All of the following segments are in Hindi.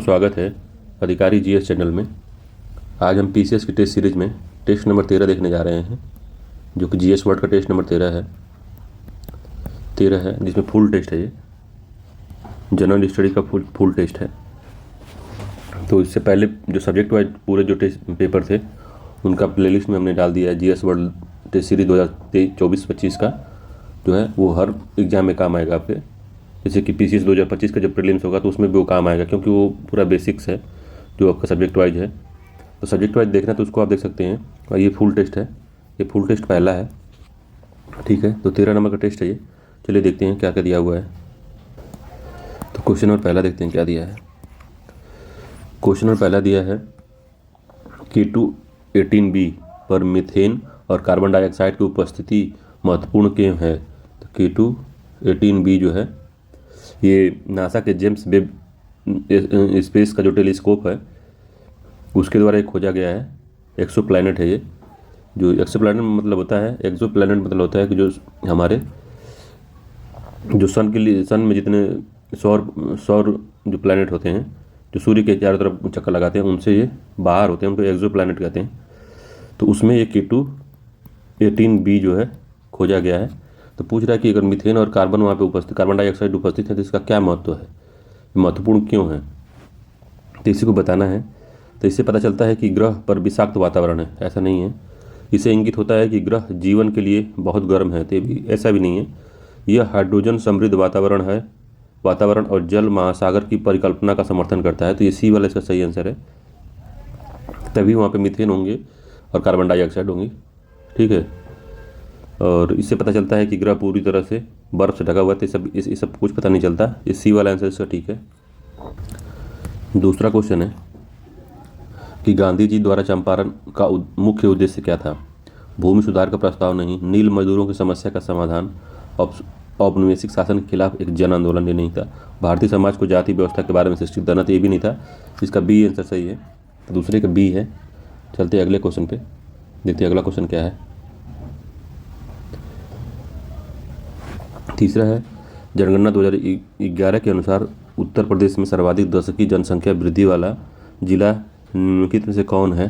स्वागत है अधिकारी जीएस चैनल में। आज हम पीसीएस की टेस्ट सीरीज में टेस्ट नंबर 13 देखने जा रहे हैं, जो कि जीएस वर्ड का टेस्ट नंबर 13 है, जिसमें फुल टेस्ट है। ये जनरल स्टडी का फुल टेस्ट है। तो इससे पहले जो सब्जेक्ट वाइज पूरे जो टेस्ट पेपर थे उनका प्लेलिस्ट में हमने डाल दिया है। जीएस वर्ड टेस्ट सीरीज 2024-25 का जो है वो हर एग्जाम में काम आएगा आपके। जैसे कि पीसीएस 2025 का जब प्रीलिम्स होगा तो उसमें भी वो काम आएगा, क्योंकि वो पूरा बेसिक्स है जो आपका सब्जेक्ट वाइज है। तो सब्जेक्ट वाइज देखना तो उसको आप देख सकते हैं। और ये फुल टेस्ट है, ये फुल टेस्ट पहला है, ठीक है। तो 13 नंबर का टेस्ट है ये। चलिए देखते हैं क्या क्या दिया हुआ है। तो क्वेश्चन नंबर पहला देखते हैं क्या दिया है। क्वेश्चन नंबर पहला दिया है K2-18b पर मीथेन और कार्बन डाइऑक्साइड की उपस्थिति महत्वपूर्ण क्यों है। तो K2-18b जो है ये नासा के जेम्स वेब स्पेस का जो टेलीस्कोप है उसके द्वारा एक खोजा गया है एक्सो प्लैनेट है। ये जो एक्सो प्लैनेट मतलब होता है, एक्सो प्लैनेट मतलब होता है कि जो हमारे जो सन के लिए, सन में जितने सौर जो प्लैनेट होते हैं जो सूर्य के चारों तरफ चक्कर लगाते हैं, उनसे ये बाहर होते हैं, उनको एक्सो प्लैनेट कहते हैं। तो उसमें ये K2-18b जो है खोजा गया है। तो पूछ रहा है कि अगर मीथेन और कार्बन वहाँ पे उपस्थित, कार्बन डाइऑक्साइड उपस्थित है तो इसका क्या महत्व है, महत्वपूर्ण क्यों है, तो इसी को बताना है। तो इससे पता चलता है कि ग्रह पर विषाक्त वातावरण है, ऐसा नहीं है। इससे इंगित होता है कि ग्रह जीवन के लिए बहुत गर्म है, तो भी ऐसा भी नहीं है। यह हाइड्रोजन समृद्ध वातावरण और जल महासागर की परिकल्पना का समर्थन करता है। तो ये सी वाला इसका सही आंसर है। तभी वहाँ पे मीथेन होंगे और कार्बन डाइऑक्साइड होंगी, ठीक है। और इससे पता चलता है कि ग्रह पूरी तरह से बर्फ से ढका हुआ है। तो ये सब कुछ पता नहीं चलता। इस सी वाला आंसर इसका ठीक है। दूसरा क्वेश्चन है कि गांधी जी द्वारा चंपारण का मुख्य उद्देश्य क्या था। भूमि सुधार का प्रस्ताव नहीं, नील मजदूरों की समस्या का समाधान, औपनिवेशिक शासन के खिलाफ एक जन आंदोलन, ये नहीं था। भारतीय समाज को जाति व्यवस्था के बारे में शिक्षित करना, तो ये भी नहीं था। इसका बी आंसर सही है। तो दूसरे का बी है। चलते अगले क्वेश्चन पे, देखते हैं अगला क्वेश्चन क्या है। तीसरा है जनगणना 2011 के अनुसार उत्तर प्रदेश में सर्वाधिक दशकीय जनसंख्या वृद्धि वाला जिला निम्नलिखित में से कौन है।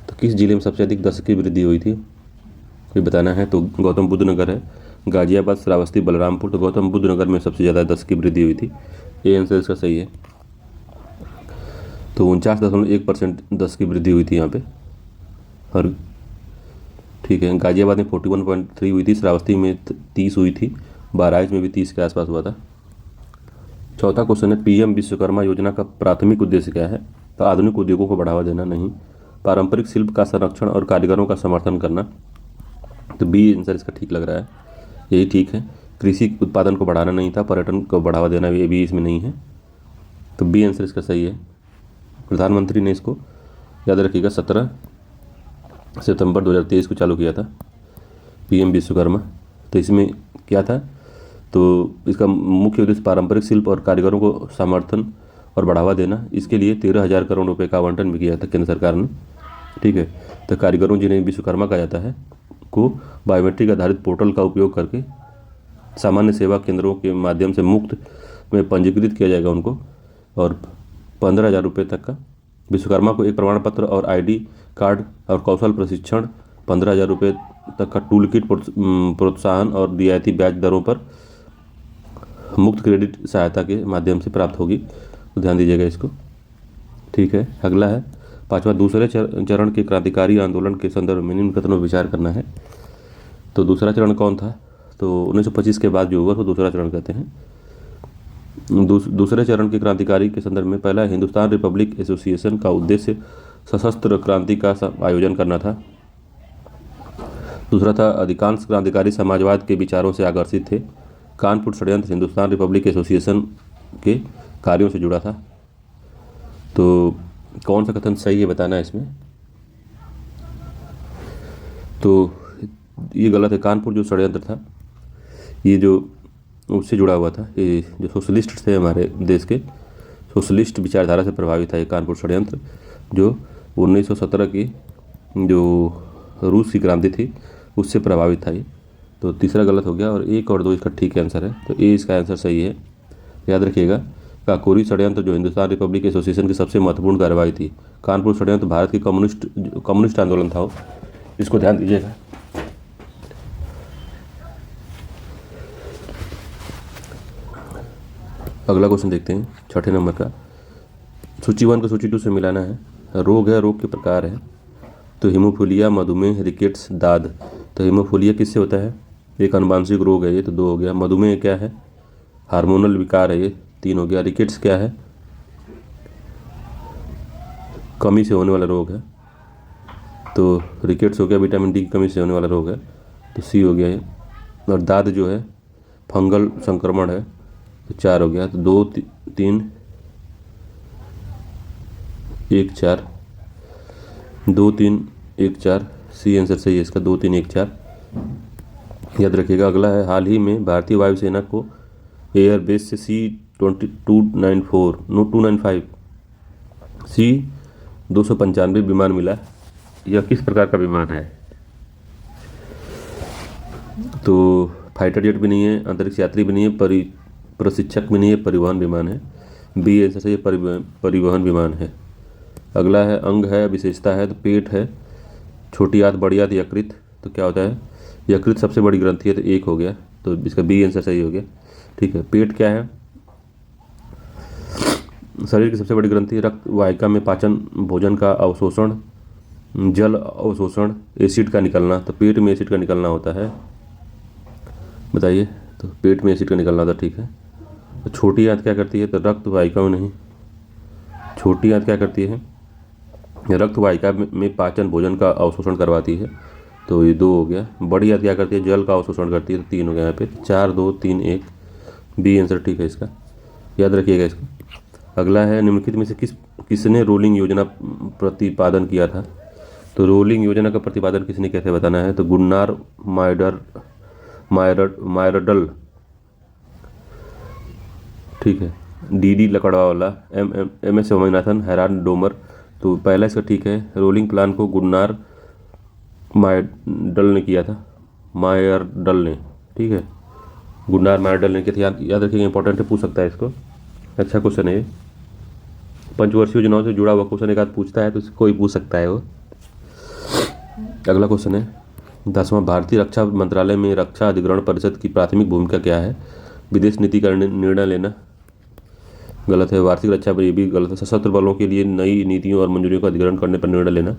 तो किस जिले में सबसे अधिक दशकीय वृद्धि हुई थी ये बताना है। तो गौतम बुद्ध नगर है, गाजियाबाद, श्रावस्ती, बलरामपुर। तो गौतम बुद्ध नगर में सबसे ज़्यादा दशकीय वृद्धि हुई थी। ये आंसर इसका सही है। तो 49.1% दशकीय वृद्धि हुई थी यहाँ पे, और ठीक है। गाजियाबाद में 41.3 हुई थी, श्रावस्ती में 30 हुई थी, बहराइच में भी 30 के आसपास हुआ था। चौथा क्वेश्चन है पीएम विश्वकर्मा योजना का प्राथमिक उद्देश्य क्या है। तो आधुनिक उद्योगों को बढ़ावा देना, नहीं। पारंपरिक शिल्प का संरक्षण और कारीगरों का समर्थन करना। तो बी आंसर इसका ठीक लग रहा है, यही ठीक है। कृषि उत्पादन को बढ़ाना नहीं था, पर्यटन को बढ़ावा देना ये भी इसमें नहीं है। तो बी आंसर इसका सही है। प्रधानमंत्री ने इसको, याद रखिएगा, 17 सितंबर 2023 को चालू किया था पीएम विश्वकर्मा। तो इसमें क्या था, तो इसका मुख्य उद्देश्य पारंपरिक शिल्प और कारीगरों को समर्थन और बढ़ावा देना। इसके लिए 13,000 करोड़ रुपए का आवंटन भी किया था केंद्र सरकार ने, ठीक है। तो कारीगरों जिन्हें विश्वकर्मा कहा जाता है को बायोमेट्रिक आधारित पोर्टल का उपयोग करके सामान्य सेवा केंद्रों के माध्यम से मुफ्त में पंजीकृत किया जाएगा उनको, और 15,000 रुपये तक का। विश्वकर्मा को एक प्रमाण पत्र और ID कार्ड और कौशल प्रशिक्षण 15,000 रुपये तक का टूल किट प्रोत्साहन और रियायती ब्याज दरों पर मुफ्त क्रेडिट सहायता के माध्यम से प्राप्त होगी। तो ध्यान दीजिएगा इसको, ठीक है। अगला है पांचवा, दूसरे चरण के क्रांतिकारी आंदोलन के संदर्भ में निम्न कथनों पर विचार करना है। तो दूसरा चरण कौन था, तो 1925 के बाद जो हुआ तो दूसरा चरण कहते हैं। दूसरे चरण के क्रांतिकारी के संदर्भ में पहला, हिंदुस्तान रिपब्लिक एसोसिएशन का उद्देश्य सशस्त्र क्रांति का आयोजन करना था। दूसरा था, अधिकांश क्रांतिकारी समाजवाद के विचारों से आकर्षित थे। कानपुर षड्यंत्र हिंदुस्तान रिपब्लिक एसोसिएशन के कार्यों से जुड़ा था। तो कौन सा कथन सही है बताना है इसमें। तो ये गलत है। कानपुर जो षड्यंत्र था ये जो उससे जुड़ा हुआ था, ये जो सोशलिस्ट थे हमारे देश के, सोशलिस्ट विचारधारा से प्रभावित था ये कानपुर षड्यंत्र, जो 1917 की जो रूस की क्रांति थी उससे प्रभावित था ये। तो तीसरा गलत हो गया और 1 और 2 इसका ठीक आंसर है। तो ए इसका आंसर सही है। याद रखिएगा काकोरी षड्यंत्र जो हिंदुस्तान रिपब्लिक एसोसिएशन की सबसे महत्वपूर्ण कार्रवाई थी। कानपुर षड्यंत्र भारत की कम्युनिस्ट आंदोलन था, इसको ध्यान दीजिएगा। अगला क्वेश्चन देखते हैं 6ठे नंबर का। सूची 1 को सूची 2 से मिलाना है। रोग है, रोग के प्रकार है, तो हीमोफीलिया, मधुमेह, रिकेट्स, दाद। तो हीमोफीलिया किससे होता है? एक आनुवांशिक रोग है ये, तो 2 हो गया। मधुमेह क्या है? हार्मोनल विकार है ये, 3 हो गया। रिकेट्स क्या है? कमी से होने वाला रोग है, तो रिकेट्स हो गया, विटामिन डी की कमी से होने वाला रोग है, तो सी हो गया ये। और दाद जो है फंगल संक्रमण है, तो 4 हो गया। तो 2 3 1 4, 2 3 1 4, सी आंसर सही है इसका, 2 3 1 4 याद रखिएगा। अगला है, हाल ही में भारतीय वायुसेना को एयरबेस से C-295 C-295 विमान मिला। यह किस प्रकार का विमान है? तो फाइटर जेट भी नहीं है, अंतरिक्ष यात्री भी नहीं है, प्रशिक्षक भी नहीं है, परिवहन विमान है। बी आंसर सही है, परिवहन विमान है। अगला है, अंग है, विशेषता है, तो पेट है, छोटी आंत, बड़ी आंत, यकृत। तो क्या होता है? यकृत सबसे बड़ी ग्रंथि है, तो 1 हो गया, तो इसका बी आंसर सही हो गया। ठीक है, पेट क्या है? शरीर की सबसे बड़ी ग्रंथि, रक्त वाहिका में पाचन, भोजन का अवशोषण, जल अवशोषण, एसिड का निकलना। तो पेट में एसिड का निकलना होता है, बताइए। तो पेट में एसिड का निकलना होता है, ठीक है। तो छोटी आंत क्या करती है? तो रक्त वाहिका में नहीं, छोटी आंत क्या करती है? रक्त वाहिका में पाचन, भोजन का अवशोषण करवाती है, तो ये 2 हो गया। बड़ी आंत क्या करती है? जल का अवशोषण करती है, तो 3 हो गया यहाँ पे। 4 2 3 1, बी आंसर ठीक है इसका, याद रखिएगा इसको। अगला है, निम्नलिखित में से किसने रोलिंग योजना प्रतिपादन किया था? तो रोलिंग योजना का प्रतिपादन किसने कैसे बताना है? तो गुन्नार मायरडल, ठीक है। D Lakdawala, M S Swaminathan, Harrod Domar. तो पहला इसका ठीक है। रोलिंग प्लान को गुन्नार मायरडल ने किया था, मायरडल ने, ठीक है, गुन्नार मायरडल ने किया था। याद रखिएगा, इंपॉर्टेंट है, पूछ सकता है इसको। अच्छा क्वेश्चन है ये, पंचवर्षीय योजनाओं से जुड़ा हुआ क्वेश्चन एक आध पूछता है, तो कोई पूछ सकता है वो। अगला क्वेश्चन है 10वां, भारतीय रक्षा मंत्रालय में रक्षा अधिग्रहण परिषद की प्राथमिक भूमिका क्या है? विदेश नीति का निर्णय लेना, गलत है। वार्षिक रक्षा पर, ये भी गलत है। सशस्त्र बलों के लिए नई नीतियों और मंजूरियों का अधिग्रहण करने पर निर्णय लेना,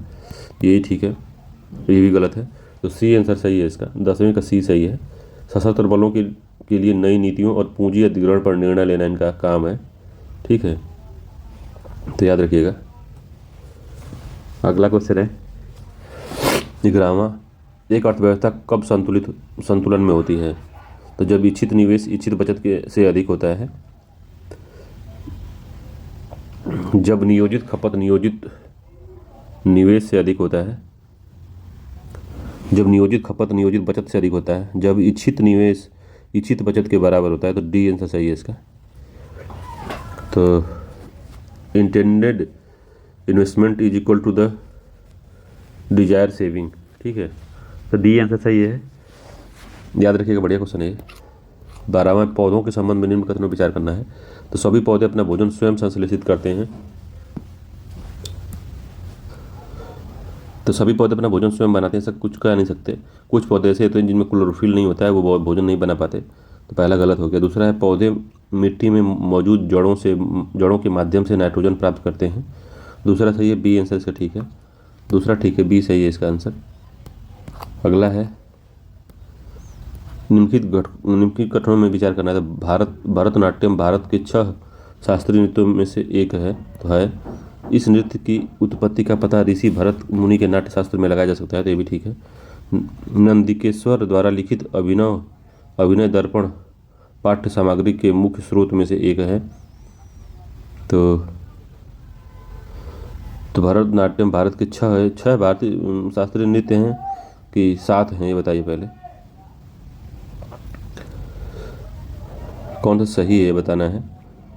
यही ठीक है, ये भी गलत है। तो सी आंसर सही है इसका, 10वीं का सी सही है। सशस्त्र बलों के लिए नई नीतियों और पूंजी अधिग्रहण पर निर्णय लेना इनका काम है, ठीक है, तो याद रखिएगा। अगला क्वेश्चन है 11वां, एक अर्थव्यवस्था कब संतुलन में होती है? तो जब इच्छित निवेश इच्छित बचत के से अधिक होता है, जब नियोजित खपत नियोजित निवेश से अधिक होता है, जब नियोजित खपत नियोजित बचत से अधिक होता है, जब इच्छित निवेश इच्छित बचत के बराबर होता है, तो डी आंसर सही है इसका। तो intended investment is equal to the desire saving, ठीक है, तो डी आंसर सही है, याद रखिएगा। बढ़िया क्वेश्चन है। 12वां, पौधों के संबंध में निम्न कथनों पर विचार करना है। तो सभी पौधे अपना भोजन स्वयं संश्लेषित करते हैं, तो सभी पौधे अपना भोजन स्वयं बनाते हैं, सब कुछ कर नहीं सकते। कुछ पौधे ऐसे होते हैं जिनमें क्लोरोफिल नहीं होता है, वो भोजन नहीं बना पाते, तो पहला गलत हो गया। दूसरा है, पौधे मिट्टी में मौजूद जड़ों के माध्यम से नाइट्रोजन प्राप्त करते हैं, दूसरा सही है, बी आंसर इसका ठीक है, दूसरा ठीक है, बी सही है इसका आंसर। अगला है, निम्नलिखित कथनों में विचार करना है। तो भरतनाट्यम भारत के 6 शास्त्रीय नृत्यों में से एक है, तो है। इस नृत्य की उत्पत्ति का पता ऋषि भरत मुनि के नाट्य शास्त्र में लगाया जा सकता है, तो ये भी ठीक है। नंदिकेश्वर द्वारा लिखित अभिनय दर्पण पाठ्य सामग्री के मुख्य स्रोत में से एक है, तो भरतनाट्यम भारत के 6 भारतीय शास्त्रीय नृत्य हैं कि 7 हैं, ये बताइए पहले कौन सा सही है, ये बताना है।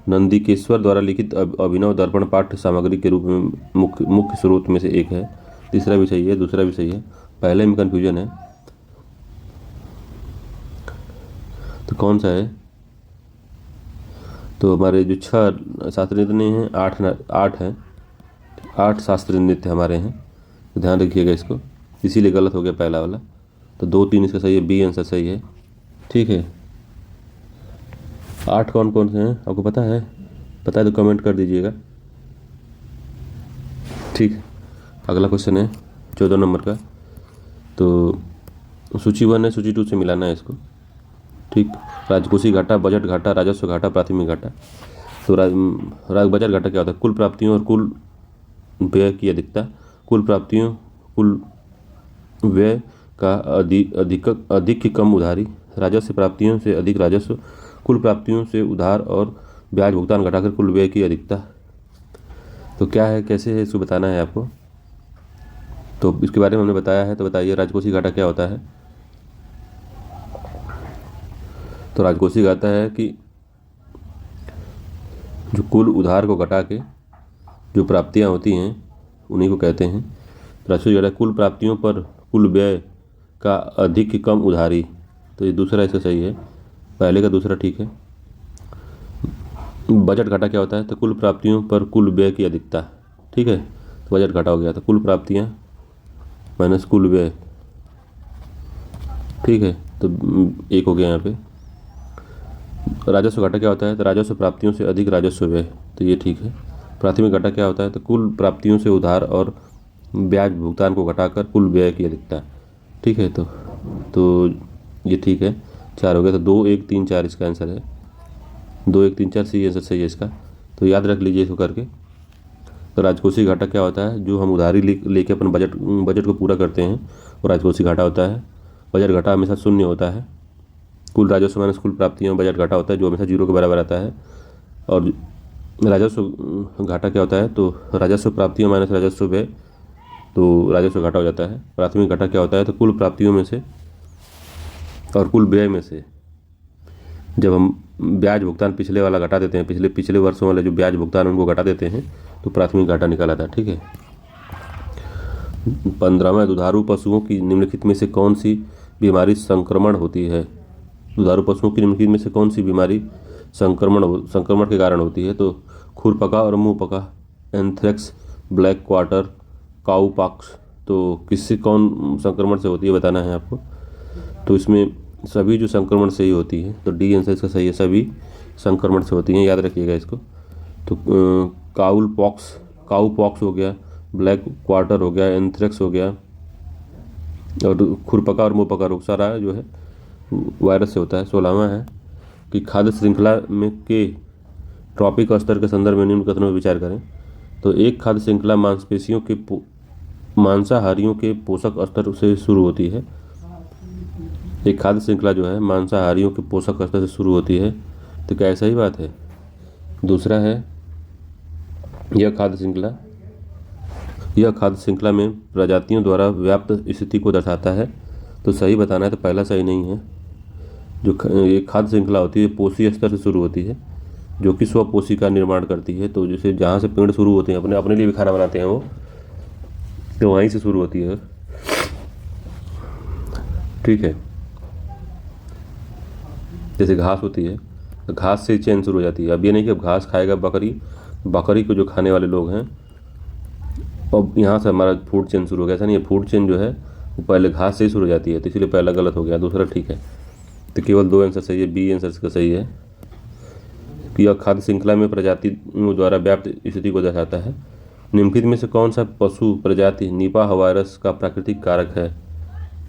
नंदिकेश्वर द्वारा लिखित अभिनव दर्पण पाठ्य सामग्री के रूप में मुख्य स्रोत में से एक है, तीसरा भी सही है, दूसरा भी सही है, पहले में कन्फ्यूजन है, तो कौन सा है? तो हमारे जो 6 शास्त्रीय नृत्य हैं, 8 हैं, 8 शास्त्रीय नृत्य हमारे हैं, तो ध्यान रखिएगा इसको, इसीलिए गलत हो गया पहला वाला। तो 2 3 इसका सही है, बी आंसर सही है। ठीक है, 8 कौन कौन से हैं आपको पता है? पता है तो कमेंट कर दीजिएगा। ठीक है, अगला क्वेश्चन है 14 नंबर का। तो सूची 1 है, सूची 2 से मिलाना है इसको। ठीक, राजकोषीय घाटा, बजट घाटा, राजस्व घाटा, प्राथमिक घाटा। तो बजट घाटा क्या होता है? कुल प्राप्तियों और कुल व्यय की अधिकता। कुल प्राप्तियों, कुल व्यय का अधिक की कम उधारी। राजस्व प्राप्तियों से अधिक राजस्व। कुल प्राप्तियों से उधार और ब्याज भुगतान घटाकर कुल व्यय की अधिकता। तो क्या है, कैसे है, इसको बताना है आपको। तो इसके बारे में हमने बताया है, तो बताइए राजकोषीय घाटा क्या होता है। तो राजकोषीय घाटा है कि जो कुल उधार को घटा के जो प्राप्तियां होती हैं उन्हीं को कहते हैं राजकोषीय घाटा। कुल प्राप्तियों पर कुल व्यय का अधिक की कम उधारी। तो ये दूसरा इसका सही है, पहले का दूसरा ठीक है। बजट घाटा क्या होता है? तो कुल प्राप्तियों पर कुल व्यय की अधिकता। ठीक है, तो बजट घाटा हो गया, तो कुल प्राप्तियां माइनस कुल व्यय। ठीक है, तो 1 हो गया यहाँ पे। राजस्व घाटा क्या होता है? तो राजस्व प्राप्तियों से अधिक राजस्व व्यय। तो ये ठीक है। प्राथमिक घाटा क्या होता है? तो कुल प्राप्तियों से उधार और ब्याज भुगतान को घटाकर कुल व्यय की अधिकता। ठीक है, तो ये ठीक है, 4 हो गया। तो 2 1 3 4 इसका आंसर है। 2 1 3 4 सी आंसर सही है इसका। तो याद रख लीजिए इसको करके। तो राजकोषीय घाटा क्या होता है? जो हम उधारी लेके अपन बजट को पूरा करते हैं वो राजकोषीय घाटा होता है। बजट घाटा हमेशा शून्य होता है। कुल राजस्व माइनस कुल प्राप्तियां, बजट घाटा होता है जो हमेशा 0 के बराबर आता है। और राजस्व घाटा क्या होता है? तो राजस्व प्राप्तियां माइनस राजस्व व्यय, तो राजस्व घाटा हो जाता है। प्राथमिक घाटा क्या होता है? तो कुल प्राप्तियों में से और कुल व्यय में से जब हम ब्याज भुगतान पिछले वाला घटा देते हैं, पिछले वर्षों वाले जो ब्याज भुगतान उनको घटा देते हैं, तो प्राथमिक घाटा निकल आता है। ठीक है, 15वां, दुधारू पशुओं की निम्नलिखित में से कौन सी बीमारी संक्रमण होती है? दुधारू पशुओं की निम्नलिखित में से कौन सी बीमारी संक्रमण के कारण होती है? तो खुरपका और मुंहपका, एंथ्रेक्स, ब्लैक क्वार्टर, काऊ पॉक्स। तो किससे कौन संक्रमण से होती है बताना है आपको। तो इसमें सभी जो संक्रमण से ही होती है, तो डी आंसर इसका सही है, सभी संक्रमण से होती हैं, याद रखिएगा इसको। तो काऊ पॉक्स हो गया, ब्लैक क्वार्टर हो गया, एंथ्रेक्स हो गया, और खुरपका और मुंहपका रोग सारा जो है वायरस से होता है। 16वां है कि खाद्य श्रृंखला में के ट्रॉपिक स्तर के संदर्भ में निम्न कथनों पर विचार करें। तो एक खाद्य श्रृंखला मांसाहारियों के पोषक स्तर से शुरू होती है। एक खाद्य श्रृंखला जो है मांसाहारियों के पोषक स्तर से शुरू होती है। तो क्या ऐसा ही बात है? दूसरा है यह खाद्य श्रृंखला में प्रजातियों द्वारा व्याप्त स्थिति को दर्शाता है। तो सही बताना है, तो पहला सही नहीं है। जो एक खाद्य श्रृंखला होती है पोषी स्तर से शुरू होती है, जो कि स्वपोषी का निर्माण करती है। तो जैसे जहाँ से पेड़ शुरू होते हैं, अपने लिए भी खाना बनाते हैं वो, तो वहीं से शुरू होती है। ठीक है, जैसे घास होती है तो घास से चेन शुरू हो जाती है। अब ये नहीं कि अब घास खाएगा बकरी को जो खाने वाले लोग हैं, अब यहाँ से हमारा फूड चेन शुरू हो गया। ऐसा नहीं है, फूड चेन जो है वो पहले घास से ही शुरू हो जाती है, तो इसलिए पहला गलत हो गया, दूसरा ठीक है। तो केवल 2 आंसर सही है, बी आंसर इसका सही है कि यह खाद्य श्रृंखला में प्रजातियों द्वारा व्याप्त स्थिति को दर्शाता है। निम्नलिखित में से कौन सा पशु प्रजाति निपाह वायरस का प्राकृतिक कारक है?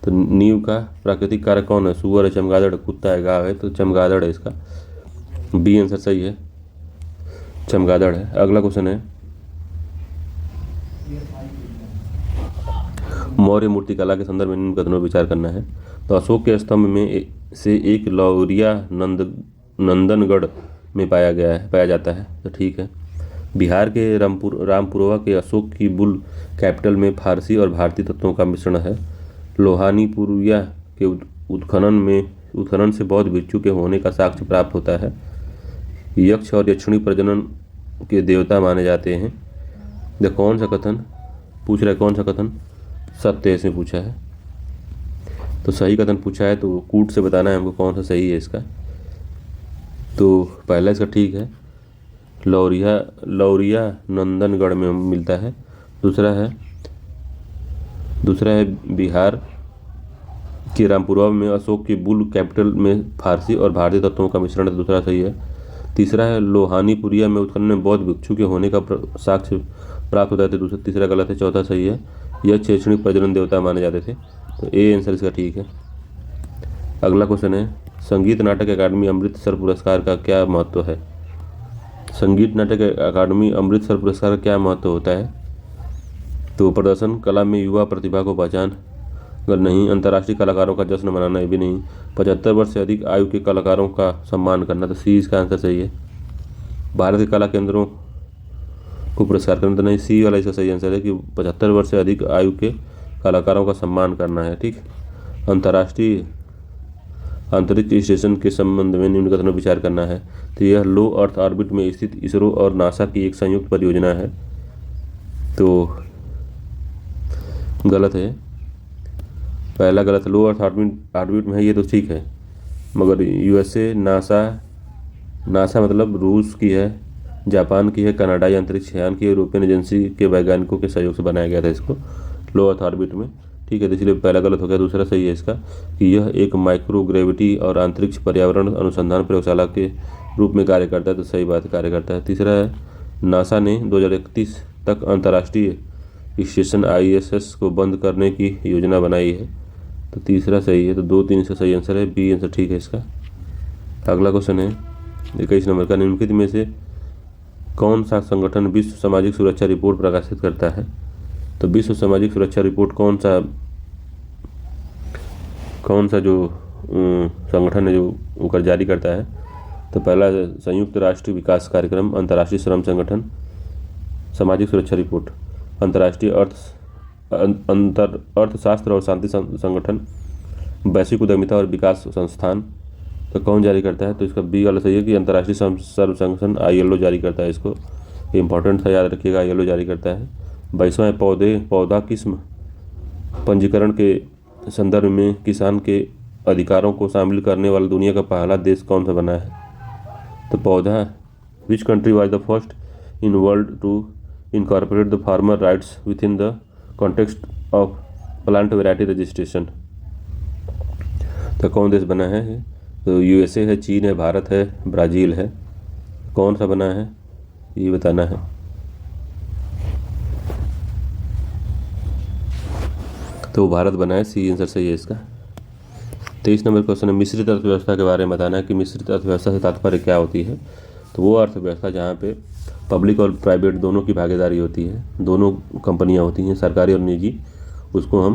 तो नीव का प्राकृतिक कारक कौन है? सुअर है, चमगादड़, कुत्ता है, गाय है? तो चमगादड़ है इसका, बी आंसर सही है, चमगादड़ है। अगला क्वेश्चन है मौर्य मूर्तिकला के संदर्भ में निम्न कथनों पर विचार करना है। तो अशोक के स्तंभ में से एक लौरिया नंदनगढ़ में पाया जाता है। तो ठीक है। बिहार के रामपुरवा के अशोक की बुल कैपिटल में फारसी और भारतीय तत्वों का मिश्रण है। लोहानीपुरिया के उत्खनन से बौद्ध भिक्षु के होने का साक्ष्य प्राप्त होता है। यक्ष और यक्षिणी प्रजनन के देवता माने जाते हैं। कौन सा कथन पूछ रहा है? कौन सा कथन सत्य है इसमें पूछा है, तो सही कथन पूछा है, तो कूट से बताना है हमको कौन सा सही है इसका। तो पहला इसका ठीक है, लौरिया नंदनगढ़ में मिलता है। दूसरा है बिहार के रामपुरवा में अशोक के बुल कैपिटल में फारसी और भारतीय तत्वों का मिश्रण है, दूसरा सही है। तीसरा है लोहानीपुरिया में उत्खनन में बौद्ध भिक्षु के होने का साक्ष्य प्राप्त होता है, तो तीसरा गलत है। चौथा सही है, यह शैक्षणिक प्रजनन देवता माने जाते थे, तो ए आंसर इसका ठीक है। अगला क्वेश्चन है, संगीत नाटक अकादमी अमृतसर पुरस्कार का क्या महत्व है? संगीत नाटक अकादमी अमृतसर पुरस्कार का क्या महत्व होता है? तो प्रदर्शन कला में युवा प्रतिभा को पहचान, अगर नहीं, अंतर्राष्ट्रीय कलाकारों का जश्न मनाना, ये भी नहीं, 75 वर्ष से अधिक आयु के कलाकारों का सम्मान करना, तो सी इसका आंसर सही है। भारत के कला केंद्रों को पुरस्कार करना, तो नहीं, सी वाला इसका सही आंसर है कि 75 वर्ष से अधिक आयु के कलाकारों का सम्मान करना है। ठीक, अंतर्राष्ट्रीय अंतरिक्ष स्टेशन के संबंध में निम्न कथनों पर विचार करना है, तो यह लो अर्थ ऑर्बिट में स्थित इसरो और नासा की एक संयुक्त परियोजना है, तो गलत है, पहला गलत। लो अर्थ ऑर्बिट में है ये तो ठीक है, मगर यूएसए नासा मतलब रूस की है, जापान की है, कनाडाई अंतरिक्ष यान की, यूरोपियन एजेंसी के वैज्ञानिकों के सहयोग से बनाया गया था इसको लो अर्थ ऑर्बिट में। ठीक है, तो इसलिए पहला गलत हो गया। दूसरा सही है इसका कि यह एक माइक्रोग्रेविटी और अंतरिक्ष पर्यावरण अनुसंधान प्रयोगशाला के रूप में कार्य करता है, तो सही बात कार्य करता है। तीसरा है, नासा ने 2031 तक अंतर्राष्ट्रीय स्टेशन ISS को बंद करने की योजना बनाई है, तो तीसरा सही है, तो 2, 3 इसका सही आंसर है, बी आंसर ठीक है इसका। अगला क्वेश्चन है 21 नंबर का, निम्नलिखित में से कौन सा संगठन विश्व सामाजिक सुरक्षा रिपोर्ट प्रकाशित करता है? तो विश्व सामाजिक सुरक्षा रिपोर्ट कौन सा जो संगठन है जो ऊपर जारी करता है? तो पहला संयुक्त राष्ट्र विकास कार्यक्रम, अंतर्राष्ट्रीय श्रम संगठन, सामाजिक सुरक्षा रिपोर्ट, अंतर्राष्ट्रीय अर्थशास्त्र और शांति संगठन, वैश्विक उद्यमिता और विकास संस्थान, तो कौन जारी करता है? तो इसका बी वाला सही है कि अंतर्राष्ट्रीय श्रम संगठन ILO जारी करता है इसको, इंपॉर्टेंट था, याद रखिएगा, ILO जारी करता है। 22वां पौधा किस्म पंजीकरण के संदर्भ में किसान के अधिकारों को शामिल करने वाला दुनिया का पहला देश कौन सा बना है? तो पौधा, which country was the first in world to incorporate the farmer rights within the context of plant variety registration, तो कौन देश बना है? तो USA है, चीन है, भारत है, ब्राज़ील है, कौन सा बना है ये बताना है। तो भारत बना है, सी आंसर सही है इसका। 23 नंबर क्वेश्चन है, मिश्रित अर्थव्यवस्था के बारे में बताना है कि मिश्रित अर्थव्यवस्था से तात्पर्य क्या होती है? तो वो अर्थव्यवस्था जहाँ पे पब्लिक और प्राइवेट दोनों की भागीदारी होती है, दोनों कंपनियाँ होती हैं, सरकारी और निजी, उसको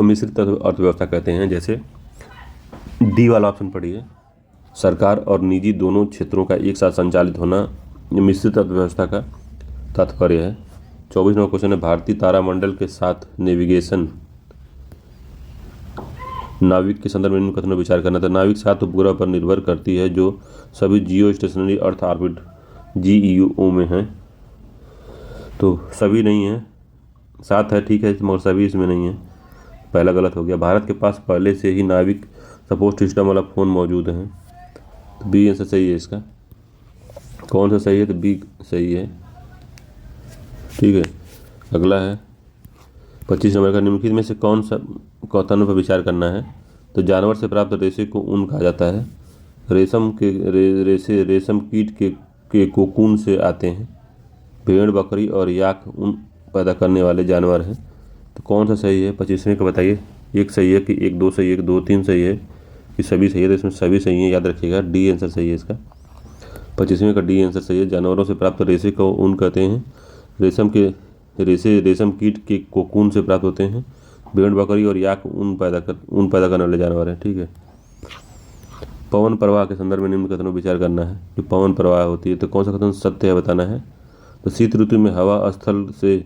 मिश्रित अर्थव्यवस्था कहते हैं। जैसे डी वाला ऑप्शन पढ़िए, सरकार और निजी दोनों क्षेत्रों का एक साथ संचालित होना मिश्रित अर्थव्यवस्था का तात्पर्य है। 24 नंबर क्वेश्चन है, भारतीय तारामंडल के साथ नेविगेशन, नाविक के संदर्भ में निम्न कथनों पर विचार करना था। नाविक 7 उपग्रह पर निर्भर करती है जो सभी जियो स्टेशनरी अर्थ ऑर्बिट GEO में हैं, तो सभी नहीं है, 7 है ठीक है, मगर सभी इसमें नहीं है, पहला गलत हो गया। भारत के पास पहले से ही नाविक सपोर्ट सिस्टम वाला फ़ोन मौजूद है, तो बी आंसर सही है इसका। कौन सा सही है? तो बी सही है, ठीक है। अगला है 25 नंबर का, निम्नलिखित में से कौन सा कथनों पर विचार करना है? तो जानवर से प्राप्त रेशे को ऊन कहा जाता है, रेशम के रेशे रेशम कीट के कोकून से आते हैं, भेड़, बकरी और याक ऊन पैदा करने वाले जानवर हैं, तो कौन सा सही है? 25वें का बताइए, एक सही है कि 1, 2 सही है कि 2, 3 सही है कि सभी सही है? तो इसमें सभी सही है, याद रखिएगा, डी आंसर सही है इसका। 25वें का डी आंसर सही है, जानवरों से प्राप्त रेशे को ऊन कहते हैं, रेशम के रेशे रेशम कीट के कोकून से प्राप्त होते हैं, भेड़, बकरी और याक ऊन पैदा करने वाले जानवर हैं, ठीक है। पवन प्रवाह के संदर्भ में निम्न कथनों पर विचार करना है। जो पवन प्रवाह होती है, तो कौन सा कथन सत्य है बताना है? तो शीत ऋतु में हवा स्थल से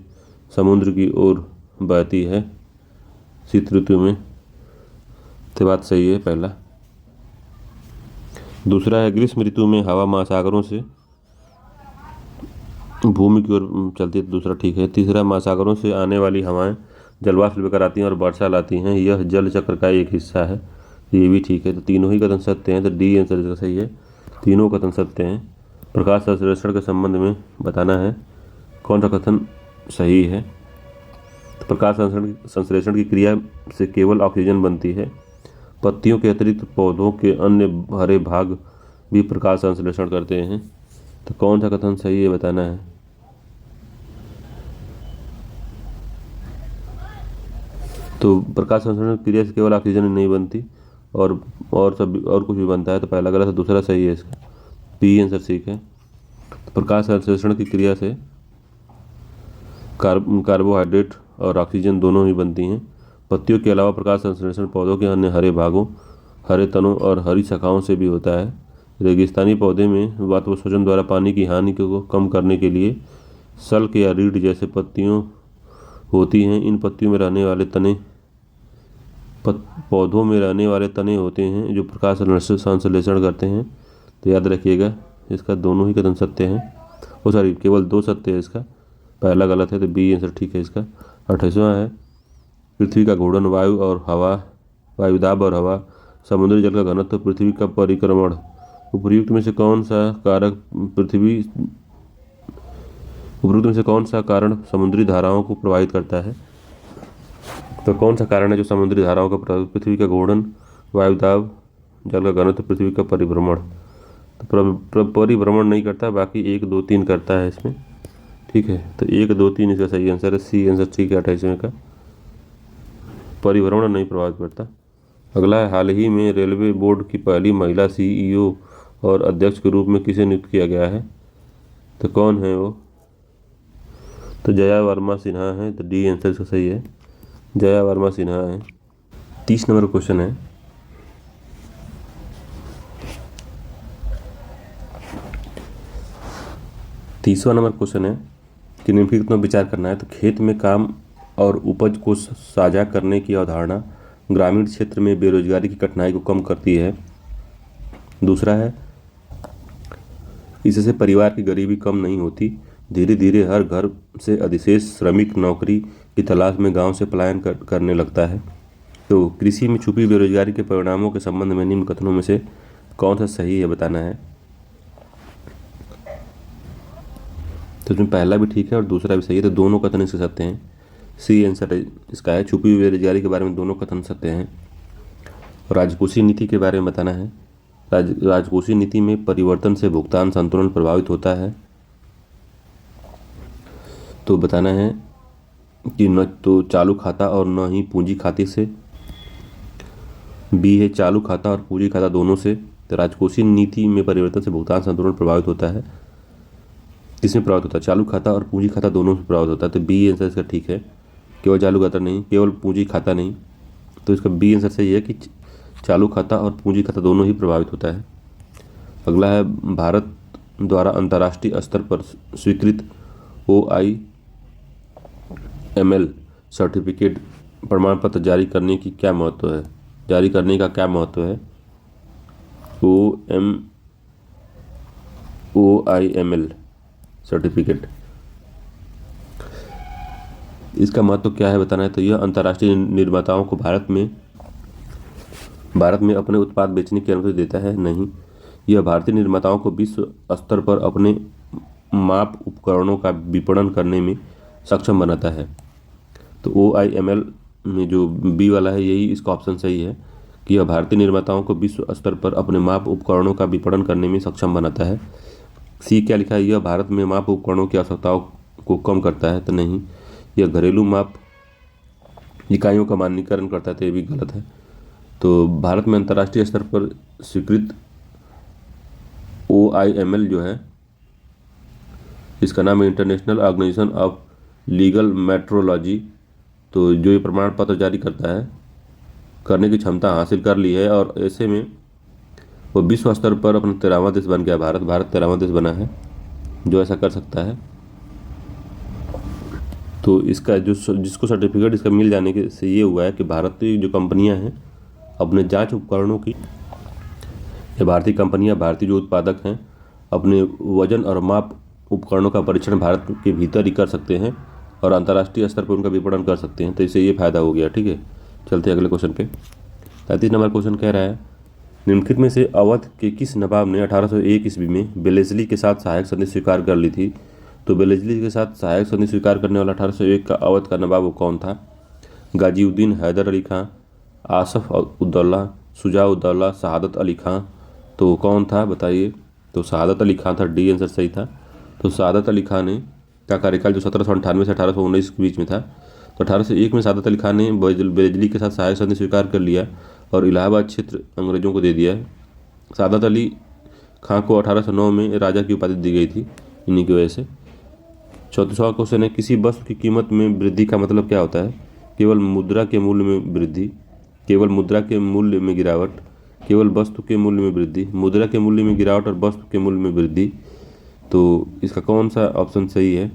समुद्र की ओर बहती है, शीत ऋतु में, तो बात सही है पहला। दूसरा है, ग्रीष्म ऋतु में हवा महासागरों से भूमि की ओर चलती है, तो दूसरा ठीक है। तीसरा, महासागरों से आने वाली हवाएं जलवाष्प लेकर आती हैं और वर्षा लाती हैं, यह जल चक्र का एक हिस्सा है, तो ये भी ठीक है। तो तीनों ही कथन सत्य हैं, तो डी आंसर इसका सही है, तीनों कथन सत्य हैं। प्रकाश संश्लेषण के संबंध में बताना है कौन सा कथन सही है। तो प्रकाश संश्लेषण की क्रिया से केवल ऑक्सीजन बनती है। पत्तियों के अतिरिक्त पौधों के अन्य हरे भाग भी प्रकाश संश्लेषण करते हैं। तो कौन सा कथन सही है बताना है। तो प्रकाश संश्लेषण क्रिया से केवल ऑक्सीजन नहीं बनती और कुछ भी बनता है। तो पहला गलत है, दूसरा सही है इसका, बी आंसर ठीक है। तो प्रकाश संश्लेषण की क्रिया से कार्बोहाइड्रेट और ऑक्सीजन दोनों ही बनती हैं। पत्तियों के अलावा प्रकाश संश्लेषण पौधों के अन्य हरे भागों, हरे तनों और हरी शाखाओं से भी होता है। रेगिस्तानी पौधे में वाष्पोत्सर्जन द्वारा पानी की हानि को कम करने के लिए सल्क या रीढ़ जैसे पत्तियों होती हैं। इन पत्तियों में रहने वाले तने पौधों में रहने वाले तने होते हैं जो प्रकाश संश्लेषण करते हैं। तो याद रखिएगा इसका दोनों ही कथन सत्य हैं। वो सॉरी, केवल दो सत्य है, इसका पहला गलत है, तो बी आंसर ठीक है इसका। 28वां है, पृथ्वी का घूर्णन वायु और हवा, वायुदाब और हवा, समुद्री जल का घनत्व, पृथ्वी का परिक्रमण, उपयुक्त में से कौन सा कारण समुद्री धाराओं को प्रभावित करता है। तो कौन सा कारण है जो समुद्री धाराओं का प्रभावित, पृथ्वी का घूर्णन, वायुदाब, जल का घनत्व, पृथ्वी का परिभ्रमण। तो परिभ्रमण नहीं करता, बाकी 1, 2, 3 करता है इसमें, ठीक है। तो 1, 2, 3 इसका सही आंसर है, सी आंसर ठीक है 28वें का, परिभ्रमण नहीं प्रभावित करता। अगला है, हाल ही में रेलवे बोर्ड की पहली महिला सीईओ और अध्यक्ष के रूप में किसे नियुक्त किया गया है। तो कौन है वो, तो जया वर्मा सिन्हा है। तो डी आंसर इसका सही है, जया वर्मा सिन्हा है। 30 नंबर क्वेश्चन है, तीसवा नंबर क्वेश्चन है कि निम्नलिखित में विचार करना है। तो खेत में काम और उपज को साझा करने की अवधारणा ग्रामीण क्षेत्र में बेरोजगारी की कठिनाई को कम करती है। दूसरा है, इससे परिवार की गरीबी कम नहीं होती, धीरे धीरे हर घर से अधिशेष श्रमिक नौकरी की तलाश में गांव से पलायन करने लगता है। तो कृषि में छुपी बेरोजगारी के परिणामों के संबंध में निम्न कथनों में से कौन सा सही है बताना है। तो इसमें पहला भी ठीक है और दूसरा भी सही है, तो दोनों कथन इसके सत्य हैं, सी आंसर इसका है, छुपी हुई बेरोजगारी के बारे में दोनों कथन सत्य हैं। राजकोषीय नीति के बारे में बताना है। राजकोषीय नीति में परिवर्तन से भुगतान संतुलन प्रभावित होता है। तो बताना है कि न तो चालू खाता और न ही पूंजी खाते से, बी है चालू खाता और पूंजी खाता दोनों से। तो राजकोषीय नीति में परिवर्तन से भुगतान संतुलन प्रभावित होता है, किसमें प्रभावित होता है, चालू खाता और पूंजी खाता दोनों से प्रभावित होता है। तो बी आंसर इसका ठीक है, केवल चालू खाता नहीं, केवल पूंजी खाता नहीं। तो इसका बी आंसर सही है कि चालू खाता और पूंजी खाता दोनों ही प्रभावित होता है। अगला है, भारत द्वारा अंतर्राष्ट्रीय स्तर पर स्वीकृत OIML सर्टिफिकेट प्रमाण पत्र जारी करने का क्या महत्व है। OIML सर्टिफिकेट, इसका महत्व क्या है बताना है। तो यह अंतर्राष्ट्रीय निर्माताओं को भारत में अपने उत्पाद बेचने की अनुमति देता है। नहीं, यह भारतीय निर्माताओं को विश्व स्तर पर अपने माप उपकरणों का विपणन करने में सक्षम बनाता है। तो OIML में जो बी वाला है, यही इसका ऑप्शन सही है कि यह भारतीय निर्माताओं को विश्व स्तर पर अपने माप उपकरणों का विपणन करने में सक्षम बनाता है। सी क्या लिखा है, यह भारत में माप उपकरणों की आवश्यकताओं को कम करता है। तो नहीं, यह घरेलू माप इकाइयों का मानकीकरण करता है, तो ये भी गलत है। तो भारत में अंतर्राष्ट्रीय स्तर पर स्वीकृत OIML जो है, इसका नाम है international organisation of legal metrology. तो जो ये प्रमाण पत्र जारी करने की क्षमता हासिल कर ली है, और ऐसे में वो विश्व स्तर पर अपना 13वां देश बन गया। भारत 13वां देश बना है जो ऐसा कर सकता है। तो इसका जिसको सर्टिफिकेट इसका मिल जाने के से ये हुआ है कि भारतीय जो कंपनियां हैं अपने जांच उपकरणों की, ये भारतीय कंपनियां, भारतीय जो उत्पादक हैं, अपने वजन और माप उपकरणों का परीक्षण भारत के भीतर ही कर सकते हैं और अंतर्राष्ट्रीय स्तर पर उनका विपणन कर सकते हैं। तो इससे ये फायदा हो गया। ठीक है, चलते हैं अगले क्वेश्चन पे। 35 नंबर क्वेश्चन कह रहा है निम्नलिखित में से अवध के किस नवाब ने 1801 ईस्वी में बेलेजली के साथ सहायक संधि स्वीकार कर ली थी। तो बेलेजली के साथ सहायक संधि स्वीकार करने वाला 1801 का अवध का नवाब वो कौन था। गाजीउद्दीन हैदर अली खां, आसफ उद्दौला, शुजा उद्दौला, शहादत अली खां। तो कौन था बताइए। तो शहादत अली खां था, डी आंसर सही था। तो शहादत अली खां ने का कार्यकाल जो 1798 से 1819 के बीच में था। तो 1801 में शहादत अली खान ने बेलेजली के साथ सहायक संधि स्वीकार कर लिया और इलाहाबाद क्षेत्र अंग्रेजों को दे दिया है। शहादत अली खां को 1809 में राजा की उपाधि दी गई थी इन्हीं की वजह से। 34वां क्वेश्चन है किसी वस्तु की कीमत में वृद्धि का मतलब क्या होता है। केवल मुद्रा के मूल्य में वृद्धि, केवल मुद्रा के मूल्य में गिरावट, केवल वस्तु के मूल्य में वृद्धि, मुद्रा के मूल्य में गिरावट और वस्तु के मूल्य में वृद्धि। तो इसका कौन सा ऑप्शन सही है।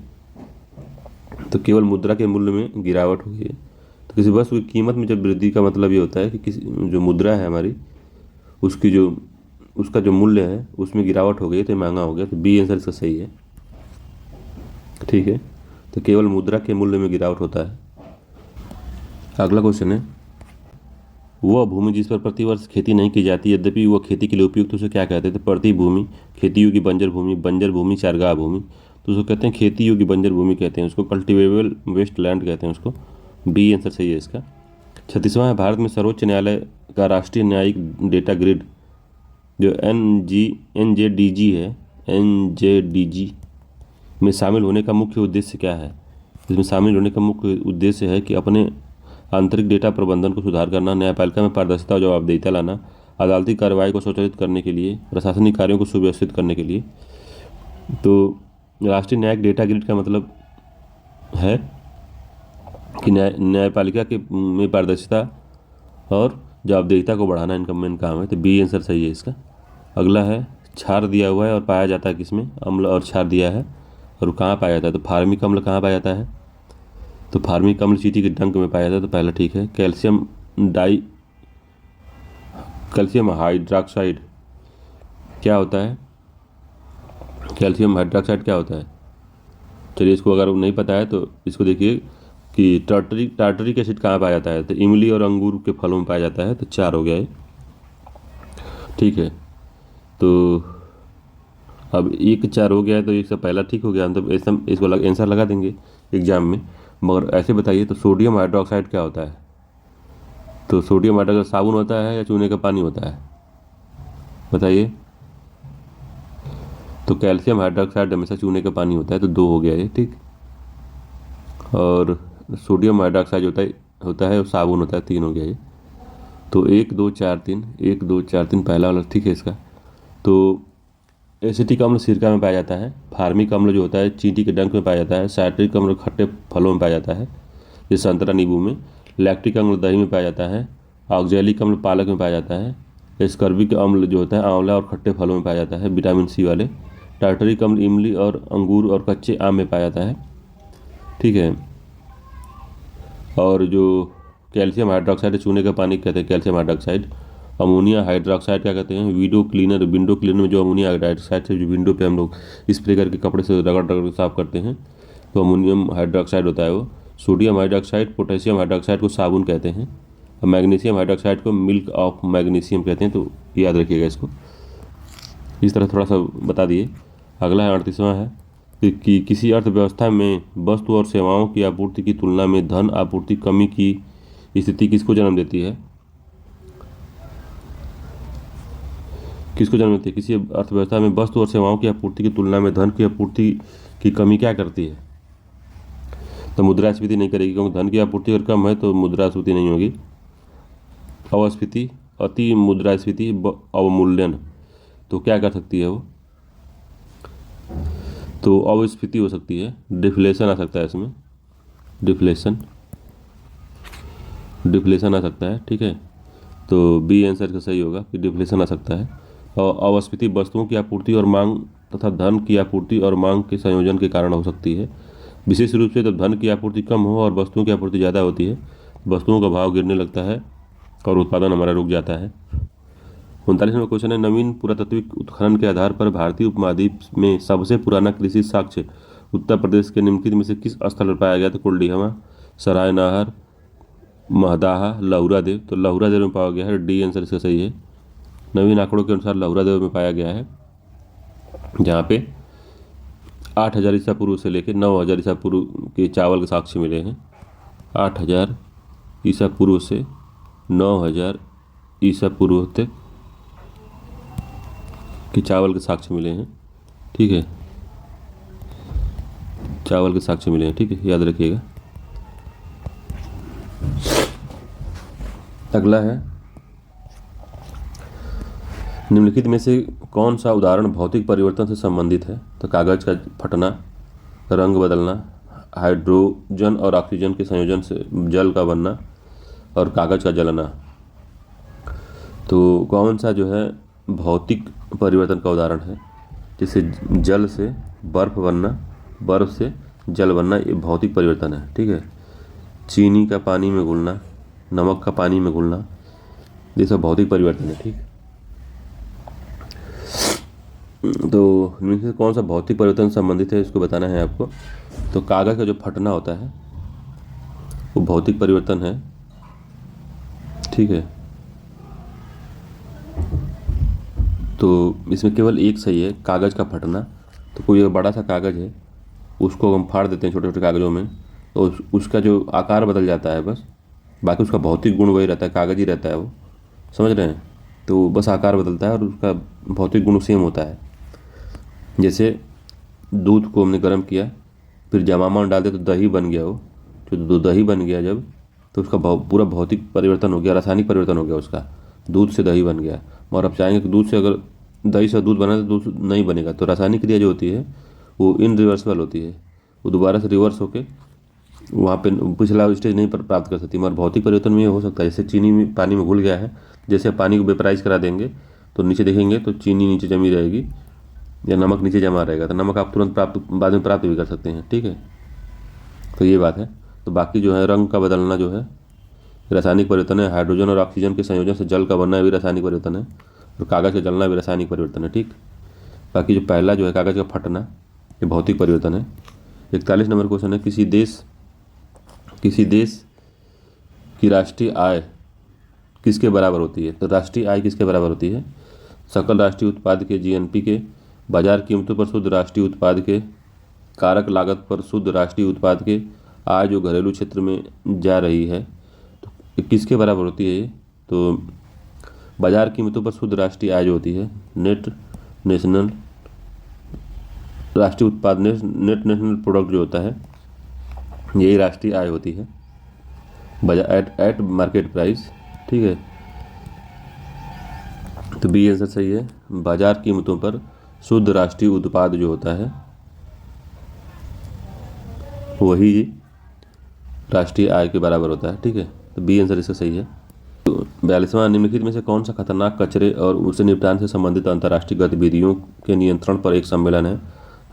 तो केवल मुद्रा के मूल्य में गिरावट हुई है। तो किसी वस्तु की कीमत में जब वृद्धि का मतलब ये होता है कि किसी जो मुद्रा है हमारी उसका जो मूल्य है उसमें गिरावट हो गई तो महंगा हो गया। तो बी आंसर इसका सही है। ठीक है, तो केवल मुद्रा के मूल्य में गिरावट होता है। अगला क्वेश्चन है वह भूमि जिस पर प्रतिवर्ष खेती नहीं की जाती यद्यपि वह खेती के लिए उपयुक्त उसे क्या कहते हैं। तो प्रति भूमि, खेती योग्य बंजर भूमि, चारगाह भूमि। तो उसको कहते हैं खेती योग्य बंजर भूमि कहते हैं, उसको कल्टिवेबल वेस्ट लैंड कहते हैं उसको। बी आंसर सही है इसका। 36वां है भारत में सर्वोच्च न्यायालय का राष्ट्रीय न्यायिक डेटा ग्रिड जो NJDG है, NJDG में शामिल होने का मुख्य उद्देश्य क्या है। इसमें शामिल होने का मुख्य उद्देश्य है कि अपने आंतरिक डेटा प्रबंधन को सुधार करना, न्यायपालिका में पारदर्शिता और जवाबदेहिता लाना, अदालती कार्रवाई को स्वचालित करने के लिए, प्रशासनिक कार्यों को सुव्यवस्थित करने के लिए। तो राष्ट्रीय न्यायिक डेटा ग्रिड का मतलब है कि न्यायपालिका के में पारदर्शिता और जवाबदेहिता को बढ़ाना इनका मेन काम है। तो बी आंसर सही है इसका। अगला है क्षार दिया हुआ है और पाया जाता है किसमें। अम्ल और क्षार दिया है और कहाँ पाया जाता है। तो फार्मिक अम्ल कहाँ पाया जाता है। तो फार्मिक अम्ल चींटी के डंक में पाया जाता है। तो पहला ठीक है। कैल्शियम हाइड्रोक्साइड क्या होता है। कैल्शियम हाइड्रोक्साइड क्या होता है। चलिए इसको अगर नहीं पता है तो इसको देखिए कि टार्टरिक एसिड कहाँ पाया जाता है। तो इमली और अंगूर के फलों में पाया जाता है। तो 4 हो गया है। ठीक है, तो अब 1-4 हो गया है तो एक से पहला ठीक हो गया। मतलब इसको आंसर लगा देंगे एग्जाम में। मगर ऐसे बताइए तो सोडियम हाइड्रोक्साइड क्या होता है। तो सोडियम हाइड्रोक्साइड साबुन होता है या चूने का पानी होता है बताइए। तो कैल्शियम हाइड्रोक्साइड हमेशा चूने का पानी होता है। तो 2 हो गया है। ठीक, और सोडियम हाइड्रोक्साइड होता है और साबुन होता है। 3 हो गया ये। तो 1 2 4 3 1 2 4 3 पहला वाला ठीक है इसका। तो एसिटिक अम्ल सिरका में पाया जाता है। फार्मिक अम्ल जो होता है चींटी के डंक में पाया जाता है। साइट्रिक अम्ल खट्टे फलों में पाया जाता है जैसे संतरा नींबू में। लैक्टिक अम्ल दही में पाया जाता है। ऑक्जेलिक अम्ल पालक में पाया जाता है। एस्कर्बिक अम्ल जो होता है आंवला और खट्टे फलों में पाया जाता है विटामिन सी वाले। टार्टरिक अम्ल इमली और अंगूर और कच्चे आम में पाया जाता है। ठीक है, और जो कैल्शियम हाइड्रोक्साइड चूने का पानी कहते हैं कैल्शियम हाइड्रोक्साइड। अमोनिया हाइड्रोक्साइड क्या कहते हैं। विंडो क्लीनर में जो अमोनिया हाइड्रोक्साइड से जो विंडो पे हम लोग स्प्रे करके कपड़े से रगड़ रगड़ के साफ करते हैं तो अमोनियम हाइड्रोक्साइड होता है वो। सोडियम हाइड्रोक्साइड पोटेशियम हाइड्रोक्साइड को साबुन कहते हैं और मैग्नीशियम हाइड्रोक्साइड को मिल्क ऑफ मैग्नीशियम कहते हैं। तो याद रखिएगा इसको, इस तरह थोड़ा सा बता दिए। अगला है 38वां है कि किसी अर्थव्यवस्था में वस्तु और सेवाओं की आपूर्ति की तुलना में धन आपूर्ति कमी की स्थिति किसको जन्म देती है। किसको जन्म देती है। किसी अर्थव्यवस्था में वस्तु और सेवाओं की आपूर्ति की तुलना में धन की आपूर्ति की कमी क्या करती है। तो मुद्रास्फीति नहीं करेगी क्योंकि धन की आपूर्ति अगर कम है तो मुद्रास्फीति नहीं होगी। अवस्फीति, अति मुद्रास्फीति, अवमूल्यन। तो क्या कर सकती है वो। तो अवस्फीति हो सकती है। डिफ्लेशन आ सकता है इसमें। डिफ्लेशन आ सकता है। ठीक है, तो बी आंसर का सही होगा कि डिफ्लेशन आ सकता है। और अवस्फीति वस्तुओं की आपूर्ति और मांग तथा धन की आपूर्ति और मांग के संयोजन के कारण हो सकती है। विशेष रूप से जब धन की आपूर्ति कम हो और वस्तुओं की आपूर्ति ज़्यादा होती है वस्तुओं का भाव गिरने लगता है और उत्पादन हमारा रुक जाता है। 39वां क्वेश्चन है नवीन पुरातात्विक उत्खनन के आधार पर भारतीय उपमहाद्वीप में सबसे पुराना कृषि साक्ष्य उत्तर प्रदेश के निम्नलिखित में से किस स्थल पर पाया गया। तो कुलडीहवा, सराय नाहर, महदाहा, लहुरा देव। तो लहुरा देव में पाया गया है, डी आंसर इसका सही है। नवीन आंकड़ों के अनुसार लहुरा देव में पाया गया है, जहाँ पे 8000 ईसा पूर्व से लेकर 9000 ईसा पूर्व के चावल के साक्ष्य मिले हैं। 8000 ईसा पूर्व से 9000 ईसा पूर्व तक के चावल के साक्ष्य मिले हैं। ठीक है, चावल के साक्ष्य मिले हैं। ठीक है, याद रखिएगा। अगला है, निम्नलिखित में से कौन सा उदाहरण भौतिक परिवर्तन से संबंधित है? तो कागज का फटना, रंग बदलना, हाइड्रोजन और ऑक्सीजन के संयोजन से जल का बनना और कागज का जलना। तो कौन सा जो है भौतिक परिवर्तन का उदाहरण है? जैसे जल से बर्फ बनना, बर्फ से जल बनना, ये भौतिक परिवर्तन है। ठीक है, चीनी का पानी में घुलना, नमक का पानी में घुलना, ये सब भौतिक परिवर्तन है। ठीक, तो इनमें से कौन सा भौतिक परिवर्तन संबंधित है इसको बताना है आपको। तो कागज का जो फटना होता है वो भौतिक परिवर्तन है। ठीक है, तो इसमें केवल एक सही है, कागज का फटना। तो कोई बड़ा सा कागज है, उसको हम फाड़ देते हैं छोटे छोटे कागजों में, तो उसका जो आकार बदल जाता है बस, बाकी उसका भौतिक गुण वही रहता है, कागज ही रहता है वो, समझ रहे हैं। तो बस आकार बदलता है और उसका भौतिक गुण सेम होता है। जैसे दूध को हमने गर्म किया, फिर जमामा डाल दिया तो दही बन गया, वो जो दही बन गया जब, तो उसका पूरा भौतिक परिवर्तन हो गया, रासायनिक परिवर्तन हो गया उसका, दूध से दही बन गया। और आप चाहेंगे कि दूध से अगर दही से दूध बना तो दूध नहीं बनेगा। तो रासायनिक क्रिया जो होती है वो इनरिवर्सिबल होती है, वो दोबारा से रिवर्स होके वहाँ पे पिछला स्टेज नहीं प्राप्त कर सकती। मगर भौतिक परिवर्तन में ये हो सकता है, जैसे चीनी में पानी में घुल गया है, जैसे पानी को वेपराइज करा देंगे तो नीचे देखेंगे तो चीनी नीचे जमी रहेगी या नमक नीचे जमा रहेगा, तो नमक आप तुरंत बाद में प्राप्त भी कर सकते हैं। ठीक है, तो ये बात है। तो बाकी जो है रंग का बदलना जो है रासायनिक परिवर्तन है, हाइड्रोजन और ऑक्सीजन के संयोजन से जल का बनना भी रासायनिक परिवर्तन है, और कागज़ का जलना भी रासायनिक परिवर्तन है। ठीक, बाकी जो पहला जो है कागज़ का फटना, ये भौतिक परिवर्तन है। 41 नंबर क्वेश्चन है, किसी देश की राष्ट्रीय आय किसके बराबर होती है? तो राष्ट्रीय आय किसके बराबर होती है? सकल राष्ट्रीय उत्पाद के, जीएनपी के, बाजार कीमतों पर शुद्ध राष्ट्रीय उत्पाद के, कारक लागत पर शुद्ध राष्ट्रीय उत्पाद के, आय जो घरेलू क्षेत्र में जा रही है, तो किसके बराबर होती है ये? तो बाजार कीमतों पर शुद्ध राष्ट्रीय आय जो होती है, नेट नेशनल राष्ट्रीय उत्पाद, नेट नेशनल प्रोडक्ट जो होता है, यही राष्ट्रीय आय होती है, बाजार एट मार्केट प्राइस। ठीक है, तो बी आंसर सही है। बाजार कीमतों पर शुद्ध राष्ट्रीय उत्पाद जो होता है वही राष्ट्रीय आय के बराबर होता है। ठीक है, तो बी आंसर इसका सही है। तो 42वां, निम्नलिखित में से कौन सा खतरनाक कचरे और उसे निपटान से संबंधित अंतर्राष्ट्रीय गतिविधियों के नियंत्रण पर एक सम्मेलन है?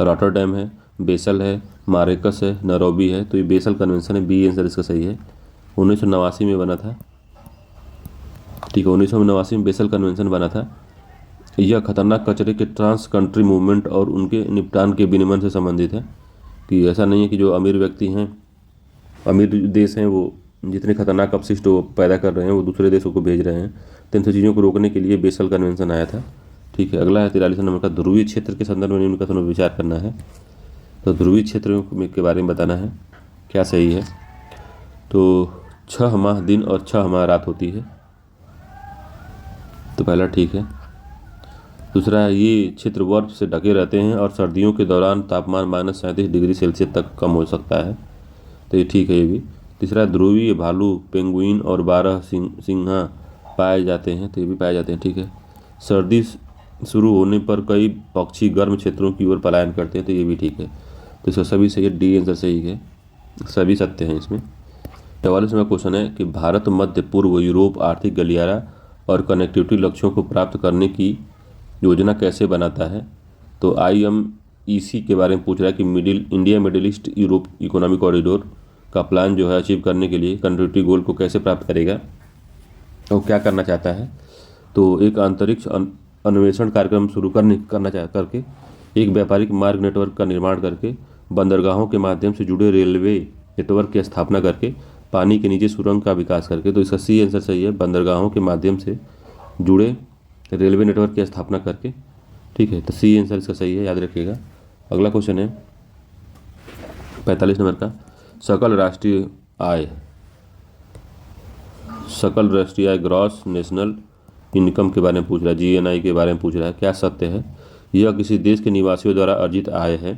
रॉटरडैम है, बेसल है, मारेकस है, नैरोबी है। तो ये बेसल कन्वेंशन है, बी आंसर इसका सही है। 1989 में बना था। ठीक है, 1989 में बेसल कन्वेंशन बना था। यह खतरनाक कचरे के ट्रांस कंट्री मूवमेंट और उनके निपटान के विनियमन से संबंधित है, कि ऐसा नहीं है कि जो अमीर व्यक्ति हैं, अमीर देश हैं, वो जितने खतरनाक अपशिष्ट वो पैदा कर रहे हैं वो दूसरे देशों को भेज रहे हैं। तो इन सब चीज़ों को रोकने के लिए बेसल कन्वेंशन आया था। ठीक है, अगला है 43 नंबर का, ध्रुवीय क्षेत्र के संदर्भ में निम्न कथनों पर विचार करना है। तो ध्रुवीय क्षेत्र के बारे में बताना है क्या सही है। तो 6 माह दिन और 6 माह रात होती है, तो पहला ठीक है। दूसरा है, ये क्षेत्र बर्फ से ढके रहते हैं और सर्दियों के दौरान तापमान -37 डिग्री सेल्सियस तक कम हो सकता है, तो ये ठीक है ये भी। तीसरा, ध्रुवीय भालू, पेंगुइन और 12 सिंहा पाए जाते हैं, तो ये भी पाए जाते हैं। ठीक है, सर्दी शुरू होने पर कई पक्षी गर्म क्षेत्रों की ओर पलायन करते हैं, तो ये भी ठीक है। तो इसका सभी सही है, डी आंसर सही है, सभी सत्य हैं इसमें। 44वां क्वेश्चन है कि भारत मध्य पूर्व यूरोप आर्थिक गलियारा और कनेक्टिविटी लक्ष्यों को प्राप्त करने की योजना कैसे बनाता है? तो IMEC के बारे में पूछ रहा है कि middle east Europe economic corridor का प्लान जो है अचीव करने के लिए कनेक्टिविटी गोल को कैसे प्राप्त करेगा और क्या करना चाहता है। तो एक अंतरिक्ष अन्वेषण कार्यक्रम शुरू करके एक व्यापारिक मार्ग नेटवर्क का निर्माण करके, बंदरगाहों के माध्यम से जुड़े रेलवे नेटवर्क की स्थापना करके पानी के नीचे सुरंग का विकास करके। तो इसका सी आंसर सही है, बंदरगाहों के माध्यम से जुड़े रेलवे नेटवर्क की स्थापना करके। ठीक है, तो सी आंसर इसका सही है, याद रखिएगा। अगला क्वेश्चन है 45 नंबर का, सकल राष्ट्रीय आय, सकल राष्ट्रीय आय ग्रॉस नेशनल इनकम के बारे में पूछ रहा है, जीएनआई के बारे में पूछ रहा है। क्या सत्य है? यह किसी देश के निवासियों द्वारा अर्जित आय है।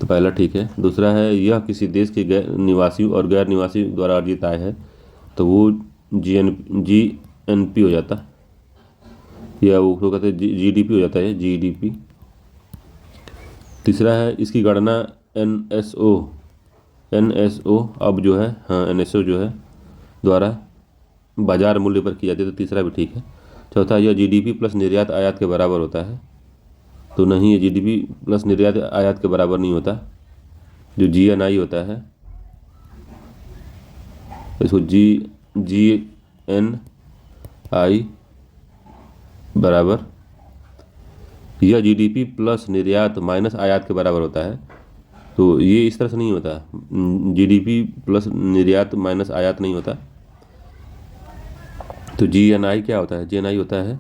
तो पहला ठीक है। दूसरा है, यह किसी देश के गैर निवासियों और गैर निवासी द्वारा अर्जित आय है। तो वो जीएनपी हो जाता है, या वो कहते हैं जीडीपी हो जाता है, जीडीपी। तीसरा है, इसकी गणना एनएसओ अब जो है, हाँ एनएसओ जो है द्वारा बाजार मूल्य पर की जाती है। तो तीसरा भी ठीक है। चौथा, यह जीडीपी प्लस निर्यात आयात के बराबर होता है। तो नहीं, ये जीडीपी प्लस निर्यात आयात के बराबर नहीं होता। जो जीएनआई होता है इसको जीएनआई बराबर, यह जीडीपी प्लस निर्यात माइनस आयात के बराबर होता है। तो ये इस तरह से नहीं होता, जीडीपी प्लस निर्यात माइनस आयात नहीं होता। तो जीएनआई क्या होता है? जीएनआई होता है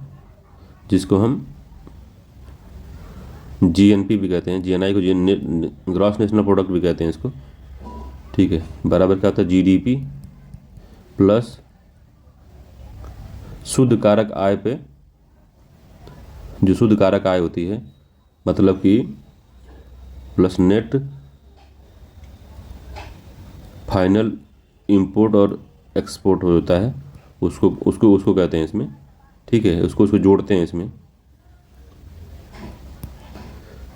जिसको हम जीएनपी भी कहते हैं, जीएनआई को ग्रॉस नेशनल प्रोडक्ट भी कहते हैं इसको। ठीक है, बराबर क्या होता है? जीडीपी प्लस शुद्ध कारक आय पे, जो शुद्ध कारक आय होती है, मतलब कि प्लस नेट फाइनल इंपोर्ट और एक्सपोर्ट होता है, उसको उसको उसको कहते हैं इसमें। ठीक है, उसको जोड़ते हैं इसमें।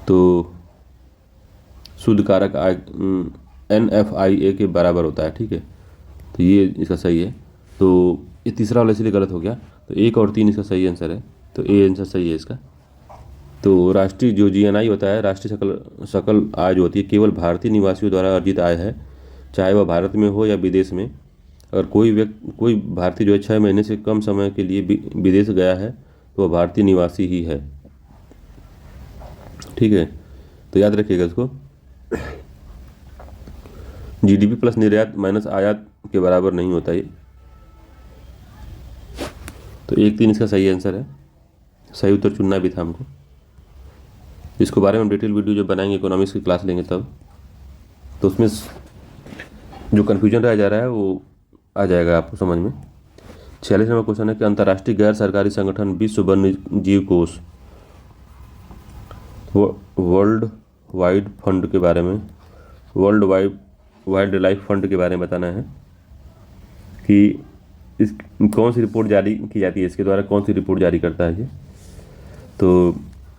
तो शुद्ध कारक आय NFIA के बराबर होता है। ठीक है, तो ये इसका सही है। तो ये तीसरा वाला इसलिए गलत हो गया। तो 1 और 3 इसका सही आंसर है। तो ए आंसर सही है इसका। तो राष्ट्रीय जो जीएनआई होता है, राष्ट्रीय सकल आय जो होती है, केवल भारतीय निवासियों द्वारा अर्जित आय है, चाहे वह भारत में हो या विदेश में। अगर कोई भारतीय जो है 6 महीने से कम समय के लिए विदेश गया है तो वह भारतीय निवासी ही है। ठीक है, तो याद रखिएगा इसको, जीडीपी प्लस निर्यात माइनस आयात के बराबर नहीं होता ये। तो 1, 3 इसका सही आंसर है। सही उत्तर चुनना भी था हमको। इसको बारे में डिटेल वीडियो जब बनाएंगे, इकोनॉमिक्स की क्लास लेंगे तब, तो उसमें जो कन्फ्यूजन रह जा रहा है वो आ जाएगा आपको समझ में। 46 नंबर क्वेश्चन है कि अंतर्राष्ट्रीय गैर सरकारी संगठन विश्व वन्य जीव कोष वर्ल्ड वाइड फंड के बारे में, वर्ल्ड वाइल्ड लाइफ फंड के बारे में बताना है कि इस कौन सी रिपोर्ट जारी की जाती है, इसके द्वारा कौन सी रिपोर्ट जारी करता है ये। तो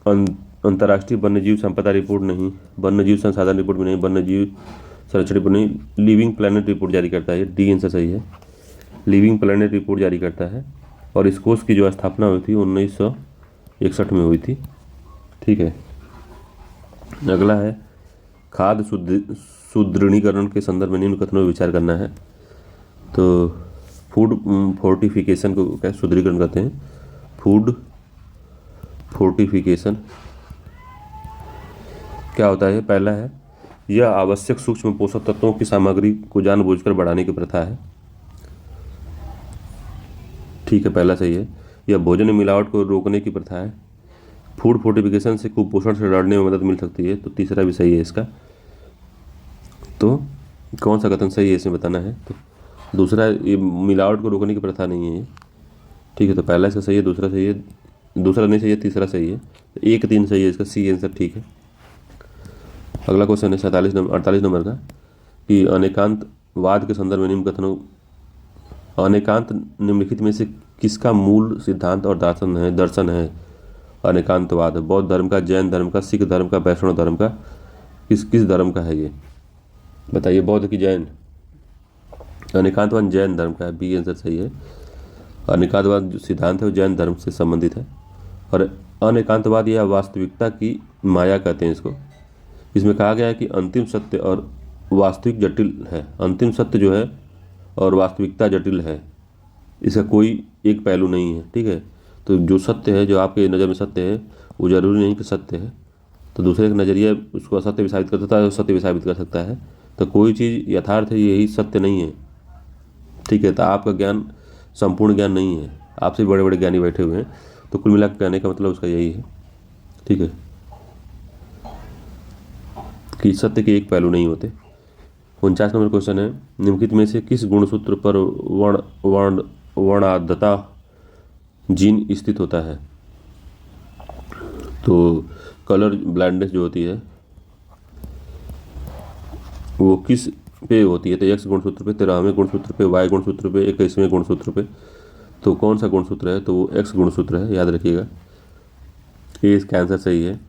अंतर्राष्ट्रीय वन्यजीव संपदा रिपोर्ट नहीं, वन्यजीव संसाधन रिपोर्ट भी नहीं, वन्यजीव संरक्षण रिपोर्ट नहीं, लिविंग प्लैनेट रिपोर्ट जारी करता है। डी आंसर सही है, लिविंग प्लैनेट रिपोर्ट जारी करता है। और इस कोष की जो स्थापना हुई थी 1961 में हुई थी। ठीक है, अगला है खाद्य सुदृढ़ीकरण के संदर्भ में निम्न कथनों पर विचार करना है। तो फूड फोर्टिफिकेशन को क्या सुदृढ़ीकरण कहते हैं? फूड फोर्टिफिकेशन क्या होता है? पहला है, यह आवश्यक सूक्ष्म पोषक तत्वों की सामग्री को जानबूझकर बढ़ाने की प्रथा है। ठीक है, पहला सही है। यह भोजन में मिलावट को रोकने की प्रथा है। फूड फोर्टिफिकेशन से कुपोषण से लड़ने में मदद मिल सकती है। तो तीसरा भी सही है इसका। तो कौन सा कथन सही है इसमें बताना है। तो दूसरा, ये मिलावट को रोकने की प्रथा नहीं है ये। ठीक है, तो पहला इसका सही है, दूसरा सही है, दूसरा नहीं सही है, तीसरा सही है। 1, 3 सही है इसका, सी आंसर ठीक है। अगला क्वेश्चन है 48 नंबर का कि अनेकांतवाद के संदर्भ में निम्न कथनों, अनेकांत निम्नलिखित में से किसका मूल सिद्धांत और दर्शन है? अनेकांतवाद बौद्ध धर्म का, जैन धर्म का, सिख धर्म का, वैष्णव धर्म का, किस धर्म का है ये बताइए? बौद्ध की जैन? अनेकांतवाद जैन धर्म का है, बी आंसर सही है। अनेकांतवाद जो सिद्धांत है वो जैन धर्म से संबंधित है। और अनेकांतवाद या वास्तविकता की माया कहते हैं इसको। इसमें कहा गया है कि अंतिम सत्य और वास्तविक जटिल है। अंतिम सत्य जो है और वास्तविकता जटिल है, इसका कोई एक पहलू नहीं है। ठीक है, तो जो सत्य है, जो आपके नज़र में सत्य है, वो जरूरी नहीं कि सत्य है। तो दूसरे का नज़रिया उसको असत्य भी साबित कर सकता है और सत्य भी साबित कर सकता है। तो कोई चीज़ यथार्थ है यही सत्य नहीं है, ठीक है। तो आपका ज्ञान संपूर्ण ज्ञान नहीं है, आपसे बड़े बड़े ज्ञानी बैठे हुए हैं। तो कुल मिलाकर कहने का मतलब उसका यही है, ठीक है, कि सत्य के एक पहलू नहीं होते। 49 नंबर क्वेश्चन है, निम्नलिखित में से किस गुणसूत्र पर वर्ण वर्ण वर्णाद्धता जीन स्थित होता है? तो कलर ब्लाइंडनेस जो होती है वो किस पे होती है? तो एक्स गुणसूत्र पे, 13वें गुणसूत्र पे, वाई गुणसूत्र पे, 21वें गुणसूत्र पे। तो कौन सा गुणसूत्र है? तो वो एक्स गुणसूत्र है, याद रखिएगा। ये इसका आंसर सही है।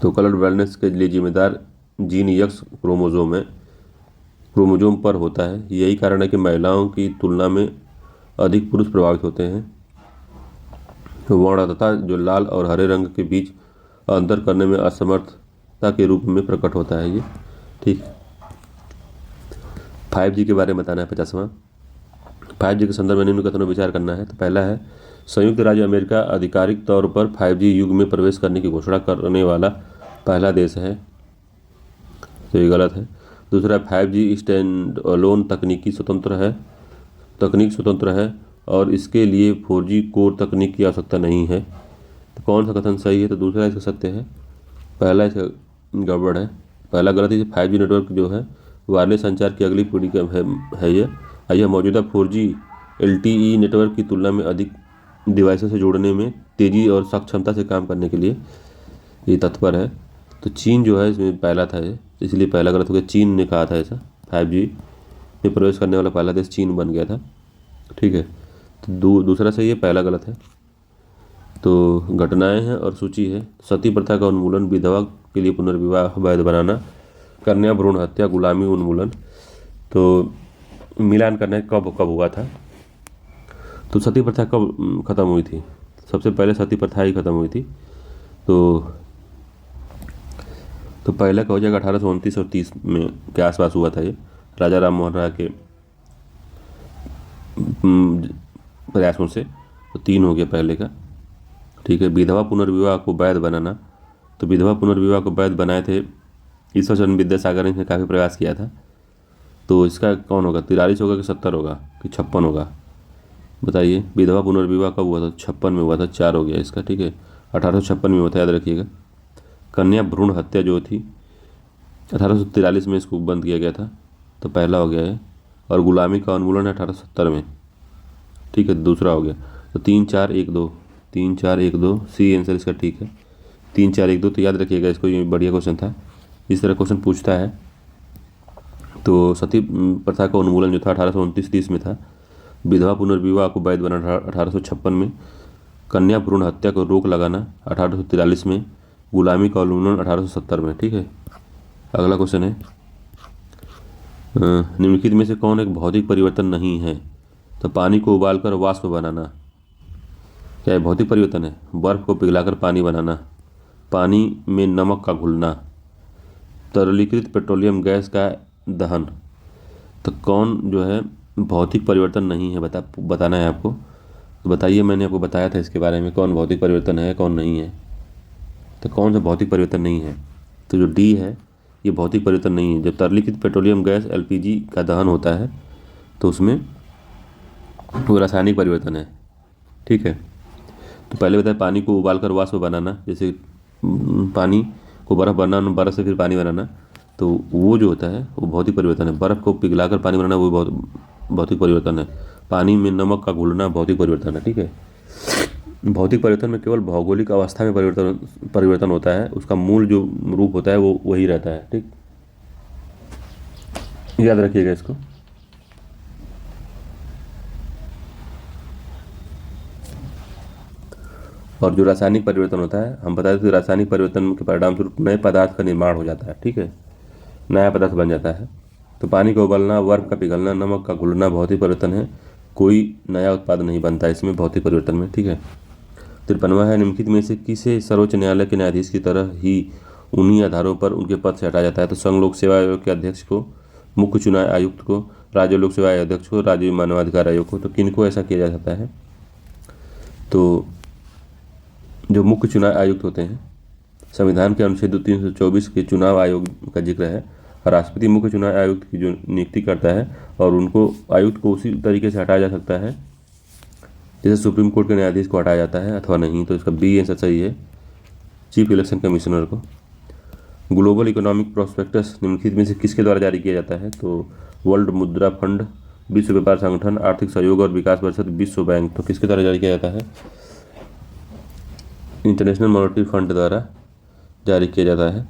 तो कलर ब्लाइंडनेस के लिए जिम्मेदार जीन एक्स क्रोमोजोम पर होता है। यही कारण है कि महिलाओं की तुलना में अधिक पुरुष प्रभावित होते हैं। वर्णाद्धता जो लाल और हरे रंग के बीच अंतर करने में असमर्थता के रूप में प्रकट होता है ये, ठीक। 5G के बारे में बताना है 50वां। 5G के संदर्भ में निम्न कथनों पर विचार करना है। तो पहला है, संयुक्त राज्य अमेरिका आधिकारिक तौर पर 5G युग में प्रवेश करने की घोषणा करने वाला पहला देश है। तो ये गलत है। दूसरा, 5G स्टैंड अलोन तकनीक स्वतंत्र है और इसके लिए 4G कोर तकनीक की आवश्यकता नहीं है। तो कौन सा कथन सही है? तो दूसरा इसका सत्य है, पहला इसका गड़बड़ है। पहला गलत है। 5G नेटवर्क जो है वायरलेस संचार की अगली पीढ़ी का है यह मौजूदा 4G LTE नेटवर्क की तुलना में अधिक डिवाइसों से जोड़ने में तेज़ी और सक्षमता से काम करने के लिए ये तत्पर है। तो चीन जो है इसमें पहला था ये, इसलिए पहला गलत हो गया। चीन ने कहा था ऐसा, 5G में प्रवेश करने वाला पहला देश चीन बन गया था, ठीक है। तो दूसरा सही है, पहला गलत है। तो घटनाएं हैं और सूची है। सती प्रथा का उन्मूलन, विधवा के लिए पुनर्विवाह वैध बनाना, कन्या भ्रूण हत्या, गुलामी उन्मूलन। तो मिलान करना कब कब हुआ था? तो सती प्रथा कब खत्म हुई थी? सबसे पहले सती प्रथा ही खत्म हुई थी। तो पहला का हो जाएगा 1829 और 30 में के आसपास हुआ था ये, राजा राम मोहन राय के प्रयासों से। तो 3 हो गया पहले का, ठीक है। विधवा पुनर्विवाह को वैध बनाना, तो विधवा पुनर्विवाह को वैध बनाए थे ईश्वरचंद्र विद्यासागर ने, इसमें काफ़ी प्रयास किया था। तो इसका कौन होगा? 43 होगा कि 70 होगा कि 56 होगा? बताइए। विधवा पुनर्विवाह कब हुआ था? 56 में हुआ था, 4 हो गया इसका, ठीक है। 1856 में हुआ था, याद रखिएगा। कन्या भ्रूण हत्या जो थी 1843 में इसको बंद किया गया था, तो पहला हो गया है। और गुलामी का उन्मूलन 1870 में, ठीक है, दूसरा हो गया। तो 3 4 1 2 3 4 1 2 सी आंसर इसका, ठीक है। 3 4 1 2। तो याद रखिएगा इसको, ये बढ़िया क्वेश्चन था। इस तरह क्वेश्चन पूछता है। तो सती प्रथा का उन्मूलन जो था 1829-30 में था। विधवा पुनर्विवाह को वैध बनाना 1856 में। कन्या भ्रूण हत्या को रोक लगाना 1843 में। गुलामी का उन्मूलन 1870 में, ठीक है। अगला क्वेश्चन है, निम्नलिखित में से कौन एक भौतिक परिवर्तन नहीं है? तो पानी को उबालकर वाष्प बनाना, क्या ये भौतिक परिवर्तन है? बर्फ को पिघलाकर पानी बनाना, पानी में नमक का घुलना, तरलीकृत पेट्रोलियम गैस का दहन। तो कौन जो है भौतिक परिवर्तन नहीं है बताना है आपको। तो बताइए, मैंने आपको बताया था इसके बारे में, कौन भौतिक परिवर्तन है कौन नहीं है। तो कौन सा भौतिक परिवर्तन नहीं है? तो जो डी है ये भौतिक परिवर्तन नहीं है। जब तरलीकृत पेट्रोलियम गैस LPG का दहन होता है तो उसमें वो रासायनिक परिवर्तन है, ठीक है। तो पहले बताया पानी को उबालकर वाष्प बनाना, जैसे पानी को बर्फ़ बनाना, बर्फ़ से फिर पानी बनाना, तो वो जो होता है वो भौतिक परिवर्तन है। बर्फ़ को पिघलाकर पानी बनाना वो भौतिक परिवर्तन है। पानी में नमक का घुलना भौतिक परिवर्तन है, ठीक है। भौतिक परिवर्तन में केवल भौगोलिक अवस्था में परिवर्तन होता है, उसका मूल जो रूप होता है वो वही रहता है, ठीक। याद रखिएगा इसको। और जो रासायनिक परिवर्तन होता है, हम बता दें कि रासायनिक परिवर्तन के परिणाम स्वरूप नए पदार्थ का निर्माण हो जाता है, ठीक है, नया पदार्थ बन जाता है। तो पानी का उबलना, बर्फ का पिघलना, नमक का घुलना भौतिक परिवर्तन है। कोई नया उत्पाद नहीं बनता इसमें भौतिक परिवर्तन में, ठीक है। 53वां है, निम्नलिखित में से किसे सर्वोच्च न्यायालय के न्यायाधीश की तरह ही उन्हीं आधारों पर उनके पद से हटाया जाता है? तो संघ लोक सेवा आयोग के अध्यक्ष को, मुख्य चुनाव आयुक्त को, राज्य लोक सेवा आयोग अध्यक्ष को, राज्य मानवाधिकार आयोग को। तो किनको ऐसा किया जा सकता है? तो जो मुख्य चुनाव आयुक्त होते हैं, संविधान के अनुच्छेद 324 के चुनाव आयोग का जिक्र है, राष्ट्रपति मुख्य चुनाव आयुक्त की जो नियुक्ति करता है और उनको आयुक्त को उसी तरीके से हटाया जा सकता है जैसे सुप्रीम कोर्ट के न्यायाधीश को हटाया जाता है अथवा नहीं। तो इसका बी आंसर सही है, चीफ इलेक्शन कमिश्नर को। ग्लोबल इकोनॉमिक प्रोस्पेक्टस निम्नलिखित में से किसके द्वारा जारी किया जाता है? तो वर्ल्ड मुद्रा फंड, विश्व व्यापार संगठन, आर्थिक सहयोग और विकास परिषद, विश्व बैंक। तो किसके द्वारा जारी किया जाता है? इंटरनेशनल मॉनेटरी फंड द्वारा जारी किया जाता है।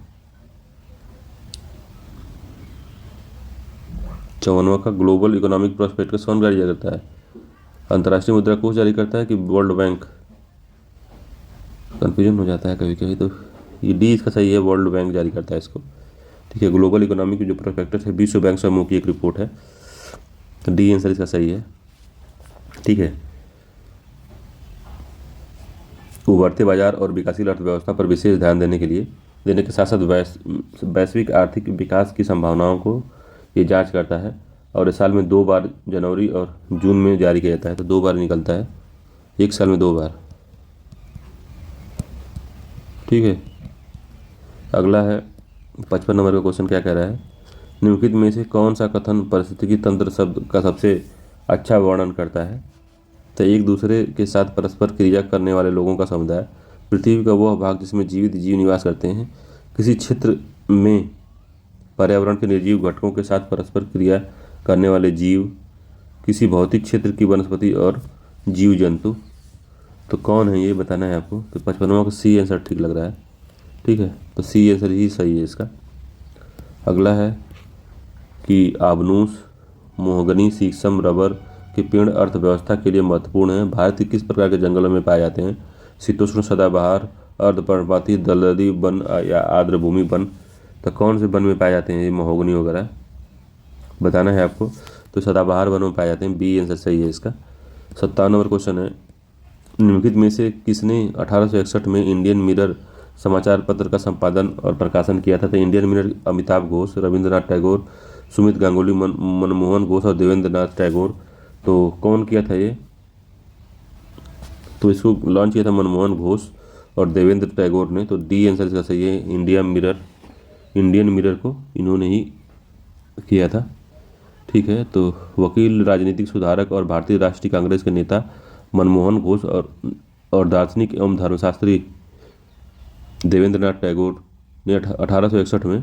54वां का ग्लोबल इकोनॉमिक प्रोस्पेक्टस कौन जारी करता है? अंतर्राष्ट्रीय मुद्रा कोष जारी करता है कि वर्ल्ड बैंक? कन्फ्यूजन हो जाता है कभी कभी, तो ये डी इसका सही है, वर्ल्ड बैंक जारी करता है इसको। ठीक है, ग्लोबल इकोनॉमिक जो प्रोस्पेक्टस है विश्व बैंक समूह की एक रिपोर्ट है, तो डी आंसर इसका सही है। ठीक है, उभरते बाजार और विकासशील अर्थव्यवस्था पर विशेष ध्यान देने के साथ साथ वैश्विक आर्थिक विकास की संभावनाओं को ये जांच करता है और इस साल में 2 बार जनवरी और जून में जारी किया जाता है। तो 2 बार निकलता है, एक साल में 2 बार। ठीक है, अगला है 55 नंबर का क्वेश्चन। क्या कह रहा है? निम्नलिखित में से कौन सा कथन पारिस्थितिकी तंत्र शब्द का सबसे अच्छा वर्णन करता है? तो एक दूसरे के साथ परस्पर क्रिया करने वाले लोगों का समुदाय, पृथ्वी का वह भाग जिसमें जीवित जीव निवास करते हैं, किसी क्षेत्र में पर्यावरण के निर्जीव घटकों के साथ परस्पर क्रिया करने वाले जीव, किसी भौतिक क्षेत्र की वनस्पति और जीव जंतु। तो कौन है ये बताना है आपको। तो 55वां का सी आंसर ठीक लग रहा है। ठीक है, तो सी आंसर ही सही है इसका। अगला है कि आबनूस, मोहगनी, शीशम, रबर के पेड़ अर्थव्यवस्था के लिए महत्वपूर्ण हैं। भारत के किस प्रकार के जंगलों में पाए जाते हैं? शीतोष्ण सदाबहार, अर्धपर्णपाती, दलदली वन या आर्द्र भूमि वन। तो कौन से वन में पाए जाते हैं ये महोगनी वगैरह बताना है आपको। तो सदाबहार वनों में पाए जाते हैं, बी आंसर सही है इसका। 57 नंबर क्वेश्चन है, निम्नलिखित में से किसने 1861 में इंडियन मिरर समाचार पत्र का संपादन और प्रकाशन किया था? तो इंडियन मिरर अमिताभ घोष, रविंद्रनाथ टैगोर, सुमित गांगुली, मनमोहन घोष और देवेंद्रनाथ टैगोर। तो कौन किया था ये? तो इसको लॉन्च किया था मनमोहन घोष और देवेंद्र टैगोर ने। तो डी आंसर इसका सही है, इंडियन मिरर को इन्होंने ही किया था। ठीक है, तो वकील, राजनीतिक सुधारक और भारतीय राष्ट्रीय कांग्रेस के नेता मनमोहन घोष और दार्शनिक एवं धर्मशास्त्री देवेंद्रनाथ टैगोर ने 1861 में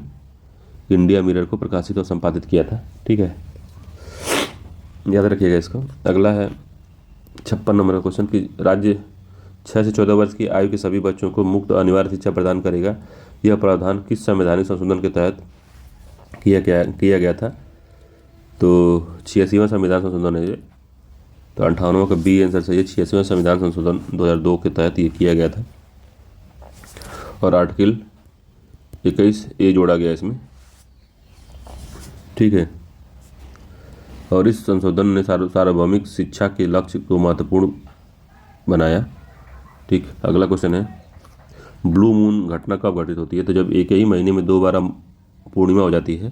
इंडिया मिरर को प्रकाशित और संपादित किया था। ठीक है, याद रखिएगा इसको। अगला है 56 नंबर का क्वेश्चन कि राज्य 6 से 14 वर्ष की आयु के सभी बच्चों को मुफ्त अनिवार्य शिक्षा प्रदान करेगा। यह प्रावधान किस संवैधानिक संशोधन के तहत किया गया था? तो 86वां संविधान संशोधन है ये। तो 58वां का बी आंसर सही है, 86वां संविधान संशोधन 2002 के तहत ये किया गया था और आर्टिकल 21A जोड़ा गया इसमें। ठीक है, और इस संशोधन ने सार्वभौमिक शिक्षा के लक्ष्य को महत्वपूर्ण बनाया। ठीक, अगला क्वेश्चन है, ब्लू मून घटना कब घटित होती है? तो जब एक ही महीने में 2 बार पूर्णिमा हो जाती है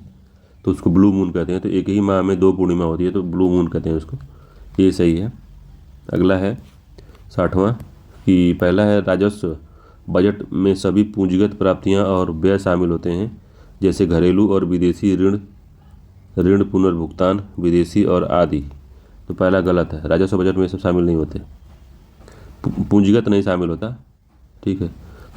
तो उसको ब्लू मून कहते हैं। तो एक ही माह में 2 पूर्णिमा होती है तो ब्लू मून कहते हैं उसको, ये सही है। अगला है 60वां कि पहला है राजस्व बजट में सभी पूंजीगत प्राप्तियां और व्यय शामिल होते हैं जैसे घरेलू और विदेशी ऋण पुनर्भुगतान, विदेशी और आदि। तो पहला गलत है, राजस्व बजट में सब शामिल नहीं होते, पूंजीगत नहीं शामिल होता। ठीक है,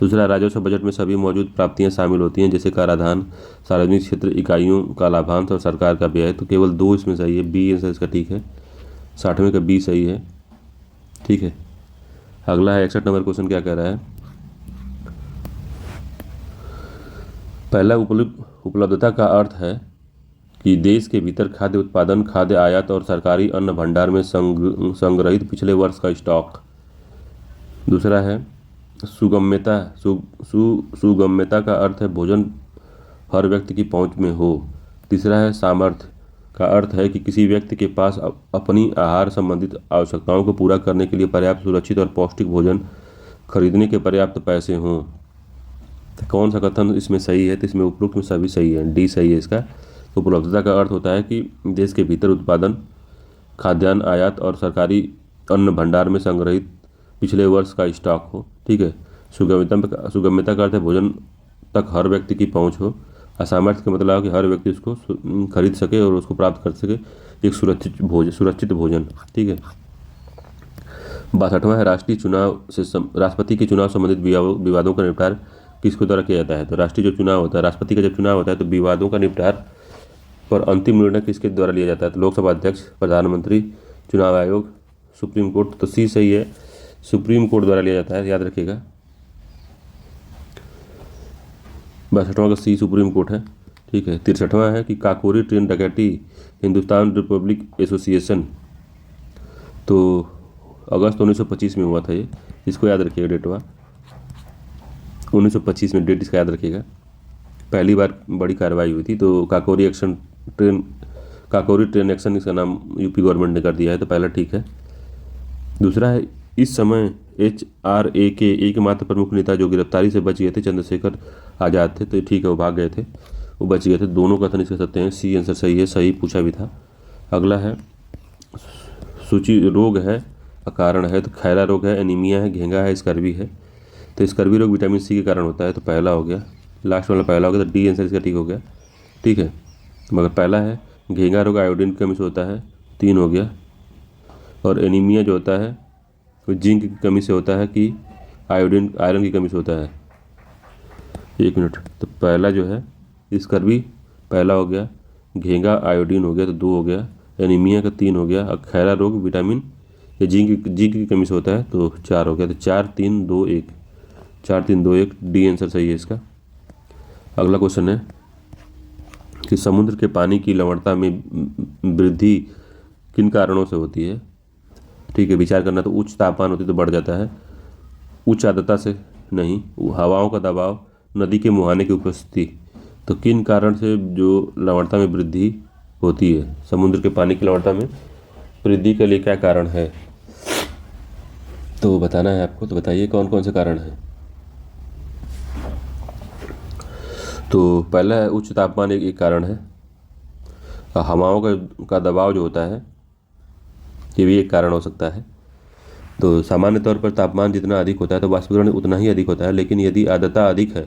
दूसरा राजस्व बजट में सभी मौजूद प्राप्तियां शामिल होती हैं जैसे कराधान, सार्वजनिक क्षेत्र इकाइयों का लाभांश और सरकार का व्यय। तो केवल 2 इसमें सही है, बी आंसर इसका ठीक है, 60वें का बी सही है। ठीक है, अगला है 61 नंबर क्वेश्चन। क्या कह रहा है? पहला उपलब्धता का अर्थ है कि देश के भीतर खाद्य उत्पादन, खाद्य आयात और सरकारी अन्न भंडार में संग्रहित पिछले वर्ष का स्टॉक। दूसरा है सुगम्यता सुगम्यता का अर्थ है भोजन हर व्यक्ति की पहुंच में हो। तीसरा है सामर्थ्य का अर्थ है कि किसी व्यक्ति के पास अपनी आहार संबंधित आवश्यकताओं को पूरा करने के लिए पर्याप्त सुरक्षित और पौष्टिक भोजन खरीदने के पर्याप्त पैसे हों। तो कौन सा कथन इसमें सही है? तो इसमें उपरोक्त में सभी सही है, डी सही है इसका। तो उपलब्धता का अर्थ होता है कि देश के भीतर उत्पादन, खाद्यान्न आयात और सरकारी अन्न भंडार में संग्रहित पिछले वर्ष का स्टॉक हो। ठीक है, सुगम्यता का अर्थ है भोजन तक हर व्यक्ति की पहुंच हो असामर्थ्य का मतलब है कि हर व्यक्ति उसको खरीद सके और उसको प्राप्त कर सके, एक सुरक्षित भोजन। ठीक है। 62वां है राष्ट्रीय चुनाव से राष्ट्रपति के चुनाव संबंधित विवादों का निपटार किसके द्वारा किया जाता है। तो राष्ट्रीय जो चुनाव होता है, राष्ट्रपति का जब चुनाव होता है तो विवादों का निपटार पर अंतिम निर्णय किसके द्वारा लिया जाता है। तो लोकसभा अध्यक्ष, प्रधानमंत्री, चुनाव आयोग, सुप्रीम कोर्ट। तो सी सही है, सुप्रीम कोर्ट द्वारा लिया जाता है, याद रखिएगा। 62वां का सी सुप्रीम कोर्ट है। ठीक है। 63वां है कि काकोरी ट्रेन डकैती हिंदुस्तान रिपब्लिक एसोसिएशन, तो अगस्त 1925 में हुआ था ये, इसको याद रखिएगा डेटवा, 1925 में डेट इसका याद रखिएगा। पहली बार बड़ी कार्रवाई हुई थी। तो काकोरी ट्रेन एक्शन इसका नाम यूपी गवर्नमेंट ने कर दिया है, तो पहला ठीक है। दूसरा है इस समय HRA के एकमात्र प्रमुख नेता जो गिरफ्तारी से बच गए थे चंद्रशेखर आज़ाद थे। तो ठीक है, वो भाग गए थे, वो बच गए थे। दोनों कथन इसके सत्य हैं, सी आंसर सही है, सही पूछा भी था। अगला है सूची रोग है, कारण है। तो खैरा रोग है, एनीमिया है, घेंगा है, स्कर्वी है। तो स्कर्वी रोग विटामिन सी के कारण होता है, तो पहला हो गया, लास्ट वाला पहला हो गया, तो डी आंसर इसका ठीक हो गया। ठीक है, मगर पहला है घेंगा रोग आयोडीन की कमी से होता है, 3 हो गया। और एनीमिया जो होता है वो जिंक की कमी से होता है कि आयरन की कमी से होता है। 1 मिनट, तो पहला जो है स्कर्वी पहला हो गया, घेंगा आयोडीन हो गया तो 2 हो गया, एनीमिया का 3 हो गया, और खैरा रोग विटामिन या जिंक की कमी से होता है तो 4 हो गया। तो 4 3 2 1, 4 3 2 1, डी आंसर सही है इसका। अगला क्वेश्चन है कि समुद्र के पानी की लवणता में वृद्धि किन कारणों से होती है। ठीक है, विचार करना। तो उच्च तापमान होती तो बढ़ जाता है, उच्च आर्द्रता से नहीं, हवाओं का दबाव, नदी के मुहाने की उपस्थिति। तो किन कारण से जो लवणता में वृद्धि होती है, समुद्र के पानी की लवणता में वृद्धि के लिए क्या कारण है, तो बताना है आपको। तो बताइए कौन कौन से कारण हैं। तो पहला है उच्च तापमान, एक कारण है। हवाओं का दबाव जो होता है ये भी एक कारण हो सकता है। तो सामान्य तौर पर तापमान जितना अधिक होता है तो वाष्पीकरण उतना ही अधिक होता है, लेकिन यदि आर्द्रता अधिक है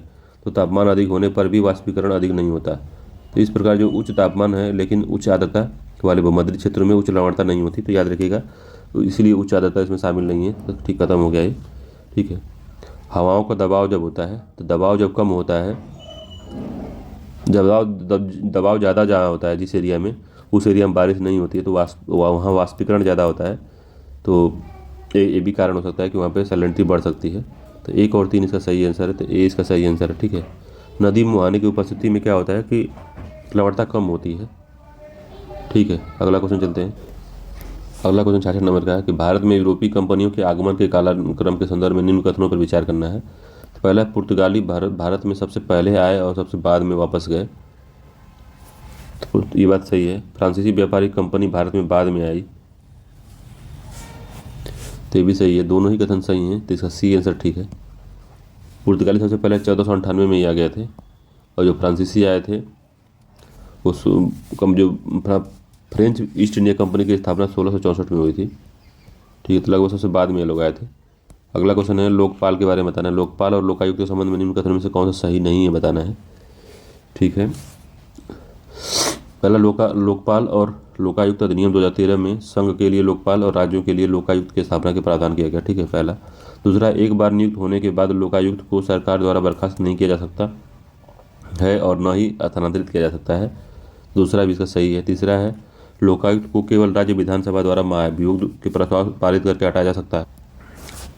तो तापमान अधिक होने पर भी वाष्पीकरण अधिक नहीं होता। तो इस प्रकार जो उच्च तापमान है लेकिन उच्च आर्द्रता वाले भूमध्य क्षेत्रों में उच्च लवणता नहीं होती, तो याद रखिएगा, तो इसलिए उच्च आर्द्रता इसमें शामिल नहीं है। तो ठीक, खत्म हो गया ये। ठीक है। हवाओं का दबाव जब होता है, तो दबाव जब कम होता है, दबाव ज़्यादा जहाँ होता है जिस एरिया में, उस एरिया में बारिश नहीं होती है तो वहाँ वाष्पीकरण ज़्यादा होता है। तो ये भी कारण हो सकता है कि वहाँ पे सैलिनिटी बढ़ सकती है। तो 1 और 3 इसका सही आंसर है, तो ए इसका सही आंसर है। ठीक है। नदी मुहाने की उपस्थिति में क्या होता है कि लवणता कम होती है। ठीक है, अगला क्वेश्चन चलते हैं। अगला क्वेश्चन 66 नंबर का है कि भारत में यूरोपीय कंपनियों के आगमन के कालक्रम के संदर्भ में निम्न कथनों पर विचार करना है। तो पहला, पुर्तगाली भारत में सबसे पहले आए और सबसे बाद में वापस गए, तो ये बात सही है। फ्रांसीसी व्यापारिक कंपनी भारत में बाद में आई, तो ये भी सही है। दोनों ही कथन सही हैं, तो इसका सी आंसर ठीक है। पुर्तगाली सबसे पहले 1498 में ही आ गए थे, और जो फ्रांसीसी आए थे उस फ्रेंच ईस्ट इंडिया कंपनी की स्थापना 1664 में हुई थी। ठीक है, तो लगभग सबसे बाद में ये लोग आए थे। अगला क्वेश्चन है लोकपाल के बारे में बताना है। लोकपाल और लोकायुक्त के संबंध में निम्न कथनों में से कौन सा सही नहीं है बताना है। ठीक है, पहला लोकपाल और लोकायुक्त अधिनियम 2013 में संघ के लिए लोकपाल और राज्यों के लिए लोकायुक्त की स्थापना के प्रावधान किया गया। ठीक है, पहला। दूसरा, एक बार नियुक्त होने के बाद लोकायुक्त को सरकार द्वारा बर्खास्त नहीं किया जा सकता है और न ही स्थानांतरित किया जा सकता है। दूसरा भी इसका सही है। तीसरा है लोकायुक्त को केवल राज्य विधानसभा द्वारा महाभियोग के प्रस्ताव पारित करके हटाया जा सकता है।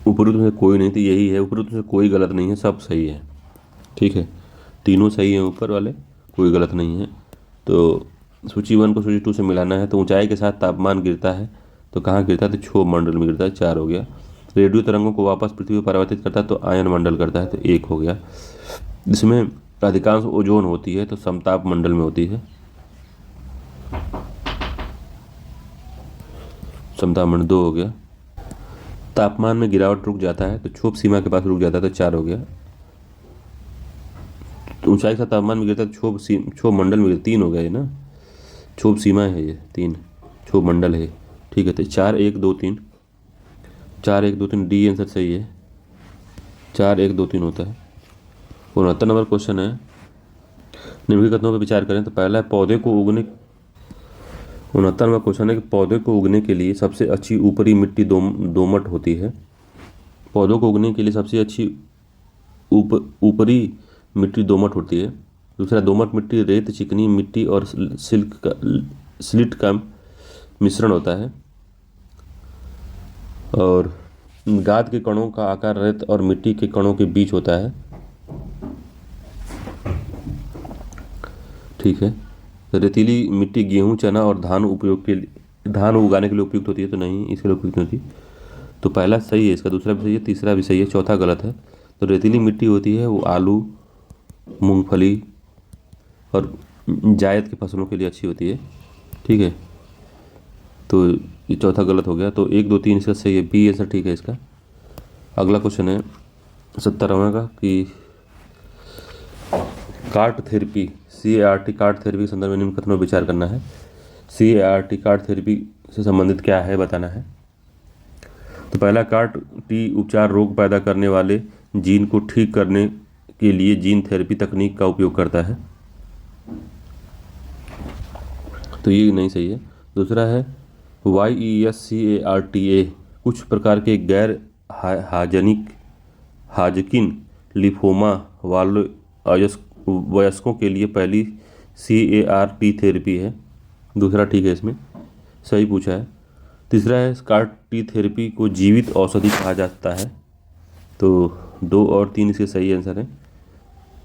उपरोक्त में से कोई नहीं, तो यही है। उपरोक्त में से कोई गलत नहीं है, सब सही है। ठीक है, तीनों सही हैं ऊपर वाले, कोई गलत नहीं है। तो सूची 1 को सूची 2 से मिलाना है। तो ऊंचाई के साथ तापमान गिरता है, तो कहाँ गिरता है, तो क्षोभ मंडल में गिरता है, 4 हो गया। रेडियो तरंगों को वापस पृथ्वी पर परावर्तित करता है, तो आयन मंडल करता है, तो 1 हो गया। इसमें अधिकांश ओजोन होती है, तो समताप मंडल में होती है, समताप मंडल 2 हो गया। तापमान में गिरावट रुक जाता है, तो क्षोभ सीमा के पास रुक जाता है, तो 4 हो गया। तो ऊंचाई का तापमान में गिरता है, क्षोभ मंडल में 3 हो गया, ये ना क्षोभ सीमा है, ये 3 क्षोभ मंडल है। ठीक है, तो 4 1 2 3, 4 1 2 3, डी आंसर सही है, 4 1 2 3 होता है। 69 नंबर क्वेश्चन है निम्नलिखित कथनों पर विचार करें। तो पहला है पौधे को उगने 69वां क्वेश्चन है कि पौधे को उगने के लिए सबसे अच्छी ऊपरी मिट्टी दोमट होती है। पौधों को उगने के लिए सबसे अच्छी ऊपरी मिट्टी दोमट होती है। दूसरा, दोमट मिट्टी रेत, चिकनी मिट्टी और सिल्ट का मिश्रण होता है। और गाद के कणों का आकार रेत और मिट्टी के कणों के बीच होता है। ठीक है। रेतीली मिट्टी गेहूं, चना और धान उगाने के लिए उपयुक्त होती है। तो नहीं, इसके लिए उपयुक्त नहीं होती। तो पहला सही है इसका, दूसरा भी सही है, तीसरा भी सही है, चौथा गलत है। तो रेतीली मिट्टी होती है वो आलू, मूंगफली और जायद की फसलों के लिए अच्छी होती है। ठीक है। तो ये चौथा गलत हो गया। तो 1, 2, 3 इसका सही है, बी आंसर ठीक है इसका। अगला क्वेश्चन है 70वां का कि cart therapy, CART cart therapy के संदर्भ में निम्न कथनों पर विचार करना है। CART कार्ट थेरेपी से संबंधित क्या है बताना है। तो पहला, कार्ट टी उपचार रोग पैदा करने वाले जीन को ठीक करने के लिए जीन थेरेपी तकनीक का उपयोग करता है। तो ये नहीं सही है। दूसरा है YESCARTA कुछ प्रकार के गैर हाजकिन लिफोमा वाले वयस्कों के लिए पहली CART थेरेपी है। दूसरा ठीक है, इसमें सही पूछा है। तीसरा है कार्ट टी थेरेपी को जीवित औषधि कहा जाता है। तो 2 और 3 इसके सही आंसर है।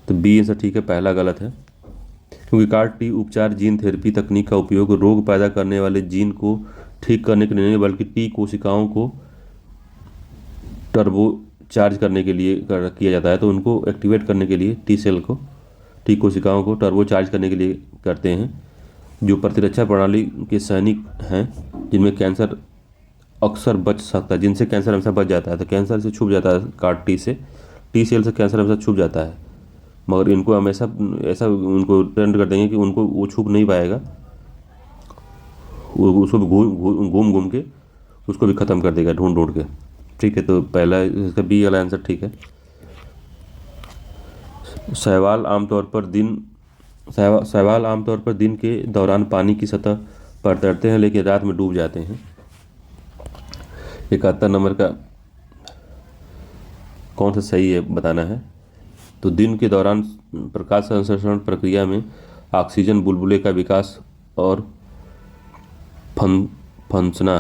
तो बी आंसर ठीक है, पहला गलत है। क्योंकि कार्ट टी उपचार जीन थेरेपी तकनीक का उपयोग रोग पैदा करने वाले जीन को ठीक करने के लिए नहीं, बल्कि टी कोशिकाओं को टर्बो चार्ज करने के लिए किया जाता है। तो उनको एक्टिवेट करने के लिए टी कोशिकाओं को टर्बो चार्ज करने के लिए करते हैं। जो प्रतिरक्षा प्रणाली के सैनिक हैं जिनमें कैंसर अक्सर बच सकता है, जिनसे कैंसर हमेशा बच जाता है। तो कैंसर से छुप जाता है कार्ट टी से, टी सेल से कैंसर हमेशा छुप जाता है। मगर इनको हमेशा ऐसा उनको ट्रेंड कर देंगे कि उनको वो छुप नहीं पाएगा, वो उसको भी घूम के उसको भी ख़त्म कर देगा ढूंढ के। ठीक है। तो पहला इसका बी वाला आंसर ठीक है। शैवाल आमतौर पर दिन के दौरान पानी की सतह पर तैरते हैं, लेकिन रात में डूब जाते हैं। 71 नंबर का कौन सा सही है बताना है। तो दिन के दौरान प्रकाश संश्लेषण प्रक्रिया में ऑक्सीजन बुलबुले का विकास और फंसना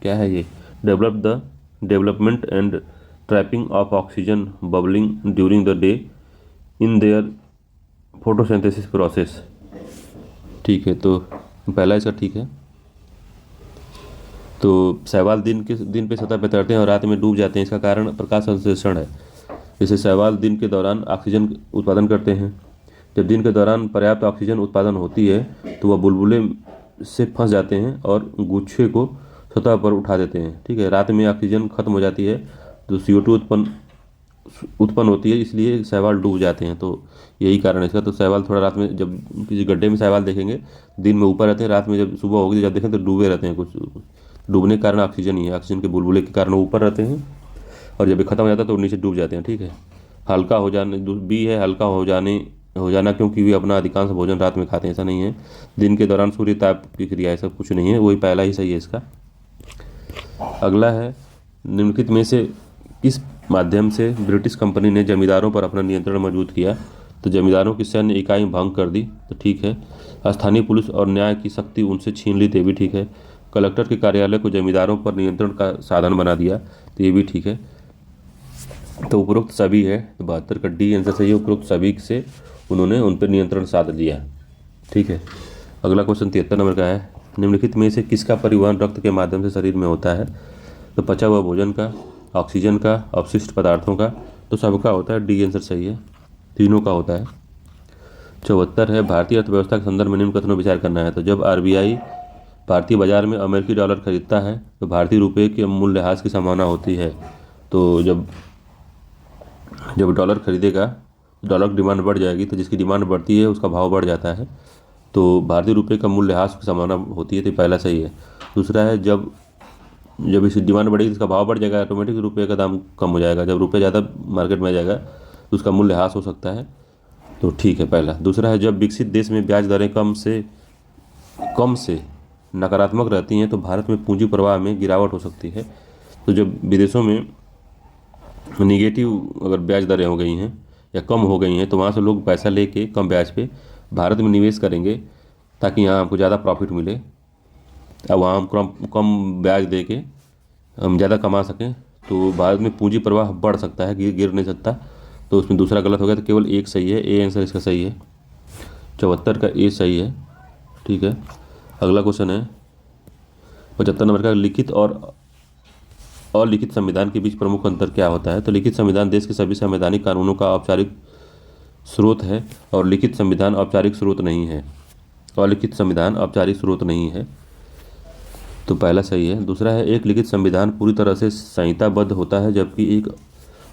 क्या है ये, development and trapping of oxygen bubbling during the day in their photosynthesis process. ठीक है। तो पहला इसका ठीक है। तो शैवाल दिन पे सतह पर तैरते हैं और रात में डूब जाते हैं, इसका कारण प्रकाश संश्लेषण है। जैसे शैवाल दिन के दौरान ऑक्सीजन उत्पादन करते हैं। जब दिन के दौरान पर्याप्त ऑक्सीजन उत्पादन होती है तो वह बुलबुले से फंस जाते हैं और गुच्छे को सतह पर उठा देते हैं। ठीक है। रात में ऑक्सीजन खत्म हो जाती है तो CO2 उत्पन्न होती है, इसलिए शैवाल डूब जाते हैं। तो यही कारण है इसका। तो शैवाल थोड़ा रात में, जब किसी गड्ढे में शैवाल देखेंगे दिन में ऊपर रहते हैं, रात में जब सुबह होगी जब देखें तो डूबे रहते हैं। कुछ डूबने के कारण ऑक्सीजन ही है, ऑक्सीजन के बुलबुले के कारण वो ऊपर रहते हैं और जब ये खत्म हो जाता है तो नीचे डूब जाते हैं। ठीक है। हल्का हो जाने, बी है हल्का हो जाना, क्योंकि वे अपना अधिकांश भोजन रात में खाते हैं। ऐसा नहीं है, दिन के दौरान सूर्य ताप की क्रिया ऐसा कुछ नहीं है, वही पहला ही सही है इसका। अगला है निम्नलिखित में से किस माध्यम से ब्रिटिश कंपनी ने जमींदारों पर अपना नियंत्रण मजबूत किया। तो जमींदारों की सैन्य इकाई भंग कर दी। तो ठीक है। स्थानीय पुलिस और न्याय की शक्ति उनसे छीन ली। तो ये भी ठीक है। कलेक्टर के कार्यालय को जमींदारों पर नियंत्रण का साधन बना दिया। तो ये भी ठीक है। तो उपरोक्त सभी है। तो 72 का डी आंसर सही है। उपरोक्त सभी से उन्होंने उन पर नियंत्रण साध दिया। ठीक है। अगला क्वेश्चन 73 नंबर का है। निम्नलिखित में से किसका परिवहन रक्त के माध्यम से शरीर में होता है। तो पचा हुआ भोजन का, ऑक्सीजन का, अवशिष्ट पदार्थों का। तो सबका होता है, डी आंसर सही है, तीनों का होता है। 74 है। भारतीय अर्थव्यवस्था के संदर्भ में निम्न कथनों विचार करना है। तो जब RBI भारतीय बाजार में अमेरिकी डॉलर खरीदता है तो भारतीय रुपये के मूल्यह्रास की संभावना होती है। तो जब डॉलर खरीदेगा डॉलर की डिमांड बढ़ जाएगी, तो जिसकी डिमांड बढ़ती है उसका भाव बढ़ जाता है। तो भारतीय रुपये का मूल्यह्रास की संभावना होती है। तो पहला सही है। दूसरा है जब इसकी डिमांड बढ़ेगी तो इसका भाव बढ़ जाएगा, ऑटोमेटिक रुपये का दाम कम हो जाएगा। जब रुपये ज़्यादा मार्केट में आ जाएगा तो उसका मूल्यह्रास हो सकता है। तो ठीक है पहला। दूसरा है जब विकसित देश में ब्याज दरें कम से नकारात्मक रहती हैं तो भारत में पूंजी प्रवाह में गिरावट हो सकती है। तो जब विदेशों में निगेटिव अगर ब्याज दरें हो गई हैं या कम हो गई हैं तो वहाँ से लोग पैसा लेके कम ब्याज पे भारत में निवेश करेंगे ताकि यहाँ हमको ज़्यादा प्रॉफिट मिले। अब वहाँ हम कम ब्याज दे के हम ज़्यादा कमा सकें, तो भारत में पूंजी प्रवाह बढ़ सकता है, गिर नहीं सकता। तो उसमें दूसरा गलत हो गया, तो केवल एक सही है, ए आंसर इसका सही है। 74 का ए सही है। ठीक है, अगला क्वेश्चन है 75 नंबर का, लिखित और अलिखित संविधान के बीच प्रमुख अंतर क्या होता है। तो लिखित संविधान देश के सभी संवैधानिक कानूनों का औपचारिक स्रोत है और लिखित संविधान औपचारिक स्रोत नहीं है। अलिखित संविधान औपचारिक स्रोत नहीं है, तो पहला सही है। दूसरा है एक लिखित संविधान पूरी तरह से संहिताबद्ध होता है जबकि एक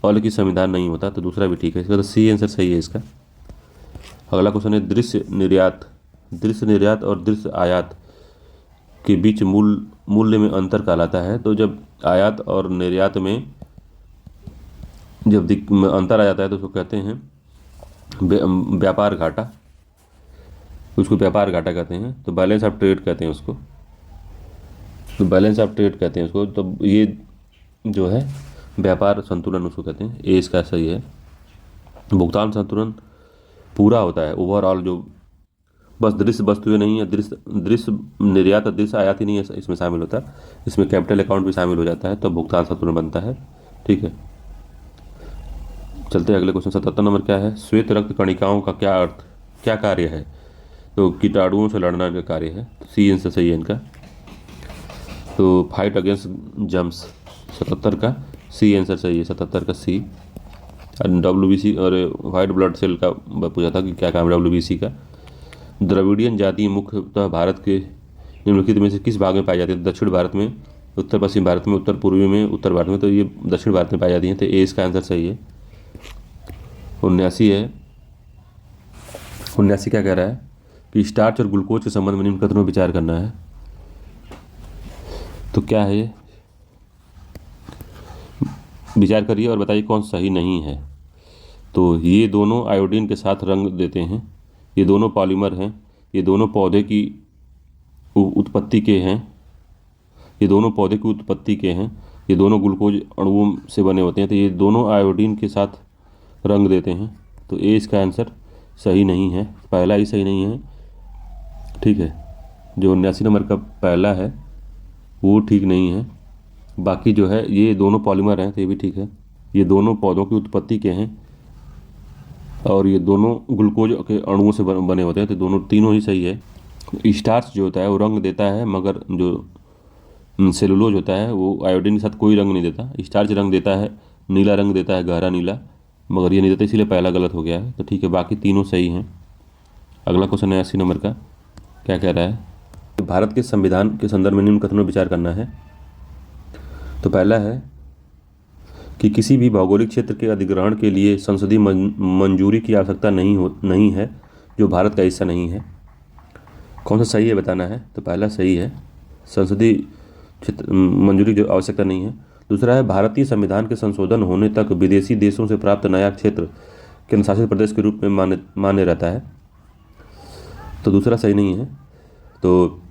अलिखित संविधान नहीं होता, तो दूसरा भी ठीक है। इसका तो सी आंसर सही है इसका। अगला क्वेश्चन है दृश्य निर्यात और दृश्य आयात के बीच मूल्य में अंतर कहलाता है। तो जब आयात और निर्यात में जब अंतर आ जाता है तो उसको कहते हैं व्यापार घाटा, उसको व्यापार घाटा कहते हैं। तो बैलेंस ऑफ ट्रेड कहते हैं उसको, तो बैलेंस ऑफ ट्रेड कहते हैं उसको। तो ये जो है व्यापार संतुलन उसको कहते हैं, ए इसका सही है। भुगतान संतुलन पूरा होता है ओवरऑल, जो बस दृश्य वस्तुएं नहीं है, दृश्य निर्यात और दृश्य आयात ही नहीं है इसमें शामिल होता, इसमें कैपिटल अकाउंट भी शामिल हो जाता है, तो भुगतान संतुलन बनता है। ठीक है, चलते हैं अगले क्वेश्चन। 77 नंबर क्या है, श्वेत रक्त कणिकाओं का क्या कार्य है। तो कीटाणुओं से लड़ना का कार्य है, तो सी आंसर सही है इनका। तो फाइट अगेंस्ट जम्स 77 का सी आंसर सही है, 77 का सी। WBC और वाइट ब्लड सेल का पूछा था कि क्या काम है WBC का। द्रविडियन जाति मुख्यतः भारत के निम्नलिखित में से किस भाग में पाई जाती है। दक्षिण भारत में, उत्तर पश्चिम भारत में, उत्तर पूर्वी में, उत्तर भारत में। तो ये दक्षिण भारत में पाई जाती हैं, तो ए इसका आंसर सही है। 79 है, 79 क्या कह रहा है कि स्टार्च और ग्लूकोज के संबंध में निम्न कथनों पर विचार करना है। तो क्या है ये, विचार करिए और बताइए कौन सही नहीं है। तो ये दोनों आयोडीन के साथ रंग देते हैं, ये दोनों पॉलीमर हैं, ये दोनों पौधे की उत्पत्ति के हैं, ये दोनों पौधे की उत्पत्ति के हैं, ये दोनों ग्लूकोज अणुओं से बने होते हैं, तो ये दोनों आयोडीन के साथ रंग देते हैं। तो ए इसका आंसर सही नहीं है, पहला ही सही नहीं है। ठीक है, जो 79 नंबर का पहला है वो ठीक नहीं है, बाकी जो है ये दोनों पॉलीमर हैं तो ये भी ठीक है। ये दोनों पौधों की उत्पत्ति के हैं और ये दोनों ग्लूकोज के अणुओं से बने होते हैं, तो तीनों ही सही है। स्टार्च जो होता है वो रंग देता है, मगर जो सेलुलोज होता है वो आयोडीन के साथ कोई रंग नहीं देता। स्टार्च रंग देता है, नीला रंग देता है, गहरा नीला, मगर ये नहीं देता, इसीलिए पहला गलत हो गया है। तो ठीक है, बाकी तीनों सही हैं। अगला क्वेश्चन है 80 नंबर का, क्या कह रहा है, भारत के संविधान के संदर्भ में निम्न कथनों पर विचार करना है। तो पहला है कि किसी भी भौगोलिक क्षेत्र के अधिग्रहण के लिए संसदीय मंजूरी की आवश्यकता नहीं है जो भारत का हिस्सा नहीं है। कौन सा सही है बताना है। तो पहला सही है, संसदीय क्षेत्र मंजूरी जो आवश्यकता नहीं है। दूसरा है भारतीय संविधान के संशोधन होने तक विदेशी देशों से प्राप्त नया क्षेत्र केंद्र शासित प्रदेश के रूप में मान्य रहता है, तो दूसरा सही नहीं है। तो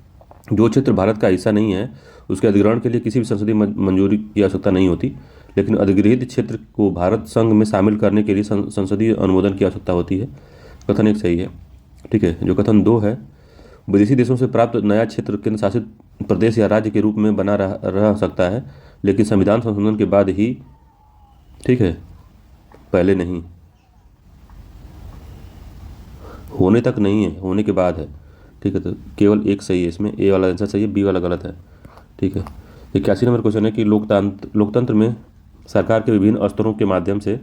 जो क्षेत्र भारत का हिस्सा नहीं है उसके अधिग्रहण के लिए किसी भी संसदीय मंजूरी की आवश्यकता नहीं होती, लेकिन अधिग्रहित क्षेत्र को भारत संघ में शामिल करने के लिए संसदीय अनुमोदन की आवश्यकता होती है। कथन एक सही है। ठीक है, जो कथन 2 है, विदेशी देशों से प्राप्त नया क्षेत्र केंद्र शासित प्रदेश या राज्य के रूप में बना रह सकता है, लेकिन संविधान संशोधन के बाद ही। ठीक है, पहले नहीं, होने तक नहीं है, होने के बाद है। ठीक है, तो केवल एक सही है इसमें, ए वाला आंसर सही है, बी वाला गलत है। ठीक है, 81 नंबर क्वेश्चन है कि लोकतंत्र में सरकार के विभिन्न स्तरों के माध्यम से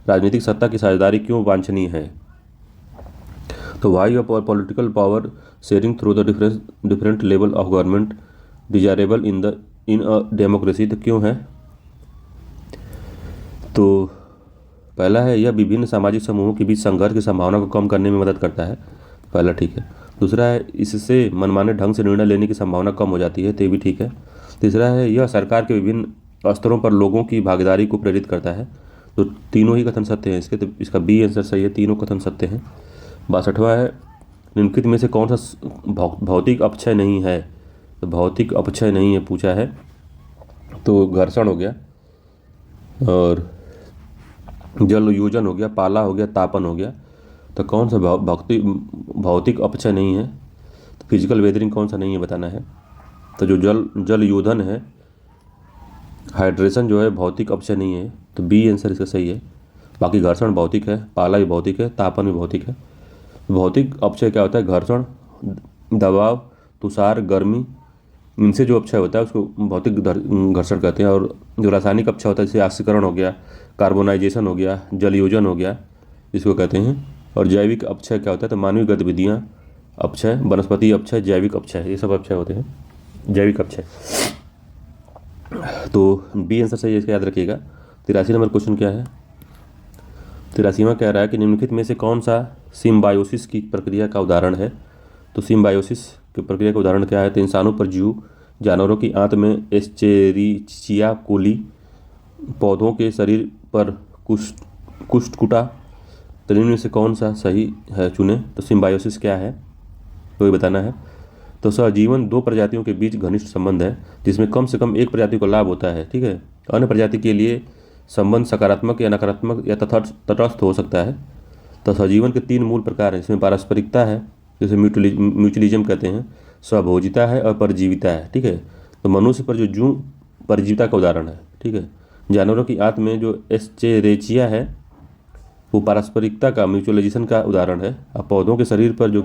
राजनीतिक सत्ता की साझेदारी क्यों वांछनीय है। तो why of political power sharing through the different level of government desirable in a democracy, तो क्यों है। तो पहला है यह विभिन्न सामाजिक समूहों के बीच संघर्ष की संभावना को कम करने में मदद करता है, पहला ठीक है। दूसरा है इससे मनमाने ढंग से निर्णय लेने की संभावना कम हो जाती है, तो ये भी ठीक है। तीसरा है यह सरकार के विभिन्न स्तरों पर लोगों की भागीदारी को प्रेरित करता है, तो तीनों ही कथन सत्य हैं इसके, तो इसका बी आंसर सही है, तीनों कथन सत्य हैं। 62वां है निम्नलिखित में से कौन सा भौतिक अपक्षय नहीं है। तो भौतिक अपक्षय नहीं है पूछा है, तो घर्षण हो गया, और जल योजन हो गया, पाला हो गया, तापन हो गया। तो कौन सा भौतिक अपक्षय नहीं है, तो फिजिकल वेदरिंग कौन सा नहीं है बताना है। तो जो जल योधन है, हाइड्रेशन जो है भौतिक अपक्षय नहीं है, तो बी आंसर इसका सही है। बाकी घर्षण भौतिक है, पाला भी भौतिक है, तापन भी भौतिक है। भौतिक अपक्षय क्या होता है, घर्षण, दबाव, तुषार, गर्मी, इनसे जो अपक्षय होता है उसको भौतिक घर्षण कहते हैं। और जो रासायनिक अपक्षय होता है जैसे ऑक्सीकरण हो गया, कार्बोनाइजेशन हो गया, जलयोजन हो गया, इसको कहते हैं। और जैविक अपक्षय क्या होता है, तो मानवीय गतिविधियाँ अपक्षय, वनस्पति अपक्षय, जैविक अपक्षय, ये सब अपक्षय होते हैं, जैविक अपक्षय। तो बी आंसर सही है, इसका याद रखिएगा। 83 नंबर क्वेश्चन क्या है, 83वां कह रहा है कि निम्नलिखित में से कौन सा सिम्बायोसिस की प्रक्रिया का उदाहरण है। तो सिम्बायोसिस की प्रक्रिया का उदाहरण क्या है, तो इंसानों पर जीव, जानवरों की आंत में एस्चेरिचिया कोली, पौधों के शरीर पर कुष्ठकुटा। तो निम्न में से कौन सा सही है चुने। तो सिम्बायोसिस क्या है तो ये बताना है। तो सहजीवन दो प्रजातियों के बीच घनिष्ठ संबंध है जिसमें कम से कम एक प्रजाति को लाभ होता है, ठीक है। अन्य प्रजाति के लिए संबंध सकारात्मक या नकारात्मक या तटस्थ हो सकता है। तो सहजीवन के 3 मूल प्रकार हैं, इसमें पारस्परिकता है, जैसे म्यूचुअलिज्म कहते हैं, स्वभोजिता है और परजीविता है, ठीक है। तो मनुष्य पर जो जूं परजीविता का उदाहरण है, ठीक है। जानवरों की आंत में जो एस्चेरेचिया है वो पारस्परिकता का, म्यूचुअलाइजेशन का उदाहरण है। और पौधों के शरीर पर जो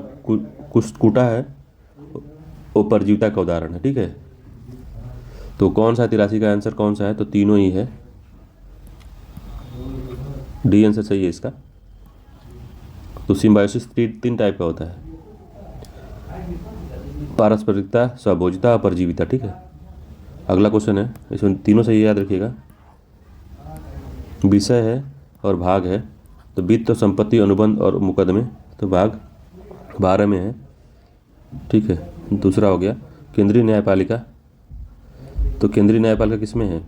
कुष्ठकुटा है वो परजीविता का उदाहरण है, ठीक है। तो कौन सा 83 का आंसर कौन सा है, तो तीनों ही है, डी आंसर सही है इसका। तो सिम्बायोसिस 3 टाइप का होता है, पारस्परिकता, स्वभोजिता और परजीविता, ठीक है। अगला क्वेश्चन है, इसमें तीनों सही याद रखिएगा। विषय है और भाग है, तो वित्त, संपत्ति, अनुबंध और मुकदमे, तो भाग 12 में है, ठीक है। दूसरा हो गया केंद्रीय न्यायपालिका, तो केंद्रीय न्यायपालिका किस में है,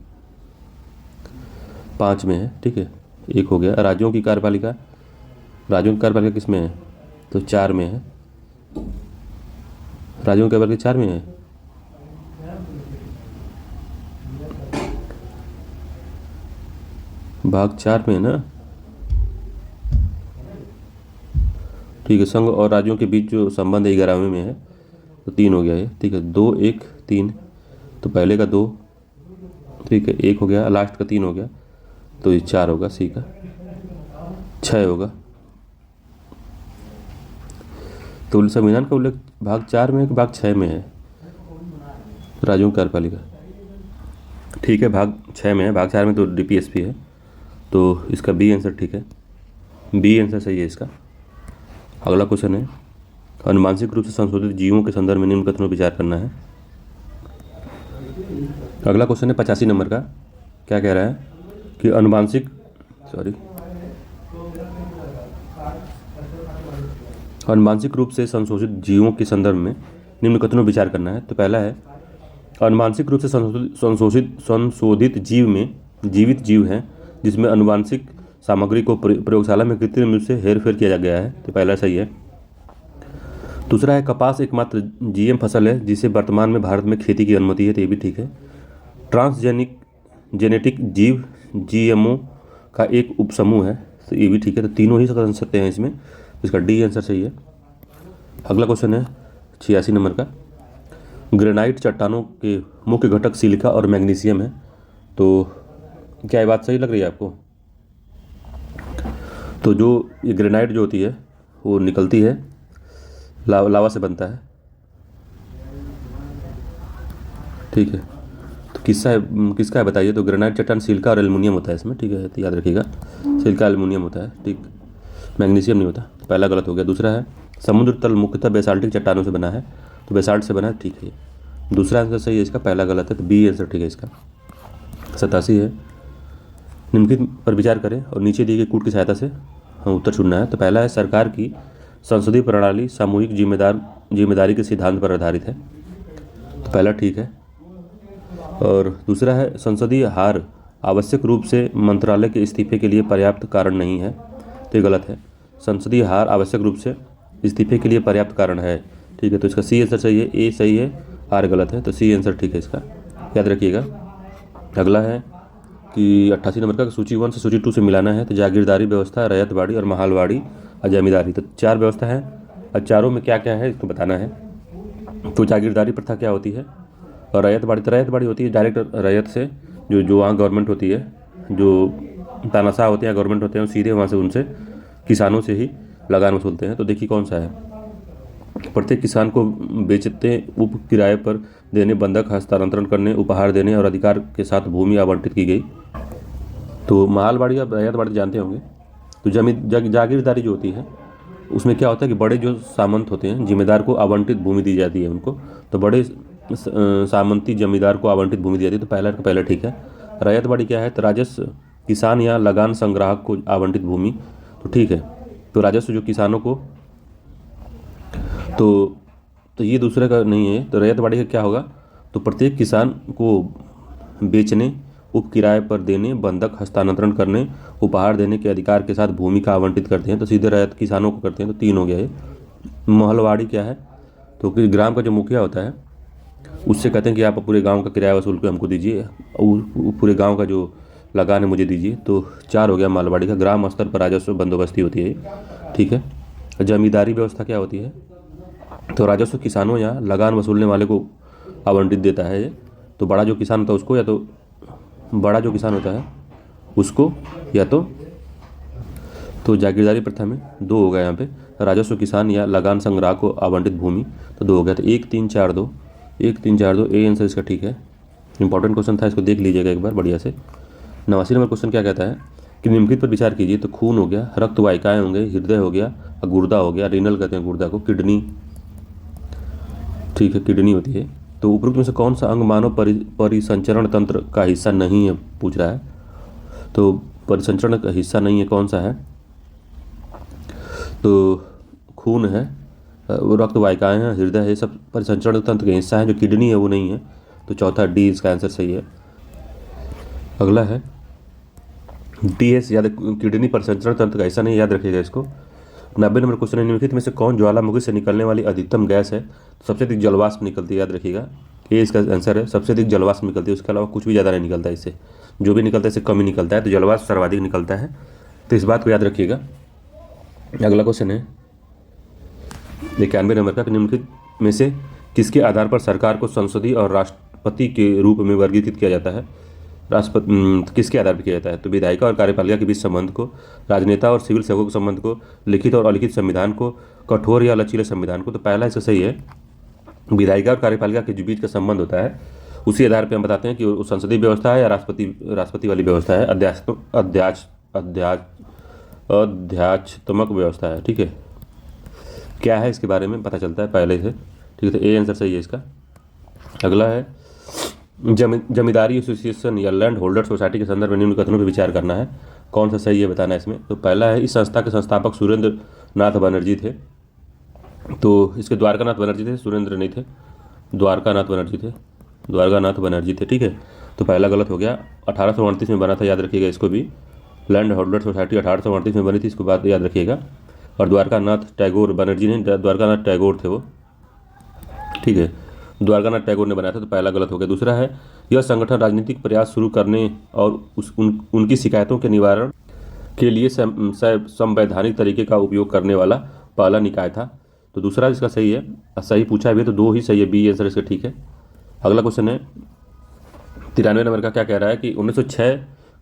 5 में है, ठीक है। एक हो गया राज्यों की कार्यपालिका, राज्यों की कार्यपालिका किस में है, तो 4 में है, राज्यों की कार्यपालिका 4 में है। भाग 4 में है ना, ठीक है। संघ और राज्यों के बीच जो संबंध है 11वें में है, तो 3 हो गया ये, ठीक है। 2 1 3, तो पहले का 2, ठीक है, 1 हो गया, लास्ट का 3 हो गया, तो ये 4 होगा, सी का 6 होगा। तो संविधान का उल्लेख भाग 4 में है कि भाग 6 में है, राज्यों की कार्यपालिका, ठीक है, भाग 6 में है, भाग 4 में तो डीपीएसपी है, तो इसका बी आंसर ठीक है, बी आंसर सही है इसका। अगला क्वेश्चन है अनुवांशिक रूप से संशोधित जीवों के संदर्भ में निम्न कथनों पर विचार करना है। अगला क्वेश्चन है 85 नंबर का, क्या कह रहा है कि अनुवांशिक रूप से संशोधित जीवों के संदर्भ में निम्न कथनों पर विचार करना है। तो पहला है अनुवांशिक रूप से संशोधित जीव में जीवित जीव हैं जिसमें अनुवांशिक सामग्री को प्रयोगशाला में कृत्रिम रूप से हेरफेर किया गया है, तो पहला सही है। दूसरा है कपास एकमात्र जीएम फसल है जिसे वर्तमान में भारत में खेती की अनुमति है, तो ये भी ठीक है। ट्रांसजेनिक जीव जीएमओ का एक उपसमूह है, तो ये भी ठीक है। तो तीनों ही कर सकते हैं इसमें, इसका डी आंसर सही है। अगला क्वेश्चन है 86 नंबर का, ग्रेनाइट चट्टानों के मुख्य घटक सिलिका और मैग्नीशियम है, तो क्या ये बात सही लग रही है आपको। तो जो ये ग्रेनाइट जो होती है वो निकलती है, लावा से बनता है, ठीक है। तो किसका है बताइए। तो ग्रेनाइट चट्टान सिलिका और एल्युमिनियम होता है इसमें, ठीक है, तो याद रखिएगा सिलिका एल्युमिनियम होता है, ठीक, मैग्नीशियम नहीं होता, पहला गलत हो गया। दूसरा है समुद्र तल मुख्यतः बेसाल्टिक चट्टानों से बना है, तो बेसाल्ट से बना है, ठीक है। दूसरा आंसर सही है इसका, पहला गलत है, तो बी आंसर ठीक है इसका। 87 है निम्नलिखित पर विचार करें और नीचे दिए गए कूट की सहायता से हम उत्तर चुनना है। तो पहला है सरकार की संसदीय प्रणाली सामूहिक जिम्मेदारी के सिद्धांत पर आधारित है, तो पहला ठीक है। और दूसरा है संसदीय हार आवश्यक रूप से मंत्रालय के इस्तीफे के लिए पर्याप्त कारण नहीं है, तो ये गलत है। संसदीय हार आवश्यक रूप से इस्तीफे के लिए पर्याप्त कारण है। ठीक है, तो इसका सी आंसर सही है, ए सही है, आर गलत है, तो सी आंसर ठीक है इसका, याद रखिएगा। अगला है कि 88 नंबर का सूची 1 से सूची 2 से मिलाना है। तो जागीरदारी व्यवस्था, रैयतवाड़ी और महालवाड़ी और जमींदारी, तो 4 व्यवस्था है और चारों में क्या क्या है इसको बताना है। तो जागीरदारी प्रथा क्या होती है और रैयतवाड़ी, तो रैयतवाड़ी होती है डायरेक्ट रैयत से, जो वहाँ गवर्नमेंट होती है, जो तानाशाह होते हैं गवर्नमेंट होते हैं, वो सीधे वहाँ से उनसे किसानों से ही लगान वसूलते हैं। तो देखिए कौन सा है। प्रत्येक किसान को बेचते उप किराए पर देने, बंधक हस्तांतरण करने, उपहार देने और अधिकार के साथ भूमि आवंटित की गई। तो महालवाड़ी या रैयतवाड़ी जानते होंगे। तो जागीरदारी जो होती है उसमें क्या होता है कि बड़े जो सामंत होते हैं, जिम्मेदार को आवंटित भूमि दी जाती है उनको, तो बड़े सामंती जमींदार को आवंटित भूमि दी जाती है। तो पहला का पहला ठीक है। रैयतवाड़ी क्या है, तो राजस्व किसान या लगान संग्राहक को आवंटित भूमि, तो ठीक है। तो राजस्व जो किसानों को, तो ये दूसरे का नहीं है। तो रैयतवाड़ी का क्या होगा, तो प्रत्येक किसान को बेचने, उप किराए पर देने, बंधक हस्तांतरण करने, उपहार देने के अधिकार के साथ भूमि का आवंटित करते हैं। तो सीधे रैयत किसानों को करते हैं, तो 3 हो गया ये। महलवाड़ी क्या है, तो कि ग्राम का जो मुखिया होता है उससे कहते हैं कि आप पूरे गांव का किराया वसूल के हमको दीजिए, पूरे गांव का जो लगान है मुझे दीजिए। तो 4 हो गया महलवाड़ी का। ग्राम स्तर पर राजस्व बंदोबस्ती होती है। ठीक है। जमींदारी व्यवस्था क्या होती है, तो राजस्व किसानों या लगान वसूलने वाले को आवंटित देता है। तो बड़ा जो किसान होता है उसको, या तो बड़ा जो किसान होता है उसको, या तो जागीरदारी प्रथा में 2 हो गया यहाँ पे। राजस्व किसान या लगान संग्राहक को आवंटित भूमि, तो 2 हो गया। तो 1 3 4 2, 1 3 4 2 ए आंसर इसका ठीक है। इंपॉर्टेंट क्वेश्चन था, इसको देख लीजिएगा एक बार बढ़िया से। 89 नंबर क्वेश्चन क्या कहता है कि निम्नलिखित पर विचार कीजिए। तो खून हो गया, रक्त वाहिकाएं होंगे, हृदय हो गया, गुर्दा हो गया, रीनल कहते हैं गुर्दा को, किडनी, ठीक है, किडनी होती है। तो उपरोक्त में से कौन सा अंग मानव परिसंचरण तंत्र का हिस्सा नहीं है, पूछ रहा है। तो परिसंचरण का हिस्सा नहीं है, कौन सा है, तो खून है, रक्त वाहिकाएं हैं, हृदय है, सब परिसंचरण तंत्र का हिस्सा है। जो किडनी है वो नहीं है, तो चौथा डी इसका आंसर सही है। अगला है टीएस, याद, किडनी परिसंचरण तंत्र का हिस्सा नहीं, याद रखिएगा इसको। 90 नंबर क्वेश्चन है, निम्नलिखित में से कौन ज्वालामुखी से निकलने वाली अधिकतम गैस है। तो सबसे अधिक जलवाष्प निकलती है, याद रखिएगा, ये इसका आंसर है। सबसे अधिक जलवाष्प निकलती है, उसके अलावा कुछ भी ज़्यादा नहीं निकलता है इससे, जो भी निकलता है इससे कम ही निकलता है। तो जलवाष्प सर्वाधिक निकलता है, तो इस बात को याद रखिएगा। अगला क्वेश्चन है 91 नंबर का, निम्नलिखित में से किसके आधार पर सरकार को संसदीय और राष्ट्रपति के रूप में वर्गीकृत किया जाता है। राष्ट्रपति किसके आधार पर किया जाता है, तो विधायिका और कार्यपालिका के बीच संबंध को, राजनेता और सिविल सेवकों के संबंध को, लिखित और अलिखित संविधान को, कठोर या लचीले संविधान को। तो पहला इसका सही है, विधायिका और कार्यपालिका के बीच का संबंध होता है, उसी आधार पर हम बताते हैं कि वो संसदीय व्यवस्था है या राष्ट्रपति वाली व्यवस्था है, अध्यात्मक व्यवस्था है। ठीक है, क्या है इसके बारे में पता चलता है पहले से। ठीक है, तो ए आंसर सही है इसका। अगला है जमींदारी एसोसिएशन या लैंड होल्डर सोसाइटी के संदर्भ में निम्न कथनों पर विचार करना है, कौन सा सही है बताना है इसमें। तो पहला है, इस संस्था के संस्थापक सुरेंद्र नाथ बनर्जी थे। तो इसके द्वारकानाथ बनर्जी थे, सुरेंद्र नहीं थे, द्वारकानाथ बनर्जी थे। ठीक है, तो पहला गलत हो गया। 1838 में बना था, याद रखिएगा इसको भी। लैंड होल्डर सोसाइटी 1838 में बनी थी, इसको बात याद रखिएगा। और द्वारकानाथ टैगोर बनर्जी ने, द्वारकानाथ टैगोर थे वो। ठीक है, द्वारकानाथ टैगोर ने बनाया था, तो पहला गलत हो गया। दूसरा है, यह संगठन राजनीतिक प्रयास शुरू करने और उनकी शिकायतों के निवारण के लिए संवैधानिक तरीके का उपयोग करने वाला पहला निकाय था। तो दूसरा इसका सही है, सही पूछा भी तो 2 ही सही है, बी आंसर इसका ठीक है। अगला क्वेश्चन है 93 नंबर का, क्या कह रहा है कि 1906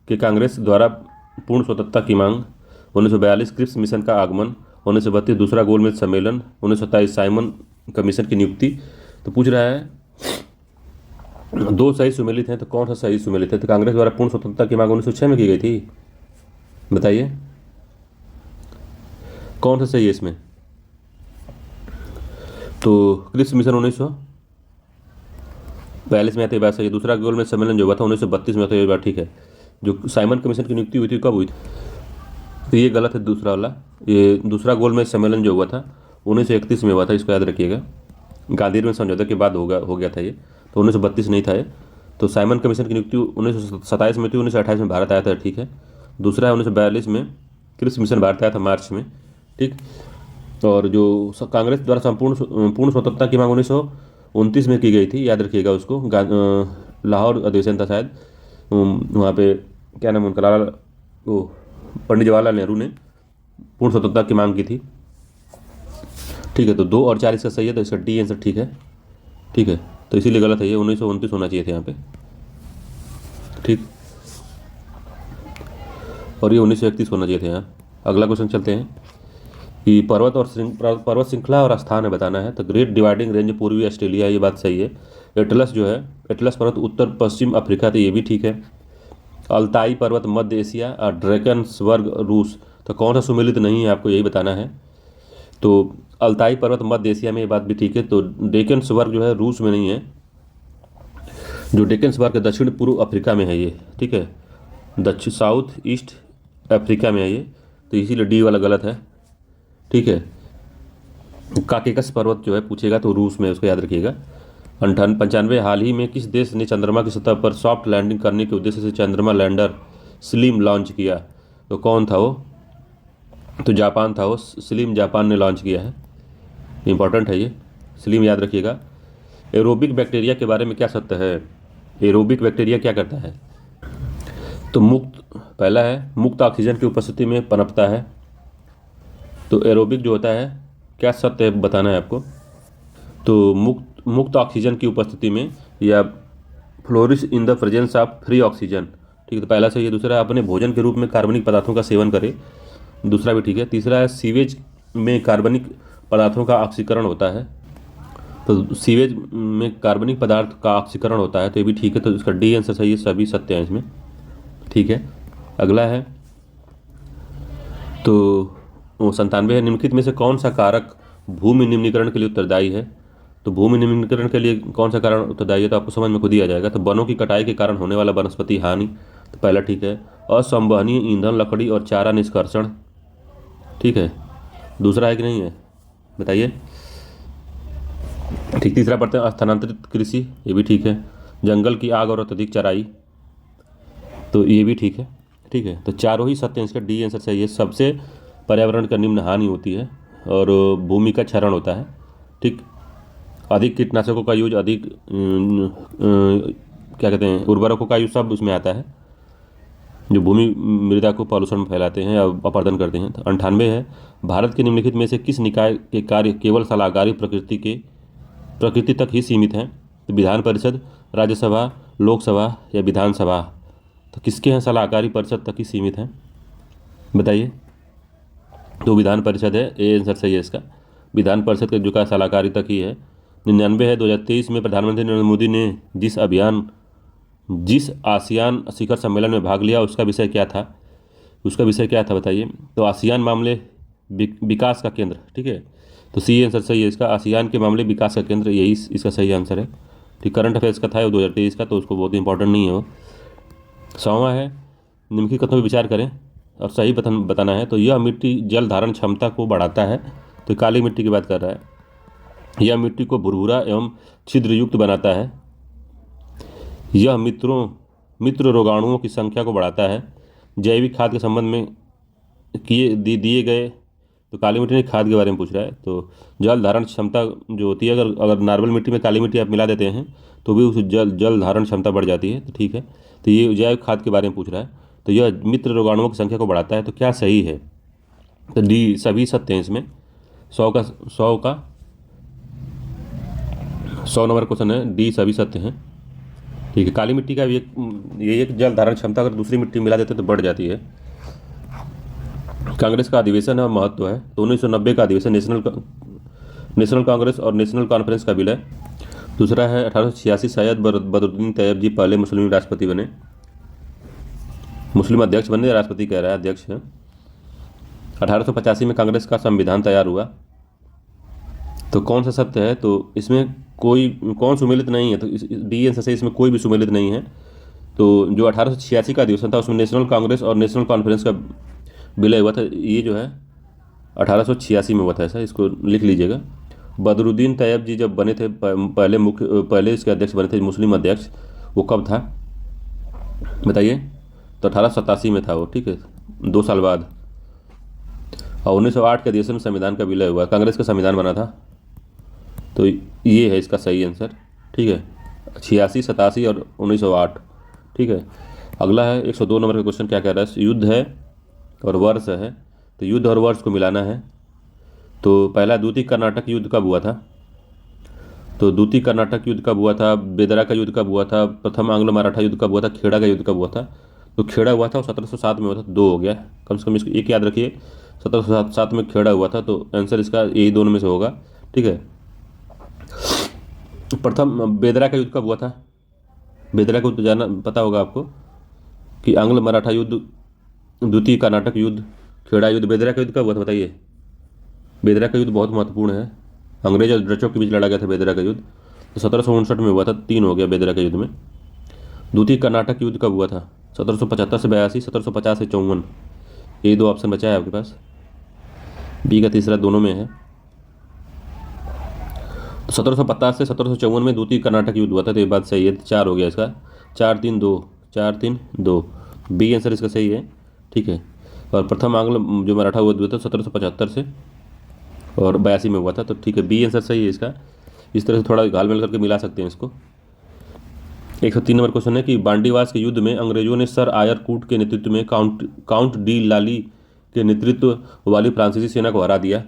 के कांग्रेस द्वारा पूर्ण स्वतंत्रता की मांग, 1942 क्रिप्स मिशन का आगमन, 1932 दूसरा गोलमेज सम्मेलन, 1927 साइमन कमीशन की नियुक्ति। तो पूछ रहा है 2 सही सुमेलित हैं, तो कौन सा सही सुमेलित है। तो कांग्रेस द्वारा पूर्ण स्वतंत्रता की मांग 1906 में की गई थी, बताइए कौन सा सही है इसमें। तो क्रिप्स मिशन 1942 में आते, ये बात सही है। दूसरा गोलमेज सम्मेलन जो हुआ था 1932 में, तो ये बात ठीक है। जो साइमन कमीशन की नियुक्ति हुई थी कब हुई थी, तो ये गलत है दूसरा वाला। ये दूसरा गोलमेज सम्मेलन जो हुआ था 1931 में हुआ था, इसको याद रखिएगा। गांधी में समझौते के बाद हो गया था ये, तो 1932 नहीं था ये। तो साइमन कमीशन की नियुक्ति 1927 में थी, 1928 में भारत आया था, ठीक है। दूसरा है 1942 में क्रिप्स मिशन भारत आया था मार्च में, ठीक। और जो कांग्रेस द्वारा पूर्ण स्वतंत्रता की मांग 1929 में की गई थी, याद रखिएगा उसको। लाहौर अधिवेशन था शायद, वहाँ पे क्या नाम उनका, वो पंडित जवाहरलाल नेहरू ने पूर्ण स्वतंत्रता की मांग की थी। ठीक है, तो 2 और 4 इसका सही है, तो इसका डी आंसर ठीक है। ठीक है, तो इसीलिए गलत है, ये 1929 होना चाहिए था यहाँ पे। ठीक, और ये 1931 होना चाहिए था यहाँ। अगला क्वेश्चन चलते हैं कि पर्वत श्रृंखला और स्थान है बताना है। तो ग्रेट डिवाइडिंग रेंज पूर्वी ऑस्ट्रेलिया, ये बात सही है। एटलस जो है, एटलस पर्वत उत्तर पश्चिम अफ्रीका, तो ये भी ठीक है। अल्ताई पर्वत मध्य एशिया और ड्रैकन स्वर्ग रूस, तो कौन सा सुमेलित नहीं है आपको यही बताना है। तो अल्ताई पर्वत मध्य एशिया में, ये बात भी ठीक है। तो डेक्कन स्वर्ग जो है रूस में नहीं है, जो डेक्कन स्वर्ग है दक्षिण पूर्व अफ्रीका में है ये। ठीक है, दक्षिण साउथ ईस्ट अफ्रीका में है ये, तो इसीलिए डी वाला गलत है। ठीक है, काकेकस पर्वत जो है पूछेगा तो रूस में, उसको याद रखिएगा। 95 हाल ही में किस देश ने चंद्रमा की सतह पर सॉफ्ट लैंडिंग करने के उद्देश्य से चंद्रमा लैंडर स्लिम लॉन्च किया, तो कौन था वो? तो जापान था वो, स्लिम जापान ने लॉन्च किया है। इंपॉर्टेंट है ये, स्लिम याद रखिएगा। एरोबिक बैक्टीरिया के बारे में क्या सत्य है? एरोबिक बैक्टीरिया क्या करता है? तो पहला है मुक्त ऑक्सीजन की उपस्थिति में पनपता है। तो एरोबिक जो होता है, क्या सत्य है बताना है आपको। तो मुक्त ऑक्सीजन की उपस्थिति में, या flourish in the presence of free oxygen. ठीक है, तो पहला सही है। दूसरा, अपने भोजन के रूप में कार्बनिक पदार्थों का सेवन करे, दूसरा भी ठीक है। तीसरा है सीवेज में कार्बनिक पदार्थों का ऑक्सीकरण होता है। तो सीवेज में कार्बनिक पदार्थ का ऑक्सीकरण होता है, तो ये भी ठीक है। तो इसका डी आंसर सही है, सभी सत्य हैं इसमें। ठीक है, अगला है तो 97 है, निम्नलिखित में से कौन सा कारक भूमि निम्नीकरण के लिए उत्तरदायी है? तो भूमि निम्नीकरण के लिए कौन सा कारण उत्तरदायी है, तो आपको समझ में खुद ही आ जाएगा। तो वनों की कटाई के कारण होने वाला वनस्पति हानि, तो पहला ठीक है। असंवहनीय ईंधन, लकड़ी और चारा निष्कर्षण, ठीक है। दूसरा है कि नहीं है बताइए। ठीक, तीसरा पढ़ते हैं, स्थानांतरित कृषि, ये भी ठीक है। जंगल की आग और अत्यधिक चराई, तो ये भी ठीक है। ठीक है, तो चारों ही सत्य हैं, इसका डी आंसर सही है। सबसे पर्यावरण का निम्न हानि होती है और भूमि का क्षरण होता है। ठीक, अधिक कीटनाशकों का यूज, अधिक क्या कहते हैं, उर्वरकों का यूज, सब उसमें आता है, जो भूमि मृदा को पॉल्यूशन में फैलाते हैं या अपरदन करते हैं। तो 98 है, भारत के निम्नलिखित में से किस निकाय के कार्य केवल सलाहकारी प्रकृति तक ही सीमित हैं? तो विधान परिषद, राज्यसभा, लोकसभा या विधानसभा, तो किसके हैं सलाहकारी परिषद तक ही सीमित हैं बताइए। तो विधान परिषद है, ए आंसर सही है इसका। विधान परिषद का जो का सलाहकारी तक ही है। 99 है, 2023 में प्रधानमंत्री नरेंद्र मोदी ने जिस आसियान शिखर सम्मेलन में भाग लिया, उसका विषय क्या था? बताइए। तो आसियान मामले विकास का केंद्र, ठीक है। तो सी आंसर सही है इसका, आसियान के मामले विकास का केंद्र, यही इसका सही आंसर है। ठीक, करंट अफेयर्स का था वो 2023 का, तो उसको बहुत इंपॉर्टेंट नहीं है वो। 100वां है, निम्नलिखित कथनों पर विचार करें और सही बताना है। तो यह मिट्टी जल धारण क्षमता को बढ़ाता है, तो काली मिट्टी की बात कर रहा है। यह मिट्टी को भुरभुरा एवं छिद्रयुक्त बनाता है। यह मित्र रोगाणुओं की संख्या को बढ़ाता है। जैविक खाद के संबंध में दिए गए, तो काली मिट्टी ने खाद के बारे में पूछ रहा है। तो जल धारण क्षमता जो होती है, अगर नॉर्मल मिट्टी में काली मिट्टी आप मिला देते हैं तो भी उस जल धारण क्षमता बढ़ जाती है, तो ठीक है। तो ये जैविक खाद के बारे में पूछ रहा है। तो यह मित्र रोगाणुओं की संख्या को बढ़ाता है, तो क्या सही है? तो डी सभी सत्य हैं इसमें। 100 नंबर क्वेश्चन है, डी सभी सत्य हैं। ठीक है, काली मिट्टी का ये एक जल धारण क्षमता अगर दूसरी मिट्टी मिला देते तो बढ़ जाती है। कांग्रेस का अधिवेशन और महत्व है। तो 1990 का अधिवेशन नेशनल कांग्रेस और नेशनल कॉन्फ्रेंस का विलय। दूसरा है 1886 सैयद बदरुद्दीन तैयब जी पहले मुस्लिम राष्ट्रपति बने, मुस्लिम अध्यक्ष बने, राष्ट्रपति कह रहा है, अध्यक्ष है। 1885 में कांग्रेस का संविधान तैयार हुआ। तो कौन सा सत्य है? तो इसमें कौन सुमेलित नहीं है? तो डी आंसर से इसमें कोई भी सुमेलित नहीं है। तो जो 1886 का अधिवेशन था उसमें नेशनल कांग्रेस और नेशनल कॉन्फ्रेंस का विलय हुआ था, ये जो है 1886 में हुआ था, ऐसा इसको लिख लीजिएगा। बदरुद्दीन तैयब जी जब बने थे पहले इसके अध्यक्ष बने थे, मुस्लिम अध्यक्ष, वो कब था बताइए? तो 1887 में था वो, ठीक है, 2 साल बाद। और 1908 के अधिवेशन में संविधान का विलय हुआ, कांग्रेस का संविधान बना था। तो ये है इसका सही आंसर। ठीक है, 86, 87 और 1908। ठीक है, अगला है 102 नंबर का क्वेश्चन। क्या कह रहा है? युद्ध है और वर्ष है, तो युद्ध और वर्ष को मिलाना है। तो पहला द्वितीय कर्नाटक युद्ध कब हुआ था? तो द्वितीय कर्नाटक युद्ध कब हुआ था? बेदरा का युद्ध कब हुआ था? प्रथम आंग्लो मराठा युद्ध कब हुआ था? खेड़ा का युद्ध कब हुआ था? तो खेड़ा हुआ था और 1707 में हुआ था। 2 हो गया, कम से कम इसको एक याद रखिए, 1707 में खेड़ा हुआ था। तो आंसर इसका यही दोनों में से होगा। ठीक है, प्रथम बेदरा का युद्ध कब हुआ था? बेदरा का युद्ध जाना पता होगा आपको कि आंग्ल मराठा युद्ध, द्वितीय कर्नाटक युद्ध, खेड़ा युद्ध। बेदरा का युद्ध कब हुआ था बताइए? बेदरा का युद्ध बहुत महत्वपूर्ण है, अंग्रेज और डचों के बीच लड़ा गया था बेदरा का युद्ध। तो 1759 में हुआ था। 3 हो गया बेदरा के युद्ध में। द्वितीय कर्नाटक युद्ध कब हुआ था? 1775 से 82, 1750 से 54। ये 2 ऑप्शन बचा है आपके पास, बी का तीसरा दोनों में है। तो 1750 से 1754 में द्वितीय कर्नाटक युद्ध हुआ था। तो ये बात सही है, 4 हो गया इसका। 4-3-2, 4-3-2, बी आंसर इसका सही है। ठीक है, और प्रथम आंग्ल जो मराठा युद्ध हुआ था 1775 से और 82 में हुआ था। तो ठीक है, बी आंसर सही है इसका। इस तरह से थोड़ा घाल मिल करके मिला सकते हैं इसको। 103 नंबर क्वेश्चन है कि बांडीवास के युद्ध में अंग्रेजों ने सर आयर कूट के नेतृत्व में काउंट डी लाली के नेतृत्व वाली फ्रांसीसी सेना को हरा दिया।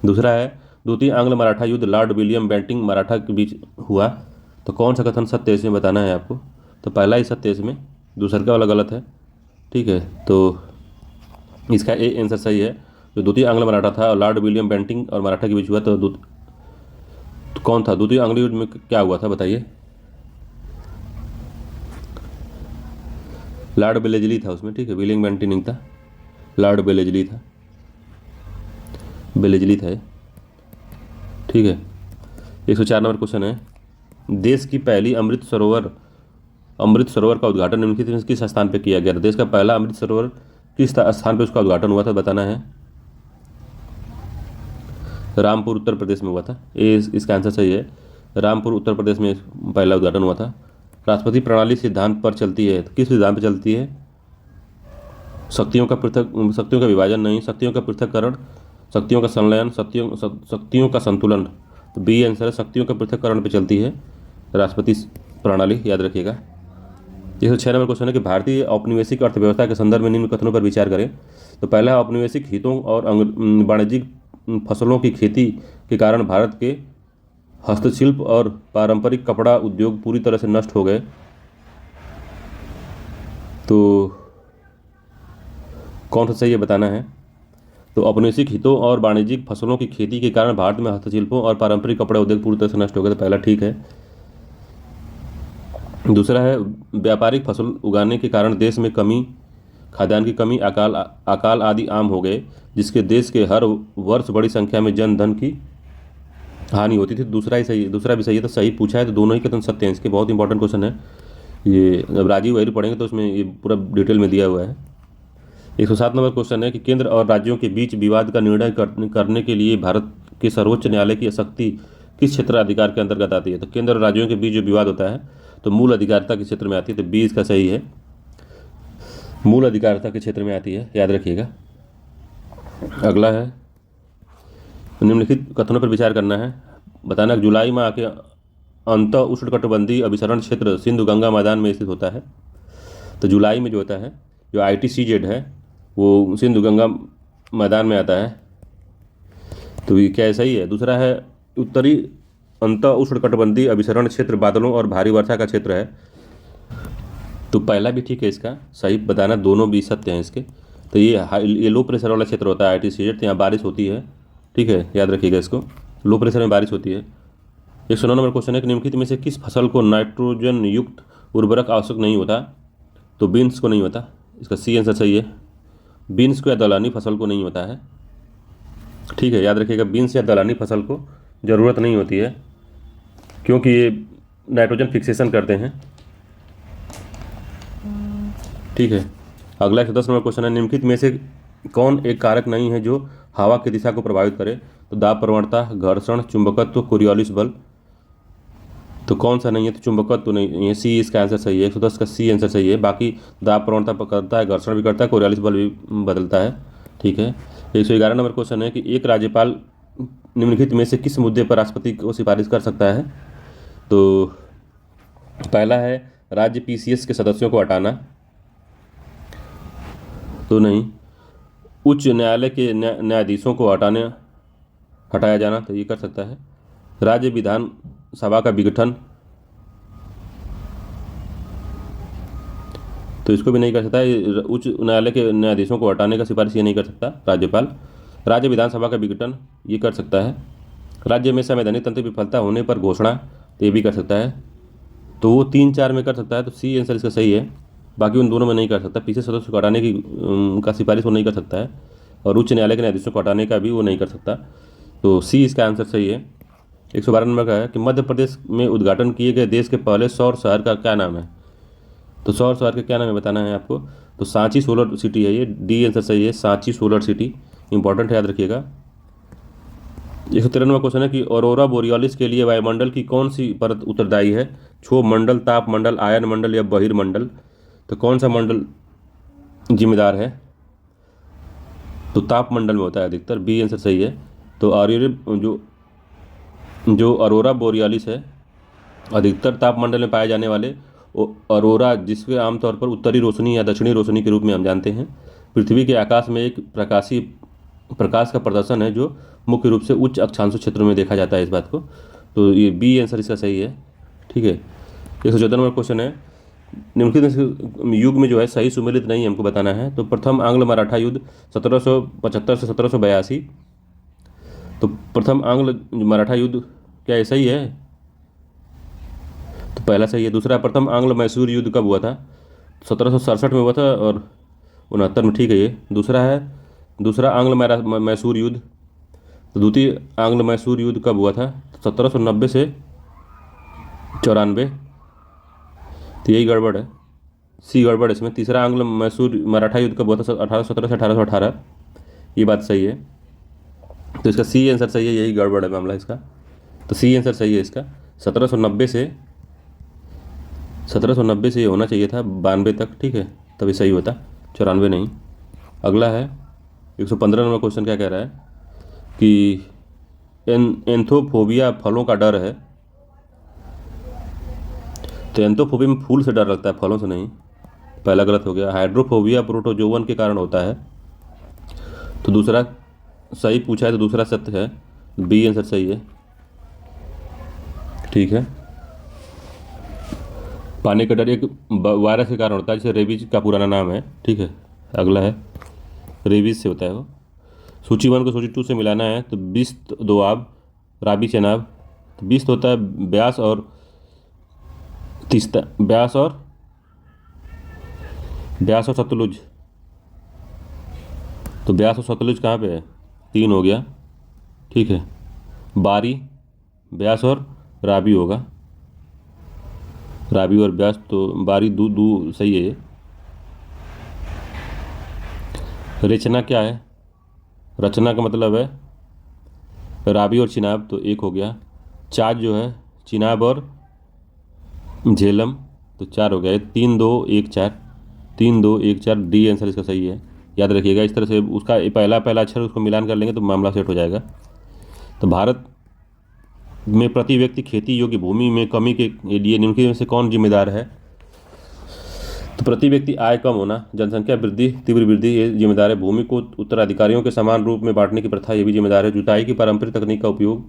दूसरा है द्वितीय आंग्ल मराठा युद्ध लॉर्ड विलियम बेंटिंग मराठा के बीच हुआ। तो कौन सा कथन सत्य है इसमें बताना है आपको। तो पहला ही सत्य है इसमें, दूसरा का वाला गलत है। ठीक है, तो इसका ए आंसर सही है। जो द्वितीय आंग्ल मराठा था और लॉर्ड विलियम बेंटिंग और मराठा के बीच हुआ, तो कौन था? द्वितीय आंग्ल युद्ध में क्या हुआ था बताइए? लॉर्ड बेलेजली था उसमें। ठीक है, विलियम बेंटिंग नहीं था, लॉर्ड बेलेजली था, बेलेजली था ये। ठीक है, 104 नंबर क्वेश्चन है, देश की पहली अमृत सरोवर का उद्घाटन निम्नलिखित में किस स्थान पर किया गया? देश का पहला अमृत सरोवर किस स्थान पर उसका उद्घाटन हुआ था बताना है। रामपुर उत्तर प्रदेश में हुआ था। ये इसका आंसर सही है, रामपुर उत्तर प्रदेश में पहला उद्घाटन हुआ था। राष्ट्रपति प्रणाली सिद्धांत पर चलती है, तो किस सिद्धांत पर चलती है? शक्तियों का विभाजन नहीं, शक्तियों का पृथक्करण, शक्तियों का संलयन, शक्तियों का संतुलन। तो बी आंसर है, शक्तियों का पृथक्करण पर चलती है राष्ट्रपति प्रणाली, याद रखिएगा। 106 नंबर क्वेश्चन है कि भारतीय औपनिवेशिक अर्थव्यवस्था के संदर्भ में निम्न कथनों पर विचार करें। तो पहला, औपनिवेशिक हितों और वाणिज्यिक फसलों की खेती के कारण भारत के हस्तशिल्प और पारंपरिक कपड़ा उद्योग पूरी तरह से नष्ट हो गए। तो कौन सा सही है बताना है। तो औपनिवेशिक हितों और वाणिज्यिक फसलों की खेती के कारण भारत में हस्तशिल्पों और पारंपरिक कपड़ा उद्योग पूरी तरह से नष्ट हो गए। तो पहला ठीक है। दूसरा है, व्यापारिक फसल उगाने के कारण देश में खाद्यान्न की कमी, अकाल आदि आम हो गए, जिसके देश के हर वर्ष बड़ी संख्या में जन धन की हानि होती थी। दूसरा भी सही है। तो सही पूछा है, तो दोनों ही कथन सत्य हैं। इसके बहुत इंपॉर्टेंट क्वेश्चन है ये, जब राजीव वहीर पढ़ेंगे तो उसमें ये पूरा डिटेल में दिया हुआ है। 107 नंबर क्वेश्चन है कि केंद्र और राज्यों के बीच विवाद का निर्णय करने के लिए भारत के सर्वोच्च न्यायालय की शक्ति किस क्षेत्र अधिकार के अंतर्गत आती है? तो केंद्र और राज्यों के बीच जो विवाद होता है तो मूल अधिकारिता के क्षेत्र में आती है। तो बी इसका सही है, मूल अधिकारिता के क्षेत्र में आती है, याद रखिएगा। अगला है, निम्नलिखित कथनों पर विचार करना है, बताना। जुलाई माह के अंत उष्णकटिबंधीय अभिसरण क्षेत्र सिंधु गंगा मैदान में स्थित होता है। तो जुलाई में जो होता है, जो ITCZ है वो सिंधु गंगा मैदान में आता है। तो ये क्या सही है? दूसरा है, उत्तरी अंत उष्णकटिबंधीय अभिसरण क्षेत्र बादलों और भारी वर्षा का क्षेत्र है। तो पहला भी ठीक है, इसका सही बताना। दोनों भी सत्य हैं इसके। तो ये लो प्रेशर वाला क्षेत्र होता है ITCZ, तो यहाँ बारिश होती है। ठीक है, याद रखिएगा इसको, लो प्रेशर में बारिश होती है। 109 नंबर क्वेश्चन है कि निम्नलिखित में से किस फसल को नाइट्रोजन युक्त उर्वरक आवश्यक नहीं होता? तो बीन्स को नहीं होता, इसका सी आंसर सही है। बीन्स को या दलहनी फसल को नहीं होता है। ठीक है, याद रखिएगा, बीन्स या दलहनी फसल को ज़रूरत नहीं होती है, क्योंकि ये नाइट्रोजन फिक्सेशन करते हैं। ठीक है, अगला 110 नंबर क्वेश्चन है, निम्नलिखित में से कौन एक कारक नहीं है जो हवा की दिशा को प्रभावित करे? तो दाब प्रवणता, घर्षण, चुंबकत्व, कोरियोलिस बल। तो कौन सा नहीं है? तो चुंबकत्व नहीं है, सी इसका आंसर सही है। 110 का सी आंसर सही है। बाकी दाब प्रवणता करता है, घर्षण भी करता है, कोरियोलिस बल भी बदलता है। ठीक है, 111 नंबर क्वेश्चन है कि एक राज्यपाल निम्नलिखित में से किस मुद्दे पर राष्ट्रपति को सिफारिश कर सकता है। तो पहला है राज्य पीसीएस के सदस्यों को हटाना, तो नहीं। उच्च न्यायालय के न्यायाधीशों को हटाया जाना, तो ये कर सकता है। राज्य विधान सभा का विघटन, तो इसको भी नहीं कर सकता। उच्च न्यायालय के न्यायाधीशों को हटाने का सिफारिश ये नहीं कर सकता राज्यपाल। राज्य विधानसभा का विघटन ये कर सकता है। राज्य में संवैधानिक तंत्र विफलता होने पर घोषणा, तो ये भी कर सकता है। तो वो 3-4 में कर सकता है, तो सी आंसर इसका सही है। बाकी उन दोनों में नहीं कर सकता। पीछे सदस्य को हटाने की का सिफारिश वो नहीं कर सकता है, और उच्च न्यायालय के न्यायाधीशों को हटाने का भी वो नहीं कर सकता। तो सी इसका आंसर सही है। 112 नंबर का है कि मध्य प्रदेश में उद्घाटन किए गए देश के पहले सौर शहर का क्या नाम है। तो सौर शहर का क्या नाम है बताना है आपको। तो सांची सोलर सिटी है ये, डी आंसर सही है, सांची सोलर सिटी। इंपॉर्टेंट है, याद रखिएगा। 193 क्वेश्चन है कि ऑरोरा बोरियोलिस के लिए वायुमंडल की कौन सी परत उत्तरदायी है। क्षोभ मंडल, ताप मंडल, आयन मंडल या बहिर्मंडल। तो कौन सा मंडल जिम्मेदार है। तो ताप मंडल में होता है अधिकतर, बी आंसर सही है। तो जो अरोरा बोरियोलिस है, अधिकतर तापमंडल में पाए जाने वाले अरोरा, जिसके आमतौर पर उत्तरी रोशनी या दक्षिणी रोशनी के रूप में हम जानते हैं, पृथ्वी के आकाश में एक प्रकाश का प्रदर्शन है जो मुख्य रूप से उच्च अक्षांश क्षेत्रों में देखा जाता है इस बात को। तो ये बी आंसर इसका सही है। ठीक है। 114 नंबर क्वेश्चन है, निम्नलिखित युग में जो है सही सुमेलित नहीं हमको बताना है। तो प्रथम आंग्ल मराठा युद्ध 1775 से 1782। तो प्रथम आंग्ल मराठा युद्ध क्या ये सही है। तो पहला सही है। दूसरा, प्रथम आंग्ल मैसूर युद्ध कब हुआ था। 1767 में हुआ था और 69 में, ठीक है ये दूसरा है। दूसरा आंग्ल मैसूर युद्ध। तो द्वितीय आंग्ल मैसूर युद्ध कब हुआ था। 1790 से 94। तो यही गड़बड़ है, सी गड़बड़ है इसमें। तीसरा आंग्ल मैसूर मराठा युद्ध कब हुआ था। 1817 से 1818, ये बात सही है। तो इसका सी आंसर सही है, यही गड़बड़ है मामला इसका। तो सी आंसर सही है इसका। 1790 से ये होना चाहिए था 92 तक, ठीक है, तभी सही होता, 94 नहीं। अगला है 115 नंबर क्वेश्चन, क्या कह रहा है कि एंथोफोबिया फलों का डर है। तो एंथोफोबिया में फूल से डर लगता है, फलों से नहीं, पहला गलत हो गया। हाइड्रोफोबिया प्रोटोजोवन के कारण होता है। तो दूसरा सही पूछा है, तो दूसरा सत्य है, बी आंसर सही है। ठीक है। पानी का डर एक वायरस के कारण होता है, जैसे रेबीज का पुराना नाम है। ठीक है। अगला है रेबीज से होता है वो। सूची 1 को सूची 2 से मिलाना है। तो बिस्त दोआब, राबी चनाब। तो बिस्त होता है ब्यास और तीस्ता, ब्यास और सतलुज। तो ब्यास और सतलुज कहाँ पे है, 3 हो गया। ठीक है। बारी, ब्यास और राबी होगा, राबी और ब्यास। तो बारी दू सही है ये। रचना क्या है, रचना का मतलब है राबी और चिनाब, तो 1 हो गया। चाज जो है चिनाब और झेलम, तो 4 हो गया। 3 2 1 4, 3 2 1 4, डी आंसर इसका सही है। याद रखिएगा, इस तरह से उसका पहला अक्षर उसको मिलान कर लेंगे तो मामला सेट हो जाएगा। तो भारत में प्रति व्यक्ति खेती योग्य भूमि में कमी के लिए निम्नलिखित में से कौन जिम्मेदार है। तो प्रति व्यक्ति आय कम होना, जनसंख्या वृद्धि, तीव्र वृद्धि, ये जिम्मेदार है। भूमि को उत्तराधिकारियों के समान रूप में बांटने की प्रथा, ये भी जिम्मेदार है। जुताई की पारंपरिक तकनीक का उपयोग,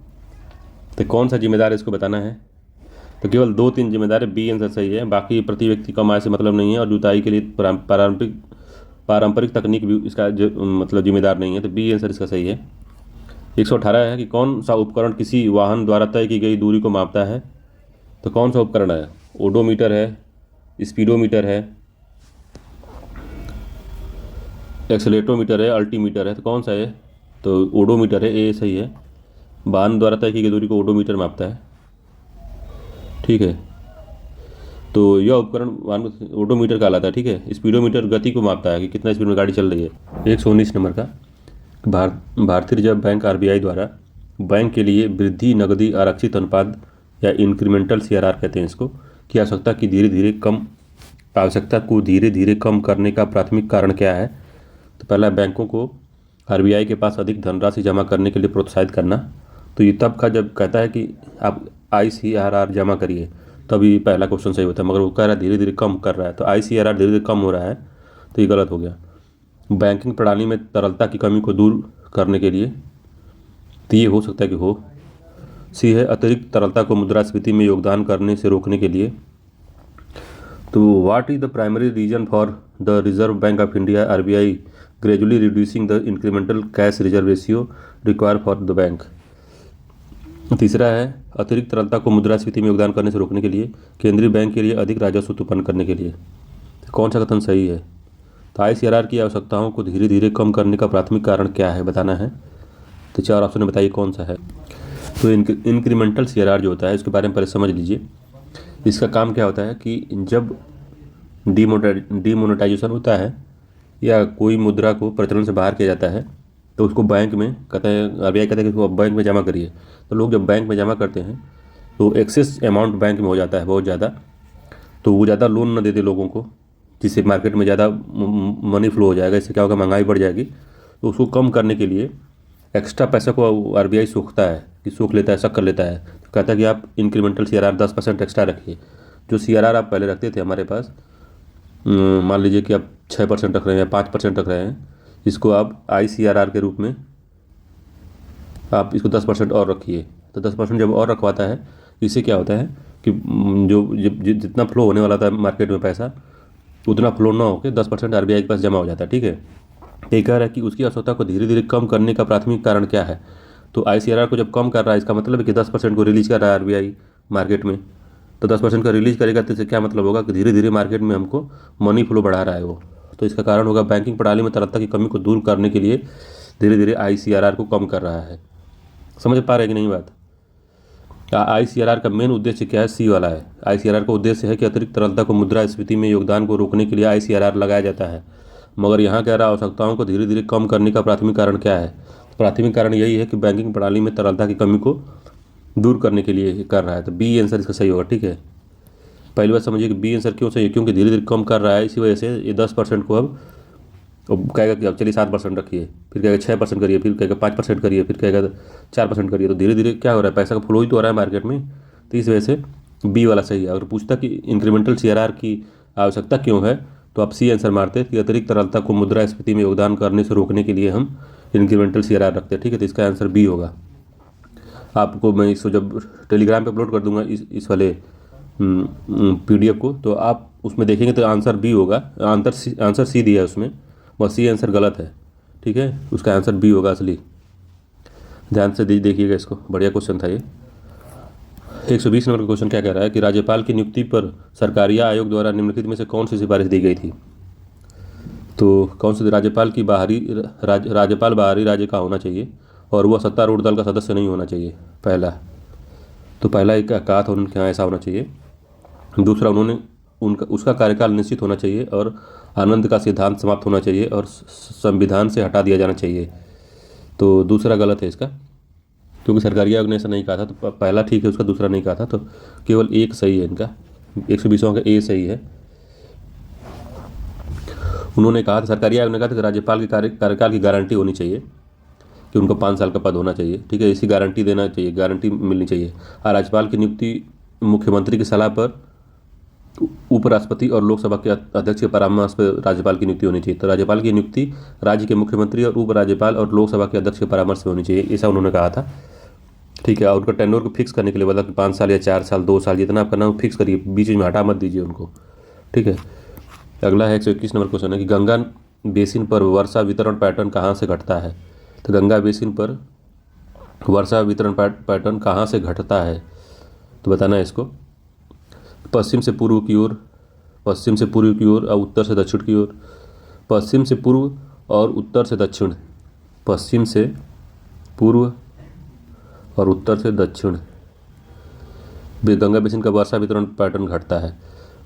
तो कौन सा जिम्मेदार है इसको बताना है। तो केवल 2-3 जिम्मेदार है, बी आंसर सही है। बाकी प्रति व्यक्ति कम आय से मतलब नहीं है, और जुताई के लिए पारंपरिक तकनीक भी इसका मतलब जिम्मेदार नहीं है। तो बी आंसर इसका सही है। 118 है कि कौन सा उपकरण किसी वाहन द्वारा तय की गई दूरी को मापता है। तो कौन सा उपकरण है, ओडोमीटर है, स्पीडोमीटर है, एक्सेलेरोमीटर है, अल्टीमीटर है। तो कौन सा है, तो ओडोमीटर है, ए सही है। वाहन द्वारा तय की गई दूरी को ओडोमीटर मापता है। ठीक है। तो यह उपकरण वाहन ओडोमीटर कहलाता है। ठीक है। स्पीडोमीटर गति को मापता है कि कितना स्पीड में गाड़ी चल रही है। 119 नंबर का, भारतीय रिजर्व बैंक आरबीआई द्वारा बैंक के लिए वृद्धि नकदी आरक्षित अनुपात या इंक्रीमेंटल सीआरआर कहते हैं इसको, की आवश्यकता को धीरे धीरे कम करने का प्राथमिक कारण क्या है। तो पहला, बैंकों को आरबीआई के पास अधिक धनराशि जमा करने के लिए प्रोत्साहित करना। तो ये तब का जब कहता है कि आप आईसीआरआर जमा करिए, तब ये पहला क्वेश्चन सही होता है, मगर वो कह रहा है धीरे धीरे कम कर रहा है, तो आईसीआरआर धीरे धीरे कम हो रहा है, तो ये गलत हो गया। बैंकिंग प्रणाली में तरलता की कमी को दूर करने के लिए, तो ये हो सकता है कि हो। सी है अतिरिक्त तरलता को मुद्रास्फीति में योगदान करने से रोकने के लिए। तो what is the primary reason for the reserve bank of India RBI gradually reducing the incremental cash reserve ratio require for the bank. तीसरा है अतिरिक्त तरलता को मुद्रास्फीति में योगदान करने से रोकने के लिए, केंद्रीय बैंक के लिए अधिक राजस्व उत्पन्न करने के लिए। कौन सा कथन सही है? तो आईसीआरआर की आवश्यकताओं को धीरे धीरे कम करने का प्राथमिक कारण क्या है, बताना है। तो चार ऑप्शन में बताइए कौन सा है। तो इंक्रीमेंटल सीआरआर जो होता है इसके बारे में पहले समझ लीजिए। इसका काम क्या होता है कि जब डीमोनेटाइजेशन होता है या कोई मुद्रा को प्रचलन से बाहर किया जाता है, तो उसको बैंक में कहते हैं, आरबीआई कहता है कि उसको बैंक में जमा करिए। तो लोग जब बैंक में जमा करते हैं तो एक्सेस अमाउंट बैंक में हो जाता है बहुत ज़्यादा, तो वो ज़्यादा लोन न दे दे लोगों को, जिससे मार्केट में ज़्यादा मनी फ्लो हो जाएगा। इससे क्या होगा, महंगाई बढ़ जाएगी। तो उसको कम करने के लिए एक्स्ट्रा पैसा को आरबीआई सोखता है कि सोख लेता है, शक कर लेता है। तो कहता है कि आप इंक्रीमेंटल सीआरआर 10% एक्स्ट्रा रखिए। जो सीआरआर आप पहले रखते थे हमारे पास, मान लीजिए कि आप 6% रख रहे हैं, 5% रख रहे हैं, इसको आप आईसीआरआर के रूप में आप इसको 10% और रखिए। तो 10% जब और रखवाता है, इससे क्या होता है कि जितना फ्लो होने वाला था मार्केट में पैसा, उतना फ्लो ना होकर 10% आरबीआई के पास जमा हो जाता है। ठीक है, ये कह रहा है कि उसकी आवश्यकता को धीरे धीरे कम करने का प्राथमिक कारण क्या है। तो आईसीआरआर को जब कम कर रहा है, इसका मतलब है कि 10% को रिलीज कर रहा है आरबीआई मार्केट में। तो 10% का रिलीज करेगा तो इससे क्या मतलब होगा कि धीरे धीरे मार्केट में हमको मनी फ्लो बढ़ा रहा है वो। तो इसका कारण होगा बैंकिंग प्रणाली में तरलता की कमी को दूर करने के लिए धीरे धीरे आईसीआरआर को कम कर रहा है। समझ पा रहे हैं कि नहीं बात? आईसीआरआर का मेन उद्देश्य क्या है? सी वाला है। आईसीआरआर का उद्देश्य है कि अतिरिक्त तरलता को मुद्रास्फीति में योगदान को रोकने के लिए आईसीआरआर लगाया जाता है। मगर यहाँ कह रहा है आवश्यकताओं को धीरे धीरे कम करने का प्राथमिक कारण क्या है? प्राथमिक कारण यही है कि बैंकिंग प्रणाली में तरलता की कमी को दूर करने के लिए कर रहा है। तो बी आंसर इसका सही होगा। ठीक है, पहली बात समझिए कि बी आंसर क्यों सही है, क्योंकि धीरे धीरे कम कर रहा है, इसी वजह से ये 10% को अब कहेगा कि अब चलिए 7% रखिए, फिर कहेगा 6% करिए, फिर कहेगा 5% करिए, फिर कहेगा 4% करिए। तो धीरे धीरे क्या हो रहा है, पैसा का फ्लो ही तो हो रहा है मार्केट में। तो इस वजह से बी वाला सही है। अगर पूछता कि इंक्रीमेंटल सीआरआर की आवश्यकता क्यों है, तो आप सी आंसर मारते कि अतिरिक्त तरलता को मुद्रास्फीति में योगदान करने से रोकने के लिए हम इंक्रीमेंटल सीआरआर रखते हैं। ठीक है, तो इसका आंसर बी होगा। आपको मैं इसको जब टेलीग्राम पे अपलोड कर दूंगा इस वाले पीडीएफ को, तो आप उसमें देखेंगे तो आंसर बी होगा। आंसर सी दिया है उसमें, बस सी आंसर गलत है। ठीक है, उसका आंसर बी होगा असली। ध्यान से देखिएगा इसको, बढ़िया क्वेश्चन था ये। 120 नंबर का क्वेश्चन क्या कह रहा है कि राज्यपाल की नियुक्ति पर सरकारिया आयोग द्वारा निम्नलिखित में से कौन सी सिफारिश दी गई थी। तो कौन सी? राज्यपाल बाहरी राज्य का होना चाहिए और वह सत्तारूढ़ दल का सदस्य नहीं होना चाहिए, पहला। तो पहला एक कहा था उनके यहाँ ऐसा होना चाहिए। दूसरा, उसका कार्यकाल निश्चित होना चाहिए और आनंद का सिद्धांत समाप्त होना चाहिए और संविधान से हटा दिया जाना चाहिए। तो दूसरा गलत है इसका, क्योंकि सरकारिया आयोग ने ऐसा नहीं कहा था। तो पहला ठीक है, उसका दूसरा नहीं कहा था। तो केवल एक सही है इनका, 120 का ए सही है। उन्होंने कहा था, सरकारिया आयोग ने कहा था कि राज्यपाल के कार्यकाल की गारंटी होनी चाहिए कि उनको 5 साल का पद होना चाहिए। ठीक है, इसी गारंटी देना चाहिए, गारंटी मिलनी चाहिए। और राज्यपाल की नियुक्ति मुख्यमंत्री की सलाह पर उपराष्ट्रपति और लोकसभा के अध्यक्ष के परामर्श पर राज्यपाल की नियुक्ति होनी चाहिए। तो राज्यपाल की नियुक्ति राज्य के मुख्यमंत्री और उपराज्यपाल और लोकसभा के अध्यक्ष के परामर्श से होनी चाहिए, ऐसा उन्होंने कहा था। ठीक है, और उनका टेन्योर को फिक्स करने के लिए बोला कि 5 साल या 4 साल 2 साल जितना आप करना फिक्स करिए, बीच में हटा मत दीजिए उनको। ठीक है, अगला है 121 नंबर क्वेश्चन है कि गंगा बेसिन पर वर्षा वितरण पैटर्न कहाँ से घटता है। तो गंगा बेसिन पर वर्षा वितरण पैटर्न कहाँ से घटता है, तो बताना है इसको। पश्चिम से पूर्व की ओर, पश्चिम से पूर्व की ओर और उत्तर से दक्षिण की ओर, पश्चिम से पूर्व और उत्तर से दक्षिण, पश्चिम से पूर्व और उत्तर से दक्षिण गंगा बेसिन का वर्षा वितरण पैटर्न घटता है।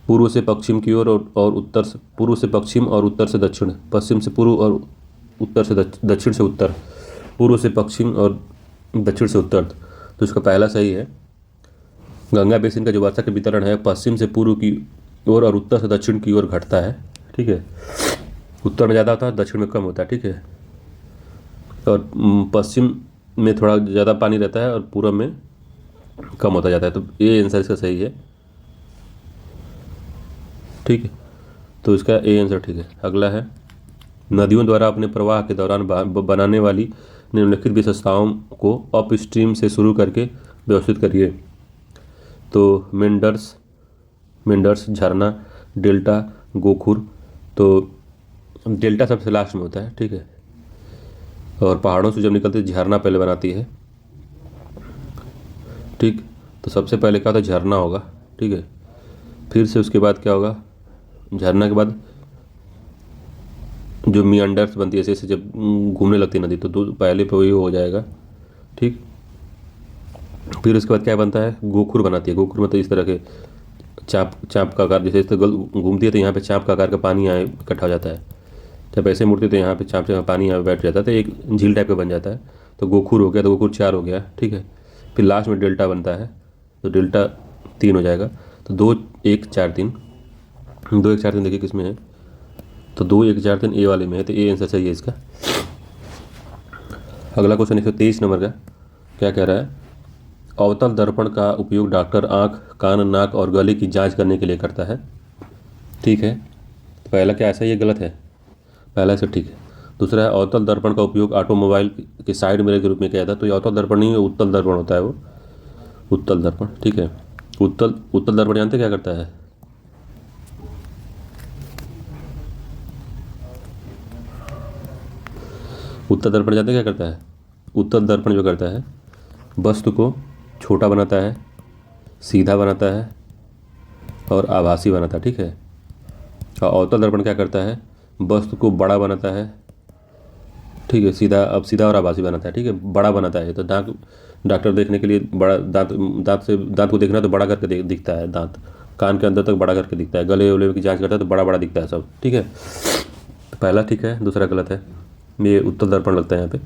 पूर्व से पश्चिम की ओर और उत्तर से, पूर्व से पश्चिम और उत्तर से दक्षिण, पश्चिम से पूर्व और उत्तर से दक्षिण से उत्तर, पूर्व से पश्चिम और दक्षिण से उत्तर। तो इसका पहला सही है। गंगा बेसिन का जो वर्षा का वितरण है पश्चिम से पूर्व की ओर और उत्तर से दक्षिण की ओर घटता है। ठीक है, उत्तर में ज़्यादा होता है, दक्षिण में कम होता है। ठीक है, और पश्चिम में थोड़ा ज़्यादा पानी रहता है और पूरब में कम होता जाता है। तो ये आंसर इसका सही है। ठीक है, तो इसका ए आंसर ठीक है। अगला है, नदियों द्वारा अपने प्रवाह के दौरान बनाने वाली निम्नलिखित विशेषताओं को अपस्ट्रीम से शुरू करके व्यवस्थित करिए। तो मेंडर्स, झरना, डेल्टा, गोखुर। तो डेल्टा सबसे लास्ट में होता है, ठीक है, और पहाड़ों से जब निकलती है झरना पहले बनाती है। ठीक, तो सबसे पहले क्या होता है, झरना होगा। ठीक है, फिर से उसके बाद क्या होगा, झरना के बाद जो मियांडर्स बनती है, ऐसे जब घूमने लगती है नदी, तो पहले पे वही हो जाएगा। ठीक, फिर उसके बाद क्या बनता है, गोखुर बनाती है। गोखुर मतलब इस तरह के चाँप का आकार, जैसे इस तरह घूमती है तो यहाँ पे चाँप का आकार का पानी यहाँ इकट्ठा हो जाता है। जब ऐसे मुड़ती है तो यहाँ पे चाँप से पानी यहाँ बैठ जाता है, तो एक झील टाइप का बन जाता है। तो गोखुर हो गया, तो गोखुर 4 हो गया। ठीक है, फिर लास्ट में डेल्टा बनता है, तो डेल्टा 3 हो जाएगा। तो 2 1 4 3, 2 1 4 3 देखिए किस में है, तो 2 1 4 3 ए वाले में है, तो ए आंसर सही है इसका। अगला क्वेश्चन 123 नंबर का क्या कह रहा है, अवतल दर्पण का उपयोग डॉक्टर आँख, कान, नाक और गले की जांच करने के लिए करता है। ठीक है, तो पहला क्या ऐसा, ये गलत है, पहला से ठीक है। दूसरा है, अवतल दर्पण का उपयोग ऑटोमोबाइल के साइड मिरर के रूप में किया जाता है। तो ये अवतल दर्पण नहीं है, उत्तल दर्पण होता है वो, उत्तल दर्पण। ठीक है, उत्तल दर्पण जानते क्या करता है, उत्तल दर्पण जानते क्या करता है, उत्तल दर्पण जो करता है, वस्तु को छोटा बनाता है, सीधा बनाता है और आभासी बनाता है। ठीक है, और अवतल दर्पण क्या करता है, वस्तु को बड़ा बनाता है। ठीक है, सीधा और आभासी बनाता है। ठीक है, बड़ा बनाता है। तो डॉक्टर देखने के लिए बड़ा दांत को देखना तो बड़ा करके दिखता है, दांत कान के अंदर तक बड़ा करके दिखता है, गले वले की जांच करता है तो बड़ा बड़ा दिखता है सब। ठीक है, तो पहला ठीक है, दूसरा गलत है, ये उत्तल दर्पण लगता है यहाँ पे।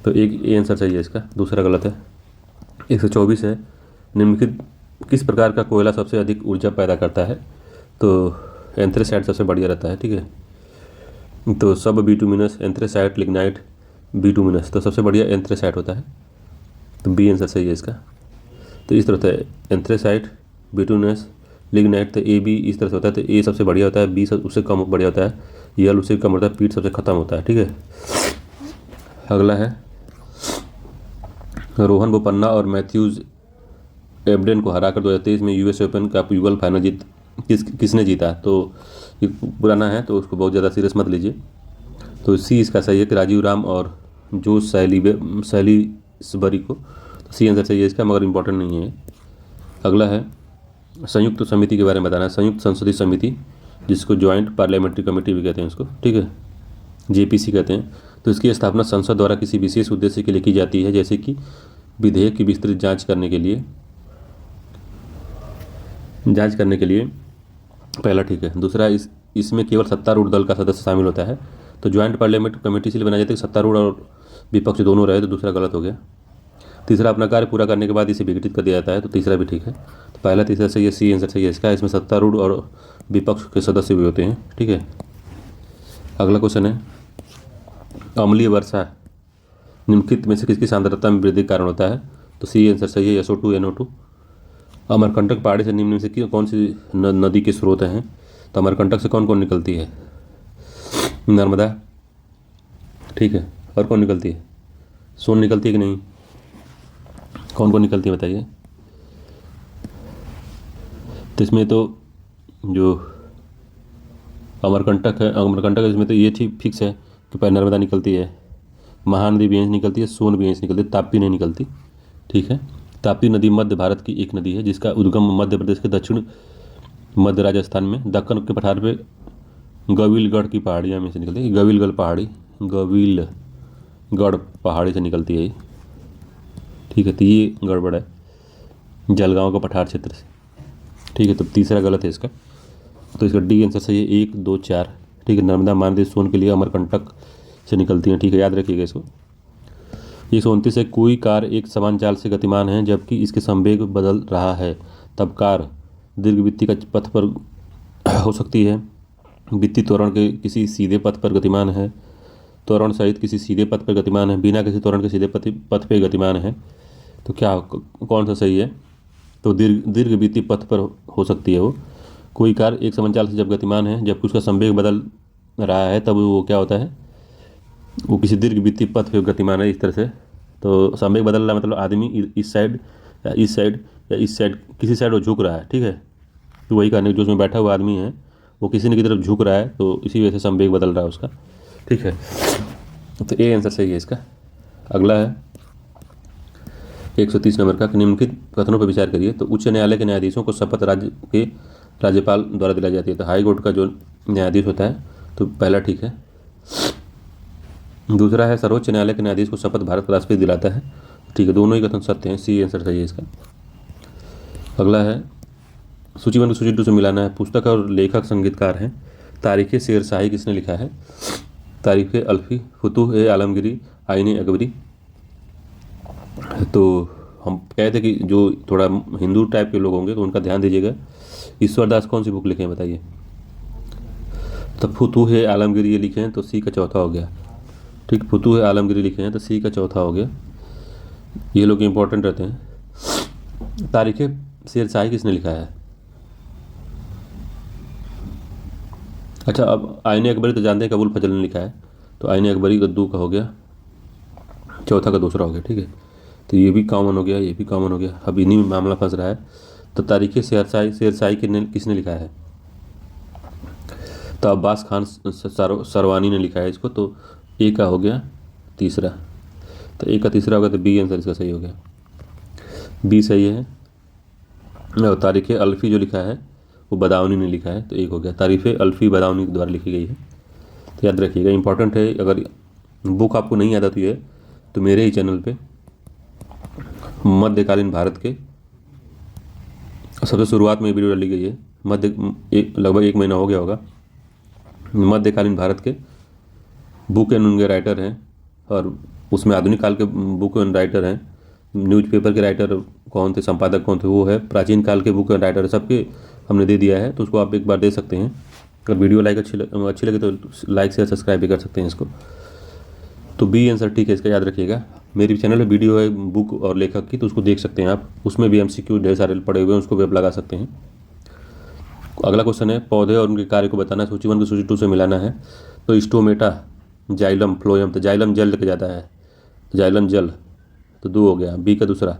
तो एक ये आंसर सही है इसका, दूसरा गलत है। 124 है, निम्नलिखित किस प्रकार का कोयला सबसे अधिक ऊर्जा पैदा करता है। तो एंथ्रेसाइट सबसे बढ़िया रहता है। ठीक है, तो सब बिटुमिनस, एंथ्रेसाइट, लिग्नाइट, बिटुमिनस, तो सबसे बढ़िया एंथ्रेसाइट होता है। तो बी आंसर सही है इसका। तो इस तरह होता है, एंथ्रेसाइट, बिटुमिनस, लिग्नाइट, तो ए बी इस तरह से होता है। तो ए सबसे बढ़िया होता है, बी उससे कम बढ़िया होता है, यल उससे कम होता है, पीट सबसे खत्म होता है। ठीक है, अगला है, रोहन बोपन्ना और मैथ्यूज एबडेन को हराकर 2023 में यूएस ओपन का युगल फाइनल किसने जीता। तो ये पुराना है तो उसको बहुत ज़्यादा सीरियस मत लीजिए। तो सी इसका सही है कि राजीव राम और जो सैलीसबरी को, तो सी आंसर सही है इसका, मगर इम्पोर्टेंट नहीं है। अगला है, संयुक्त समिति के बारे में बताना है। संयुक्त संसदीय समिति, जिसको ज्वाइंट पार्लियामेंट्री कमेटी भी कहते हैं उसको, ठीक है, जेपीसी कहते हैं। तो इसकी स्थापना संसद द्वारा किसी विशेष उद्देश्य के लिए की जाती है, जैसे कि विधेयक की विस्तृत जांच करने के लिए। पहला ठीक है। दूसरा, इसमें केवल सत्तारूढ़ दल का सदस्य शामिल होता है। तो ज्वाइंट पार्लियामेंट्री कमेटी इसलिए बनाई जाती है कि सत्तारूढ़ और विपक्ष दोनों रहे, तो दूसरा गलत हो गया। तीसरा, अपना कार्य पूरा करने के बाद इसे विघटित कर दिया जाता है, तो तीसरा भी ठीक है। तो पहला तीसरा सही है, सी आंसर सही है इसका। इसमें सत्तारूढ़ और विपक्ष के सदस्य भी होते हैं। ठीक है, अगला क्वेश्चन है, अम्लीय वर्षा निम्नलिखित में से किसकी सांद्रता में वृद्धि के कारण होता है। तो सी आंसर सही है, SO2 NO2। अमरकंटक पहाड़ी से निम्न में से कौन सी नदी के स्रोत हैं। तो अमरकंटक से कौन कौन निकलती है, नर्मदा, ठीक है, और कौन निकलती है, सोन निकलती है कि नहीं, कौन कौन निकलती है बताइए। तो इसमें तो जो अमरकंटक है, इसमें तो ये ठीक फिक्स है कि पहले नर्मदा निकलती है, महानदी भी निकलती है, सोन भी निकलती है, ताप्ती नहीं निकलती। ठीक है, ताप्ती नदी मध्य भारत की एक नदी है, जिसका उद्गम मध्य प्रदेश के दक्षिण मध्य राजस्थान में दक्कन के पठार पे गविलगढ़ की पहाड़ियाँ में से निकलती है। गविलगढ़ पहाड़ी से निकलती है। ठीक है, तो ये गड़बड़ है, जलगांव का पठार क्षेत्र से। ठीक है, तो तीसरा गलत है इसका। तो इसका डी आंसर सही है, 1 2 4। ठीक है, नर्मदा, महानदी, सोन के लिए अमरकंटक से निकलती हैं। ठीक है, याद रखिएगा इसको। 129 है, कोई कार एक समान चाल से गतिमान है जबकि इसके संवेग बदल रहा है, तब कार दीर्घवृत्तीय का पथ पर हो सकती है, वृत्तीय त्वरण के किसी सीधे पथ पर गतिमान है, त्वरण सहित किसी सीधे पथ पर गतिमान है, बिना किसी त्वरण के सीधे पथ पे गतिमान है, तो क्या कौन सा सही है? तो दीर्घवृत्तीय पथ पर हो सकती है वो। कोई कार एक समान चाल से जब गतिमान है, जबकि उसका संवेग बदल रहा है, तब वो क्या होता है? वो किसी दीर्घवृत्तीय पथ पे गतिमान है इस तरह से। तो संवेग बदल रहा है मतलब आदमी इस साइड या इस साइड या इस साइड, किसी साइड वो झुक रहा है, ठीक है। तो वही कहने जो उसमें बैठा हुआ आदमी है वो किसी न की तरफ झुक रहा है, तो इसी वजह से संवेग बदल रहा है उसका, ठीक है। तो ए आंसर सही है इसका। अगला है 130 नंबर का, निम्नलिखित कथनों पर विचार करिए। तो उच्च न्यायालय के न्यायाधीशों को शपथ राज्य के राज्यपाल द्वारा दिलाई जाती है। तो हाई कोर्ट का जो न्यायाधीश होता है, तो पहला ठीक है। दूसरा है सर्वोच्च न्यायालय के न्यायाधीश को शपथ भारत का राष्ट्रपति दिलाता है, ठीक है। दोनों ही कथन सत्य हैं, सी आंसर सही है इसका। अगला है सूची 1 को सूची 2 से मिलाना है। पुस्तक और लेखक संगीतकार हैं। तारीख़ शेर शाही किसने लिखा है? तारीख़ अल्फ़ी, फुतूह ए आलमगीरी, आईन अकबरी। तो हम कहते कि जो थोड़ा हिंदू टाइप के लोग होंगे तो उनका ध्यान दीजिएगा। ईश्वर दास कौन सी बुक लिखे हैं बताइए? तो फुतूह ए आलमगीरी ये लिखे हैं, तो सी का चौथा हो गया, ठीक। फुतूह ए आलमगीरी लिखे हैं, तो सी का चौथा हो गया। ये लोग इंपॉर्टेंट रहते हैं। तारीख़ शेर शाही किसने लिखा है? अच्छा, अब आईन अकबरी तो जानते हैं अबुल फजल ने लिखा है, तो आईन अकबरी का 2 का हो गया, चौथा का दूसरा हो गया, ठीक है। तो ये भी कॉमन हो गया, ये भी कॉमन हो गया। अब इन्हीं में मामला फंस रहा है। तो तारीख़ शेर शाही किसने लिखा है? तो अब्बास खान सरवानी ने लिखा है इसको, तो ए का हो गया तीसरा। तो ए का तीसरा होगा, तो बी आंसर इसका सही हो गया, बी सही है। और तारीख़ अल्फ़ी जो लिखा है वो बदाऊनी ने लिखा है, तो एक हो गया। तारीफ़ अल्फ़ी बदाऊनी के द्वारा लिखी गई है, तो याद रखिएगा, इंपॉर्टेंट है। अगर बुक आपको नहीं याद आती है तो मेरे ही चैनल पे मध्यकालीन भारत के सबसे शुरुआत में वीडियो डाली गई है। लगभग 1 महीना हो गया होगा। मध्यकालीन भारत के बुक एंड उनके राइटर हैं, और उसमें आधुनिक काल के बुक एंड राइटर हैं। न्यूज़पेपर के राइटर कौन थे, संपादक कौन थे, वो है। प्राचीन काल के बुक एंड राइटर सबके हमने दे दिया है, तो उसको आप एक बार दे सकते हैं। अगर वीडियो अच्छी लगे तो लाइक शेयर सब्सक्राइब भी कर सकते हैं इसको। तो बी आंसर ठीक है इसका, याद रखिएगा। मेरी चैनल में वीडियो है बुक और लेखक की, तो उसको देख सकते हैं आप। उसमें भी MCQ ढेर सारे पड़े हुए हैं, उसको भी आप लगा सकते हैं। अगला क्वेश्चन है पौधे और उनके कार्य को बताना। सूची 1 को सूची 2 से मिलाना है। तो स्टोमेटा, जाइलम, फ्लोएम। तो जाइलम जल लेके जाता है, तो जाइलम जल, तो 2 हो गया, बी का दूसरा,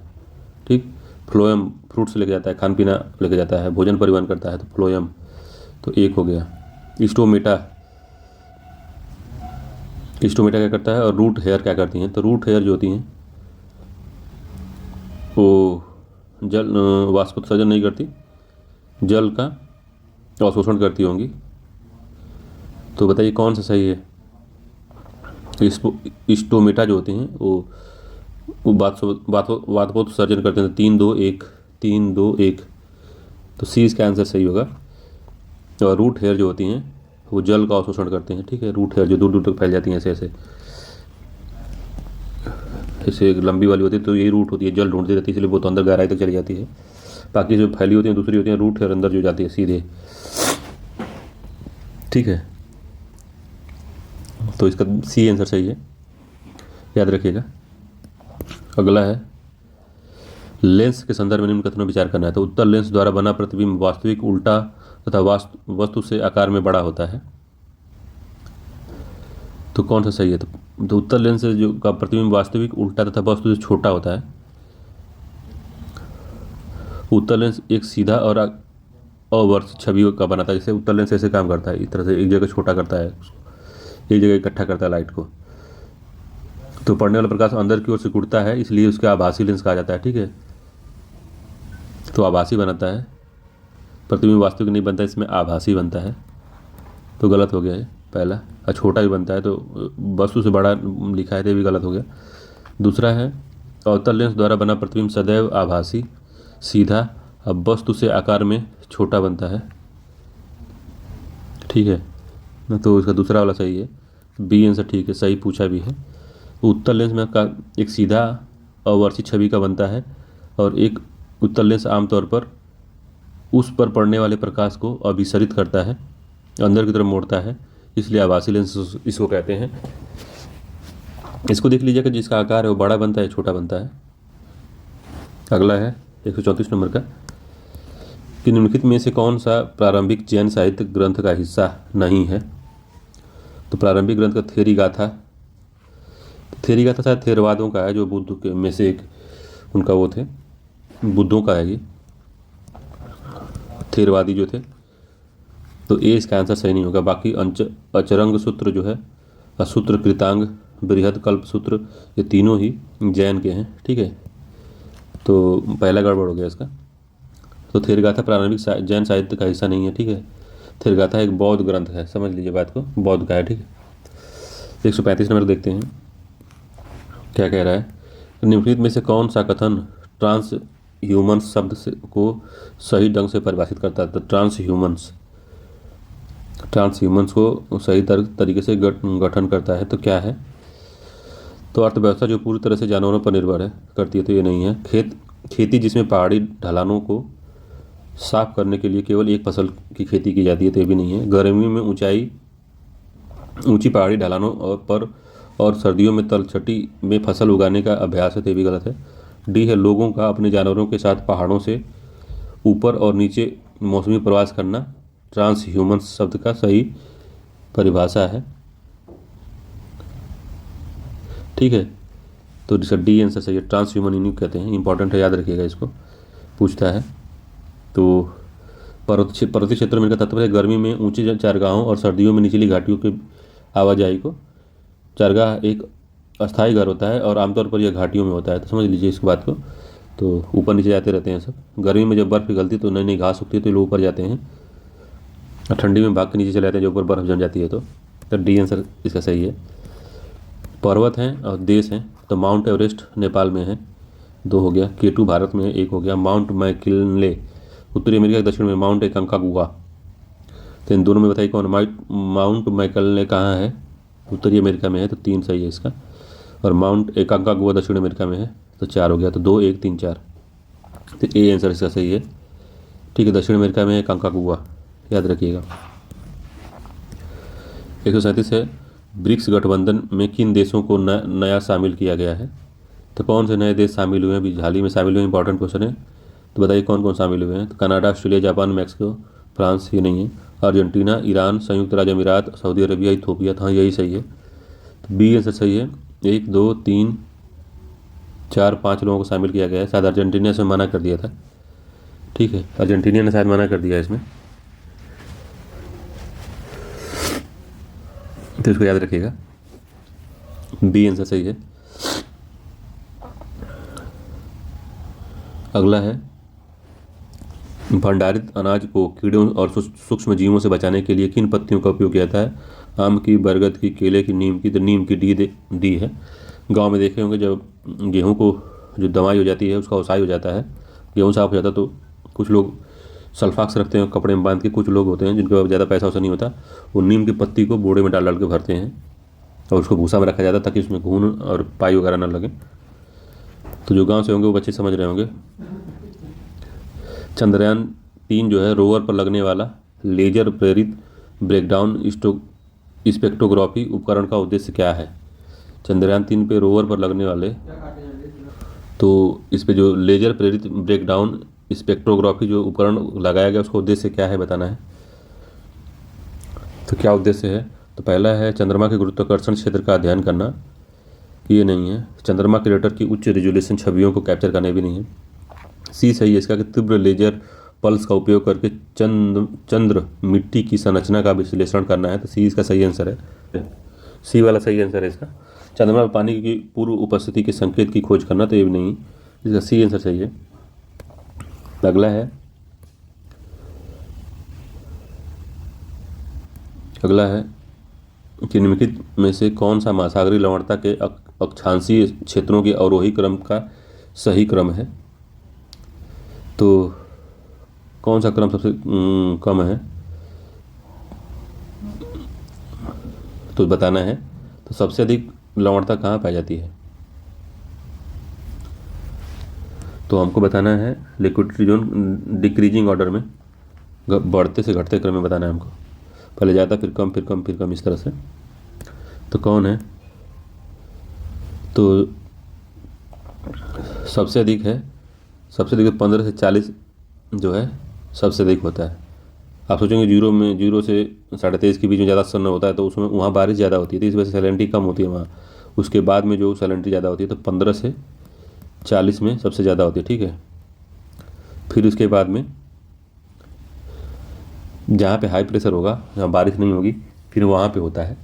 ठीक। फ्लोएम फ्रूट्स लेके जाता है, खान पीना लेके जाता है, भोजन परिवहन करता है, तो फ्लोएम, तो 1 हो गया। स्टोमेटा क्या करता है, और रूट हेयर क्या करती हैं? तो रूट हेयर जो होती हैं वो जल वाष्पोत्सर्जन नहीं करती, जल का अवशोषण करती होंगी। तो बताइए कौन सा सही है? स्टोमेटा जो होती हैं वो वाष्पोत्सर्जन करते हैं। 3-2-1 तो सी इसका आंसर सही होगा। और रूट हेयर जो होती हैं वो जल का अवशोषण करते हैं, ठीक है। रूट हेयर जो दूर दूर तक फैल जाती हैं, ऐसे एक लंबी वाली होती है, तो यही रूट होती है, जल ढूंढती रहती है, इसलिए वो तो अंदर गहराई तक चली जाती है। बाकी जो फैली होती हैं दूसरी होती हैं रूट हेयर, अंदर जो जाती है सीधे, ठीक है। तो इसका सी आंसर सही है, याद रखिएगा। अगला है लेंस के संदर्भ में निम्न कथनों पर विचार करना है। तो उत्तल लेंस द्वारा बना प्रतिबिंब वास्तविक, उल्टा तथा वस्तु से आकार में बड़ा होता है, तो कौन सा सही है? तो उत्तल लेंस से जो का प्रतिबिंब वास्तविक, उल्टा तथा वस्तु से छोटा होता है। उत्तल लेंस एक सीधा और अवर्त छवि का बनाता है। जैसे उत्तल लेंस ऐसे काम करता है, इस तरह से एक जगह छोटा करता है, एक जगह इकट्ठा करता है लाइट को। तो पड़ने वाला प्रकाश अंदर की ओर से उड़ता है, इसलिए उसका आभासी लेंस कहा जाता है, ठीक है। तो आभासी बनाता है, प्रतिबिंब वास्तविक नहीं बनता, इसमें आभासी बनता है, तो गलत हो गया है पहला। और छोटा भी बनता है, तो वस्तु से बड़ा लिखा है, तो भी गलत हो गया। दूसरा है अवतल लेंस द्वारा बना प्रतिबिंब सदैव आभासी, सीधा, अब वस्तु से आकार में छोटा बनता है, ठीक है। तो इसका दूसरा वाला सही है, बी आंसर ठीक है, सही पूछा भी है। उत्तल लेंस में एक सीधा अवर्षित छवि का बनता है, और एक उत्तल लेंस आमतौर पर उस पर पड़ने वाले प्रकाश को अभिसरित करता है, अंदर की तरफ मोड़ता है, इसलिए आभासी लेंस इसको कहते हैं। इसको देख लीजिए कि जिसका आकार है वो बड़ा बनता है छोटा बनता है। अगला है 134 नंबर का कि निम्नलिखित में से कौन सा प्रारंभिक जैन साहित्य ग्रंथ का हिस्सा नहीं है। तो प्रारंभिक ग्रंथ का थेरी गाथा। थेरी गाथा शायद थेरवादों का है, जो बुद्ध के में से एक उनका वो थे, बुद्धों का है ये, थेरवादी जो थे। तो ए इसका आंसर सही नहीं होगा। बाकी अचरंग सूत्र जो है, असूत्र कृतांग, बृहद कल्प सूत्र, ये तीनों ही जैन के हैं। ठीक है, तो पहला गड़बड़ हो गया इसका। तो थेरगाथा प्रारंभिक जैन साहित्य का हिस्सा नहीं है। ठीक है, थेरगाथा एक बौद्ध ग्रंथ है, समझ लीजिए बात को, बौद्ध का है। ठीक है, 135 नंबर देखते हैं क्या कह रहा है। निम्नलिखित में से कौन सा कथन ट्रांस ह्यूमन्स शब्द से को सही ढंग से परिभाषित करता है। तो ट्रांस ह्यूमन्स को सही तरीके से गठन करता है। तो क्या है, तो अर्थव्यवस्था जो पूरी तरह से जानवरों पर निर्भर है करती है, तो ये नहीं है। खेती जिसमें पहाड़ी ढलानों को साफ करने के लिए केवल एक फसल की खेती की जाती है, तो ये भी नहीं है। गर्मी में ऊंची पहाड़ी ढलानों पर और सर्दियों में तलछटी में फसल उगाने का अभ्यास है, तो ये भी गलत है। डी है लोगों का अपने जानवरों के साथ पहाड़ों से ऊपर और नीचे मौसमी प्रवास करना ट्रांस ह्यूमन्स शब्द का सही परिभाषा है। ठीक है, तो इसका डी आंसर सही है। ट्रांस ह्यूमन इन्हीं कहते हैं, इंपॉर्टेंट है, याद रखिएगा, इसको पूछता है। तो पर्वतीय क्षेत्रों में इनका तत्व है गर्मी में ऊंचे चारगाहों और सर्दियों में निचली घाटियों की आवाजाही को। चारगाह एक अस्थायी घर होता है और आमतौर पर यह घाटियों में होता है, तो समझ लीजिए इस बात को। तो ऊपर नीचे जाते रहते हैं सब। गर्मी में जब बर्फ़ पिघलती है तो नई नई घास उगती है, तो लोग ऊपर जाते हैं, और ठंडी में भाग के नीचे चले जाते हैं जब ऊपर बर्फ़ जम जाती है। तो डी आंसर इसका सही है। पर्वत हैं और देश हैं, तो माउंट एवरेस्ट नेपाल में है, 2 हो गया। केटू भारत में 1 हो गया। माउंट मैकिनले उत्तरी अमेरिका के दक्षिण में। माउंट एकांकागुआ, तो इन दोनों में बताइए कौन। माउंट मैकिनले कहाँ है, उत्तरी अमेरिका में है, तो 3 सही है इसका। और माउंट एकांकागुआ दक्षिण अमेरिका में है, तो 4 हो गया। तो 2 1 3 4, तो ए आंसर इसका सही है। ठीक है, दक्षिण अमेरिका में है एकांकागुआ, याद रखिएगा। 137 है ब्रिक्स गठबंधन में किन देशों को नया शामिल किया गया है। तो कौन से नए देश शामिल हुए हैं, अभी हाल ही में शामिल हुए हैं, इंपॉर्टेंट क्वेश्चन है। तो बताइए कौन कौन शामिल हुए हैं। तो Canada, Australia, Japan, Mexico, France, ये नहीं है। अर्जेंटीना, ईरान, संयुक्त राज्य अमीरात, सऊदी अरबिया, इथोपिया, हाँ यही सही है। तो बी आंसर सही है। 1 2 3 4 5 लोगों को शामिल किया गया है। शायद अर्जेंटीना से मना कर दिया था। ठीक है, अर्जेंटीना ने शायद मना कर दिया इसमें, तो इसको याद रखिएगा, बी आंसर सही है। अगला है भंडारित अनाज को कीड़ों और सूक्ष्म जीवों से बचाने के लिए किन पत्तियों का उपयोग किया जाता है। आम की, बरगद की, केले की, नीम की। तो नीम की डी है। गांव में देखे होंगे जब गेहूं को जो दवाई हो जाती है उसका ओसाई हो जाता है, गेहूं साफ हो जाता है, तो कुछ लोग सल्फाक्स रखते हैं कपड़े में बांध के। कुछ लोग होते हैं जिनके पास ज़्यादा पैसा वैसा नहीं होता, वो नीम की पत्ती को बोड़े में डाल डाल के भरते हैं और उसको भूसा में रखा जाता है ताकि उसमें घून और पाई वगैरह ना लगे। तो जो गांव से होंगे वो बच्चे समझ रहे होंगे। चंद्रयान 3 जो है रोवर पर लगने वाला लेजर प्रेरित ब्रेकडाउन स्पेक्ट्रोग्राफी उपकरण का उद्देश्य क्या है। चंद्रयान 3 पे रोवर पर लगने वाले, तो इस पे जो लेजर प्रेरित ब्रेकडाउन स्पेक्ट्रोग्राफी जो उपकरण लगाया गया उसका उद्देश्य क्या है बताना है। तो क्या उद्देश्य है, तो पहला है चंद्रमा के गुरुत्वाकर्षण क्षेत्र का अध्ययन करना, ये नहीं है। चंद्रमा के रेडार की उच्च रेजोल्यूशन छवियों को कैप्चर करना भी नहीं है। सी सही है इसका कि तीव्र लेजर पल्स का उपयोग करके चंद्र मिट्टी की संरचना का विश्लेषण करना है, तो सी इसका सही आंसर है। सी वाला सही आंसर है इसका। चंद्रमा पर पानी की पूर्व उपस्थिति के संकेत की खोज करना, तो ये भी नहीं, इसका सी आंसर सही है। अगला है कि निम्नलिखित में से कौन सा महासागरीय लवणता के अक्षांशीय क्षेत्रों के अवरोही क्रम का सही क्रम है। तो कौन सा क्रम सबसे कम है, तो बताना है। तो सबसे अधिक लवणता कहाँ पाई जाती है, तो हमको बताना है लिक्विडिटी जोन डिक्रीजिंग ऑर्डर में, बढ़ते से घटते क्रम में बताना है हमको। पहले ज़्यादा, फिर कम, फिर कम, फिर कम, इस तरह से। तो कौन है, तो सबसे अधिक है 15 से 40 जो है सबसे अधिक होता है। आप सोचेंगे जीरो से 23.5 के बीच में ज़्यादा सन होता है, तो उसमें वहाँ बारिश ज़्यादा होती है, तो इस वजह से सैलेनिटी कम होती है वहाँ। उसके बाद में जो सैलेनिटी ज़्यादा होती है, तो 15 से 40 में सबसे ज़्यादा होती है, ठीक है। फिर उसके बाद में जहाँ पे हाई प्रेशर होगा, जहाँ बारिश नहीं होगी, फिर वहाँ पे होता है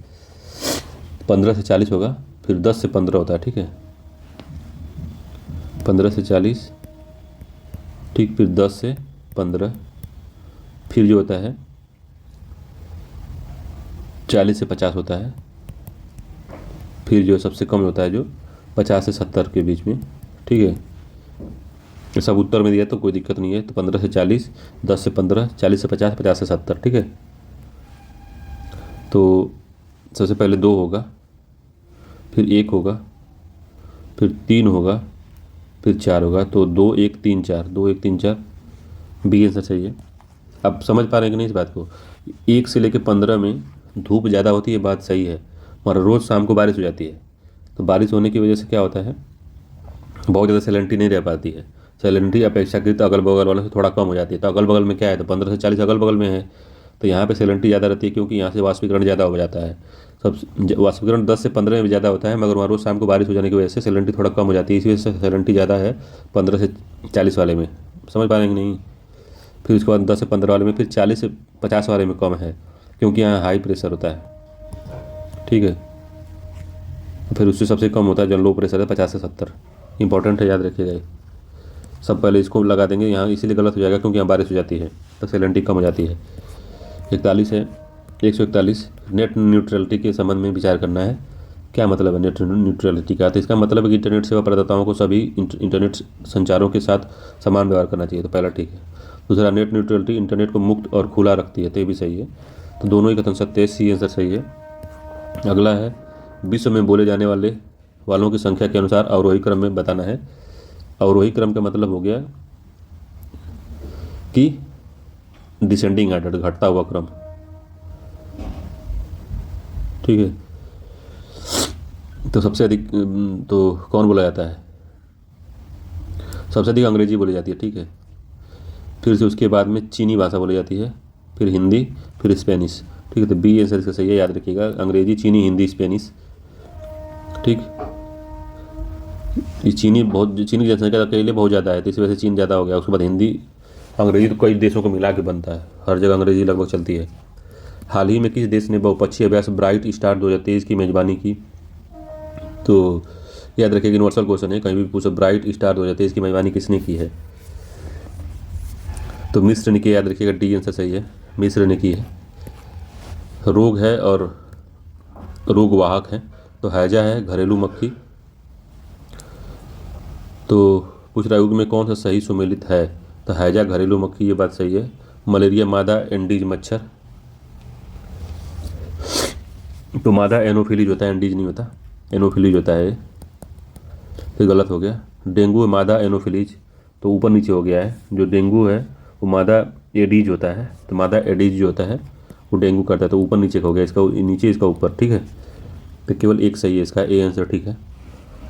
15 से 40 होगा, फिर 10 से 15 होता है, ठीक है। 15 से 40, ठीक, फिर 10 से 15, फिर जो होता है 40 से 50 होता है, फिर जो सबसे कम होता है जो 50 से 70 के बीच में, ठीक है। ये सब उत्तर में दिया तो कोई दिक्कत नहीं है। तो 15 से 40, 10 से 15, 40 से 50, 50 से 70, ठीक है। तो सबसे पहले 2 होगा, फिर 1 होगा, फिर 3 होगा, फिर 4 होगा। तो 2 1 3 4, 2 1 3 4 बी आंसर सही है। आप समझ पा रहे हैं कि नहीं इस बात को? 1 से लेकर 15 में धूप ज़्यादा होती है, बात सही है, मगर रोज़ शाम को बारिश हो जाती है। तो बारिश होने की वजह से क्या होता है, बहुत ज़्यादा सैलेनिटी नहीं रह पाती है। सैलेनिटी अपेक्षाकृत अगल बगल वालों से थोड़ा कम हो जाती है। तो अगल बगल में क्या है, तो 15 से 40 अगल बगल में है, तो यहाँ पे सैलेनिटी ज़्यादा रहती है, क्योंकि यहाँ से वाष्पीकरण ज़्यादा हो जाता है। वाष्पीकरण 10 से 15 में ज़्यादा होता है, मगर वहाँ रोज़ शाम को बारिश हो जाने की वजह से सैलेनिटी थोड़ा कम हो जाती है। इसी वजह से सैलेनिटी ज़्यादा है 15 से 40 वाले में। समझ पा रहे हैं कि नहीं? फिर उसके बाद 10 से 15 वाले में, फिर 40 से 50 वाले में कम है, क्योंकि यहाँ हाई प्रेशर होता है, ठीक है। फिर उससे सबसे कम होता है जो लो प्रेशर है, 50 से 70। इंपॉर्टेंट है, याद रखिएगा ये सब। पहले इसको लगा देंगे यहाँ, इसीलिए गलत हो जाएगा क्योंकि यहाँ बारिश हो जाती है तो सैलेनिटी कम हो जाती है। 41 है, 141, नेट न्यूट्रलिटी के संबंध में विचार करना है। क्या मतलब है नेट न्यूट्रलिटी का? तो इसका मतलब है कि इंटरनेट सेवा प्रदाताओं को सभी इंटरनेट संचारों के साथ समान व्यवहार करना चाहिए, तो पहला ठीक है। दूसरा, नेट न्यूट्रलिटी इंटरनेट को मुक्त और खुला रखती है, तो ये भी सही है। तो दोनों ही कथन सत्य है, सी आंसर सही है। अगला है, विश्व में बोले जाने वालों की संख्या के अनुसार अवरोही क्रम में बताना है। अवरोही क्रम का मतलब हो गया कि डिसेंडिंग ऑर्डर, घटता हुआ क्रम, ठीक है। तो सबसे अधिक तो कौन बोला जाता है? सबसे अधिक अंग्रेजी बोली जाती है, ठीक है। फिर से उसके बाद में चीनी भाषा बोली जाती है, फिर हिंदी, फिर स्पेनिश, ठीक है। तो बी आंसर इसका सही है, याद रखिएगा, अंग्रेजी, चीनी, हिंदी, स्पेनिश, ठीक। ये चीनी की जनसंख्या अकेले बहुत ज़्यादा है, तो इस वजह से चीन ज़्यादा हो गया। उसके बाद हिंदी, अंग्रेजी तो कई देशों को मिला के बनता है, हर जगह अंग्रेजी लगभग चलती है। हाल ही में किस देश ने बहुपक्षीय अभ्यास ब्राइट स्टार 2023 की मेजबानी की? तो याद रखिए, यूनिवर्सल क्वेश्चन है, कहीं भी पूछो ब्राइट स्टार 2023 की मेजबानी किसने की है? तो मिस्र ने की, याद रखिएगा, डी आंसर सही है, मिस्र ने की है। रोग है और रोग वाहक है, तो हैजा है, घरेलू मक्खी। तो पूछ रहा है युग में कौन सा सही सुमेलित है? तो हैजा, घरेलू मक्खी, ये बात सही है। मलेरिया मादा, एंडीज मच्छर। तो मादा एनोफिलीज होता है, एंडीज नहीं होता, एनोफिलीज होता है, तो गलत हो गया। डेंगू मादा एनोफिलीज, तो ऊपर नीचे हो गया है। जो डेंगू है वो मादा एडीज होता है, तो मादा एडीज जो होता है वो डेंगू करता है, तो ऊपर नीचे हो गया, इसका नीचे इसका ऊपर, ठीक है। तो केवल एक सही है, इसका ए आंसर ठीक है।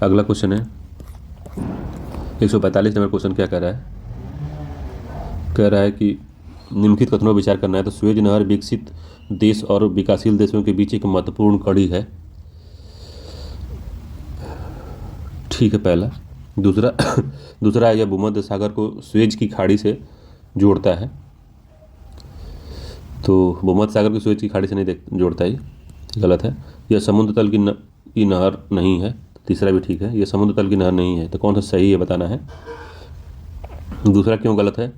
अगला क्वेश्चन है 145 नंबर क्वेश्चन। क्या कह रहा है? कह रहा है कि निम्नलिखित कथनों पर विचार करना है। तो सुएज नहर विकसित देश और विकासशील देशों के बीच एक महत्वपूर्ण कड़ी है, ठीक है, पहला। दूसरा है, यह भूमध्य सागर को सुएज की खाड़ी से जोड़ता है। तो भूमध्य सागर को सुएज की खाड़ी से नहीं जोड़ता, ये गलत है। यह समुद्र तल की नहर नहीं है, तीसरा भी ठीक है, यह समुद्र तल की नहर नहीं है। तो कौन सा सही है बताना है। दूसरा क्यों गलत है?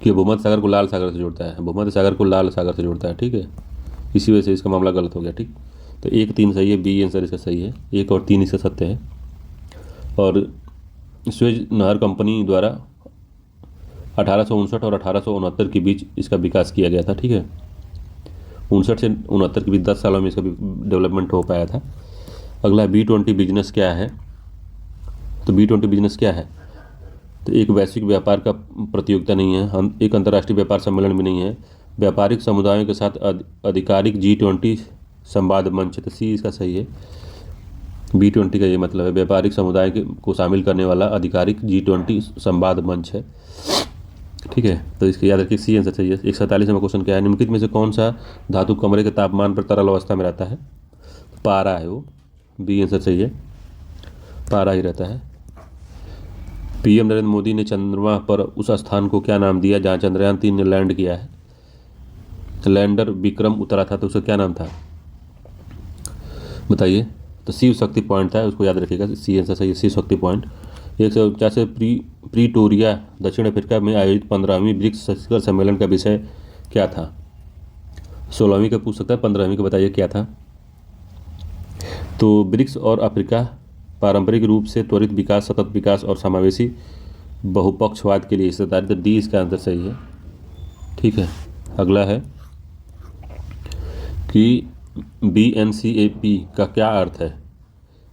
कि भूमध्य सागर को लाल सागर से जोड़ता है, भूमध्य सागर को लाल सागर से जोड़ता है, ठीक है, इसी वजह से इसका मामला गलत हो गया, ठीक। तो 1 3 सही है, बी आंसर इसका सही है, 1 और 3 इसका सत्य है। और सुएज नहर कंपनी द्वारा 1859 और 1869 के बीच इसका विकास किया गया था, ठीक है। 59 से 69 के बीच 10 सालों में इसका डेवलपमेंट हो पाया था। अगला B20 बिजनेस क्या है? तो B20 बिजनेस क्या है? तो एक वैश्विक व्यापार का प्रतियोगिता नहीं है, एक अंतर्राष्ट्रीय व्यापार सम्मेलन भी नहीं है, व्यापारिक समुदायों के साथ आधिकारिक G20 संवाद मंच, तो सी इसका सही है। B20 का ये मतलब है व्यापारिक समुदाय को शामिल करने वाला आधिकारिक G20 संवाद मंच है। ठीक है, तो इसके याद रखिए, सी आंसर चाहिए। 147वां क्वेश्चन क्या है, निम्नलिखित में से कौन सा धातु कमरे के तापमान पर तरल अवस्था में रहता है? पारा है वो, बी आंसर चाहिए, पारा ही रहता है। पीएम नरेंद्र मोदी ने चंद्रमा पर उस स्थान को क्या नाम दिया जहां चंद्रयान 3 ने लैंड किया है? लैंडर विक्रम उतरा था तो उसका क्या नाम था, बताइए। तो शिव शक्ति पॉइंट था, उसको याद रखिएगा, सी आंसर सही है, शिव शक्ति पॉइंट। 149 प्रीटोरिया दक्षिण अफ्रीका में आयोजित 15वीं ब्रिक्स शिखर सम्मेलन का विषय क्या था? 16वीं का पूछ सकता है, 15वीं का बताइए क्या था। तो ब्रिक्स और अफ्रीका पारंपरिक रूप से त्वरित विकास, सतत विकास और समावेशी बहुपक्षवाद के लिए हिस्सेदारी। तो डी इसका आंसर सही है। ठीक है, अगला है कि BNCAP का क्या अर्थ है?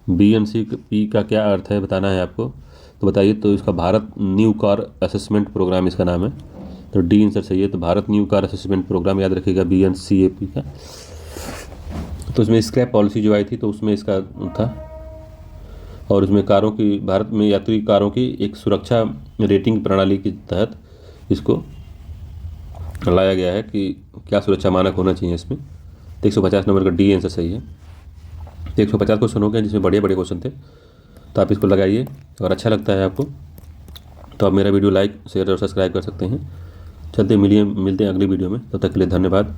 BNCAP का क्या अर्थ है बताना है आपको, तो बताइए। तो इसका Bharat new car assessment programme इसका नाम है, तो डी आंसर सही है। तो Bharat new car assessment programme याद रखिएगा BNCAP का। तो इसमें स्क्रैप पॉलिसी जो आई थी तो उसमें इसका था, और इसमें कारों की, भारत में यात्री कारों की एक सुरक्षा रेटिंग प्रणाली के तहत इसको लाया गया है कि क्या सुरक्षा मानक होना चाहिए इसमें। तो 150 नंबर का डी आंसर सही है। 150 क्वेश्चन हो गए जिसमें बड़े बड़े क्वेश्चन थे, तो आप इसको लगाइए। अगर अच्छा लगता है आपको तो आप मेरा वीडियो लाइक, शेयर और सब्सक्राइब कर सकते हैं। चलते मिलते हैं अगली वीडियो में, तब तक के लिए धन्यवाद।